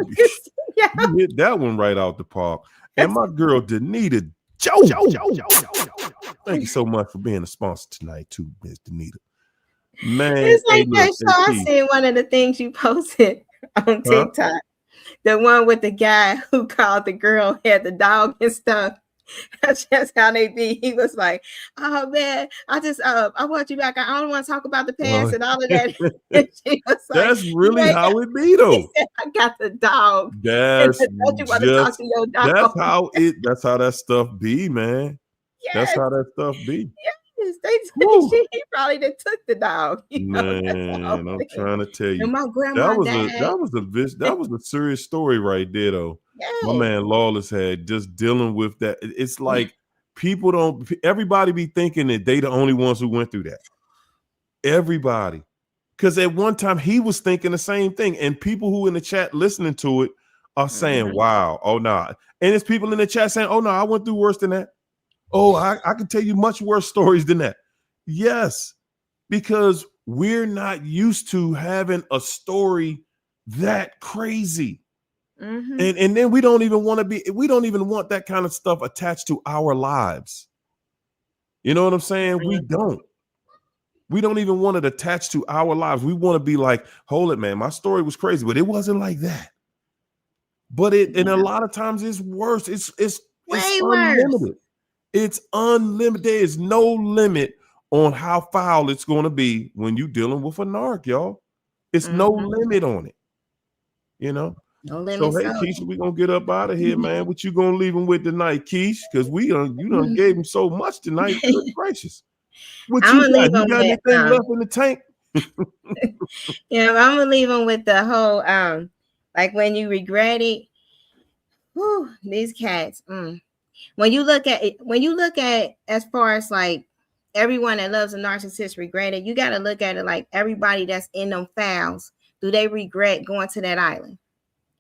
Yeah. you hit that one right out the park. And my girl Danita Joe. Thank you so much for being a sponsor tonight, too, Miss Danita. Man, It's hey, like look, that hey, show. I Keith, seen one of the things you posted on huh? TikTok. The one with the guy who called the girl had the dog and stuff. That's just how they be. He was like, "Oh man, I want you back. I don't want to talk about the past and all of that." And she was like, That's "You really ain't." how it be, He though. said, "I got the dog, and That's don't you want to talk just to your that's dog?" that's how that stuff be, man. That's Yes, how that stuff be. yes. Woo. He probably done took the dog. That's the whole Man, I'm thing. trying to tell you. And my That grandma was a died. that was a that was a serious story right there, though. My Yes. man Lawless had just dealing with that. It's like people don't everybody be thinking that they the only ones who went through that. Everybody. Because at one time he was thinking the same thing, and people who in the chat listening to it are saying, Mhm. "Wow, oh no," and it's people in the chat saying, "Oh no, I went through worse than that. Oh, I can tell you much worse stories than that." Yes, because we're not used to having a story that crazy, Mhm. and then we don't even want that kind of stuff attached to our lives. You know what I'm saying? We don't. We don't even want it attached to our lives. We want to be like, hold it, man. My story was crazy, but it wasn't like that. But and a Yeah. lot of times it's worse. It's Way worse. unlimited. It's unlimited. There is no limit on how foul it's going to be when you're dealing with a narc, y'all. It's no Mhm. limit on it, you know. No So limit hey, zone. Keisha, we're gonna get up out of here, man. What you gonna leave him with tonight, Keish? Because you done gave him so much tonight. Good gracious. What I'm you gonna got? leave You them got with anything left in the tank? I'm gonna leave them with the whole like when you regret it. Whew, these cats. When you look at it, as far as like everyone that loves a narcissist regret it, you got to look at it like everybody that's in them files. Do they regret going to that island?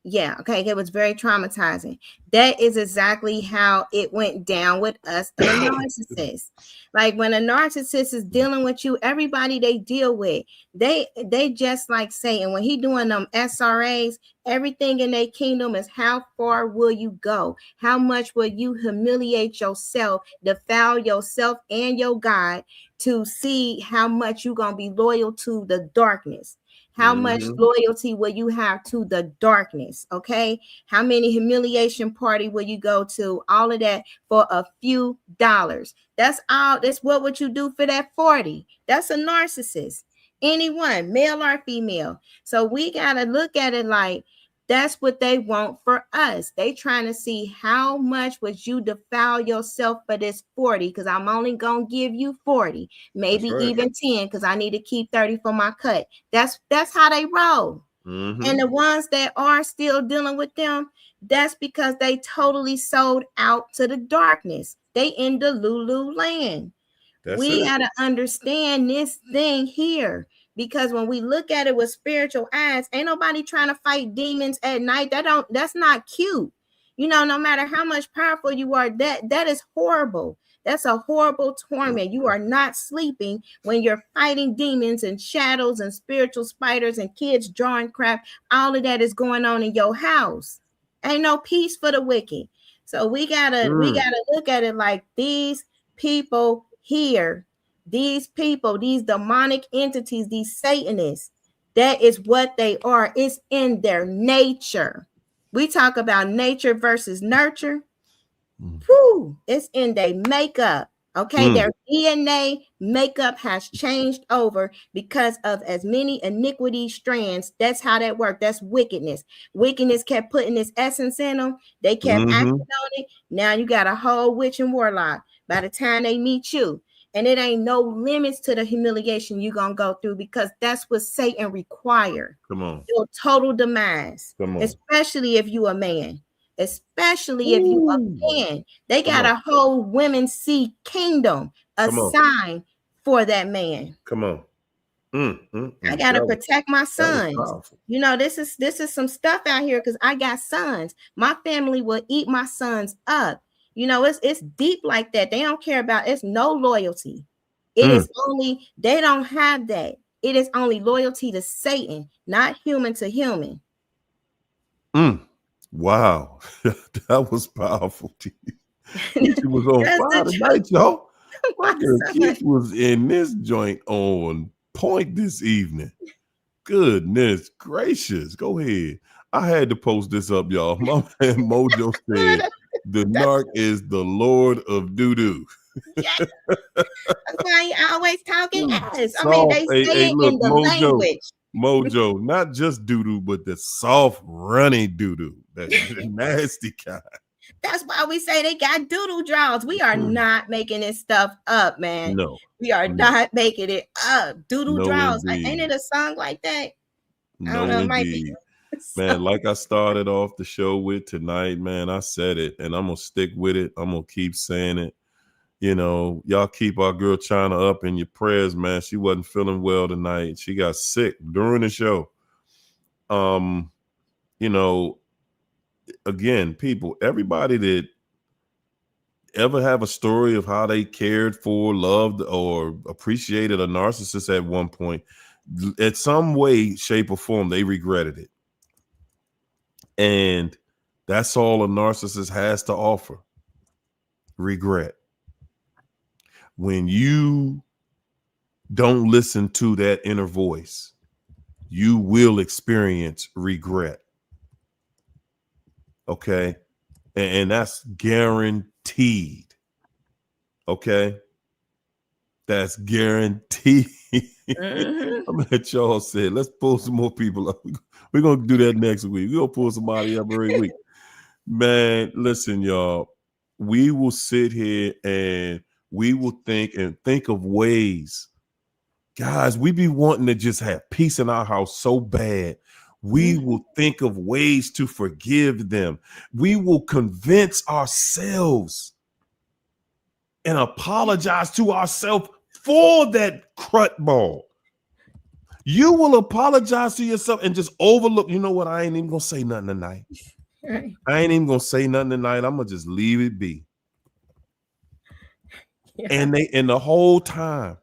Yeah, okay. It was very traumatizing. That is exactly how it went down with us and a narcissist. Like when a narcissist is dealing with you, everybody they deal with, they just like Satan. When he doing them SRAs, everything in their kingdom is how far will you go? How much will you humiliate yourself, defile yourself and your God to see how much you're gonna be loyal to the darkness? How much loyalty will you have to the darkness? Okay. How many humiliation party will you go to? All of that for a few dollars. That's all. That's what would you do for that 40? That's a narcissist. Anyone, male or female. So we got to look at it like that's what they want for us. They trying to see how much would you defile yourself for this 40, because I'm only going to give you 40, maybe even 10, because I need to keep 30 for my cut. That's how they roll. And the ones that are still dealing with them, that's because they totally sold out to the darkness. They in the Lulu land. We got to understand this thing here, because when we look at it with spiritual eyes, ain't nobody trying to fight demons at night. That's not cute. You know, no matter how much powerful you are, that is horrible. That's a horrible torment. You are not sleeping when you're fighting demons and shadows and spiritual spiders and kids drawing crap. All of that is going on in your house. Ain't no peace for the wicked. So we gotta look at it like these people here, these people, these demonic entities, these Satanists, that is what they are. It's in their nature. We talk about nature versus nurture. Whew, it's in their makeup. Okay, their DNA makeup has changed over because of as many iniquity strands. That's how that worked. That's wickedness. Wickedness kept putting this essence in them. They kept acting on it. Now you got a whole witch and warlock by the time they meet you. And it ain't no limits to the humiliation you're going to go through, because that's what Satan requires. Come on. Your total demise. Come on. Especially if you a man. Especially if you a man. They got a whole women's seed kingdom assigned for that man. Come on. I gotta protect my sons. You know, this is some stuff out here, because I got sons. My family will eat my sons up. You know, it's deep like that. They don't care about, it's no loyalty. It is only, they don't have that. It is only loyalty to Satan, not human to human. Wow. That was powerful. She was on fire tonight, y'all. My girl Keith was in this joint on point this evening. Goodness gracious. Go ahead. I had to post this up, y'all. My man Mojo said the narc is the Lord of doo-doo. Yes. That's why he always talking ass. I mean, they say it in the language. Mojo, not just doo-doo, but the soft, runny doo-doo. That nasty kind. That's why we say they got doodle draws. We are not making this stuff up, man. No. We are not making it up. Doodle draws. Like, ain't it a song like that? I don't know, indeed. Man, like I started off the show with tonight, man, I said it, and I'm going to stick with it. I'm going to keep saying it. You know, y'all keep our girl China up in your prayers, man. She wasn't feeling well tonight. She got sick during the show. You know, again, people, everybody that ever have a story of how they cared for, loved, or appreciated a narcissist at one point, at some way, shape, or form, they regretted it. And that's all a narcissist has to offer. Regret. When you don't listen to that inner voice, you will experience regret. Okay. And that's guaranteed. Okay. That's guaranteed. I'm gonna let y'all say, let's pull some more people up. We're gonna do that next week. We're gonna pull somebody up every week. Man, listen, y'all. We will sit here and we will think of ways. Guys, we be wanting to just have peace in our house so bad. We will think of ways to forgive them. We will convince ourselves and apologize to ourselves for that crut ball. You will apologize to yourself and just overlook. You know what? I ain't even gonna say nothing tonight. I ain't even gonna say nothing tonight. I'm gonna just leave it be. Yeah. And the whole time,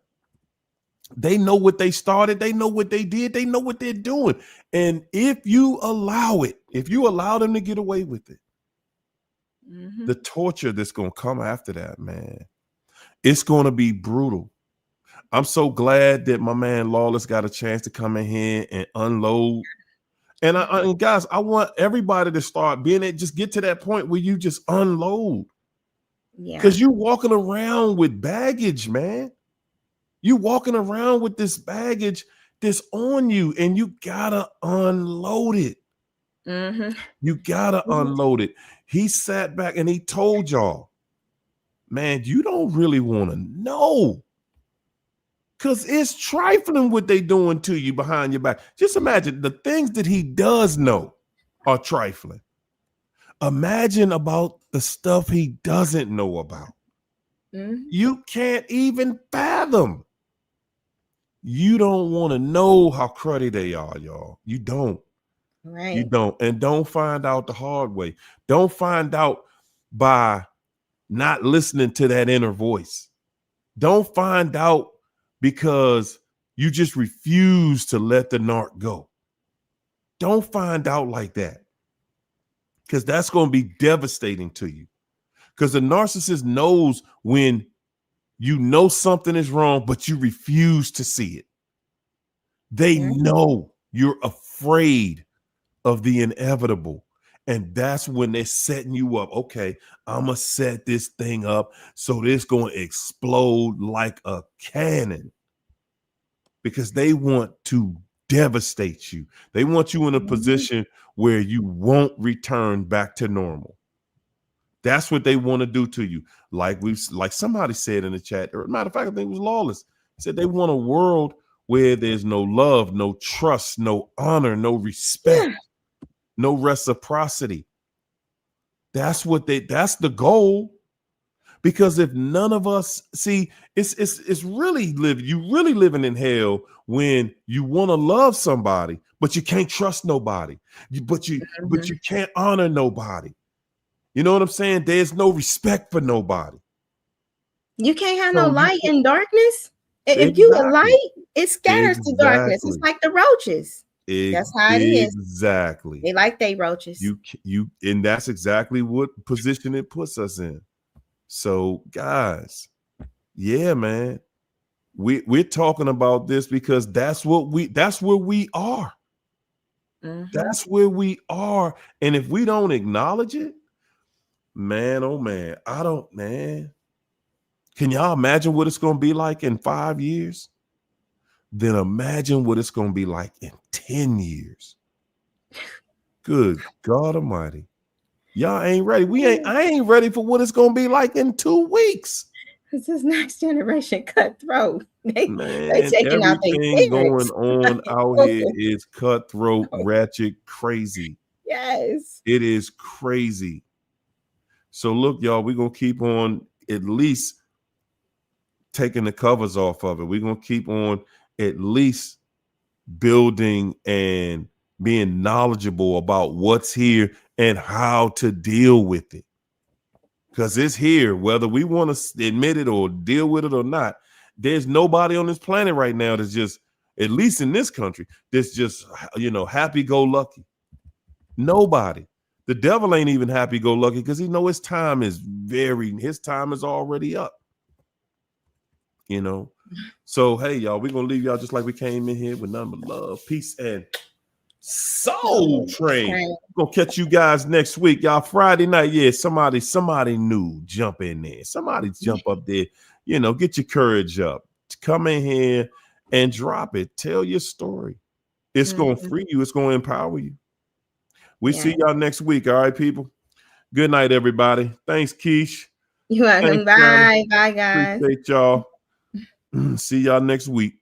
they know what they started. They know what they did. They know what they're doing. And if you allow it, if you allow them to get away with it, the torture that's going to come after that, man, it's going to be brutal. I'm so glad that my man Lawless got a chance to come in here and unload. And guys, I want everybody to start being it. Just get to that point where you just unload. Yeah. Because you're walking around with baggage, man. You walking around with this baggage that's on you, and you gotta unload it. You gotta unload it. He sat back and he told y'all, man, you don't really want to know. Because it's trifling what they doing to you behind your back. Just imagine the things that he does know are trifling. Imagine about the stuff he doesn't know about. You can't even fathom. You don't want to know how cruddy they are, y'all. You don't. Right. You don't. And don't find out the hard way. Don't find out by not listening to that inner voice. Don't find out because you just refuse to let the narc go. Don't find out like that, because that's going to be devastating to you. Because the narcissist knows when you know something is wrong, but you refuse to see it. They know you're afraid of the inevitable. And that's when they're setting you up. Okay, I'm going to set this thing up so it's going to explode like a cannon, because they want to devastate you. They want you in a position where you won't return back to normal. That's what they want to do to you. Like somebody said in the chat, or matter of fact, I think it was Lawless. He said they want a world where there's no love, no trust, no honor, no respect, no reciprocity. That's the goal. Because if none of us see, it's really you really living in hell when you want to love somebody, but you can't trust nobody. But you can't honor nobody. You know what I'm saying? There's no respect for nobody. You can't have no light in darkness. If you a light, it scatters to darkness. It's like the roaches. That's how it is. Exactly. They like they roaches. And that's exactly what position it puts us in. So guys, yeah, man, we're talking about this because that's where we are. That's where we are. And if we don't acknowledge it, man, oh man, can y'all imagine what it's going to be like in 5 years? Then imagine what it's going to be like in 10 years. Good God Almighty. Y'all ain't ready. I ain't ready for what it's going to be like in 2 weeks. This is next generation cutthroat. They Man, taking out their everything parents. going on out here is cutthroat, ratchet, crazy. Yes. It is crazy. So look, y'all, we're going to keep on at least taking the covers off of it. We're going to keep on at least building and being knowledgeable about what's here and how to deal with it. Because it's here, whether we want to admit it or deal with it or not. There's nobody on this planet right now that's just, at least in this country, that's just, happy-go-lucky. Nobody. The devil ain't even happy-go-lucky because he know his time is already up. So, hey, y'all, we're going to leave y'all just like we came in here with nothing but love, peace, and Soul Train. We're going to catch you guys next week. Y'all, Friday night, yeah, somebody new jump in there. Somebody jump up there. Get your courage up. Come in here and drop it. Tell your story. It's going to free you. It's going to empower you. We see y'all next week. All right, people. Good night, everybody. Thanks, Keish. You're welcome. Bye. Bye, guys. Appreciate y'all. See y'all next week.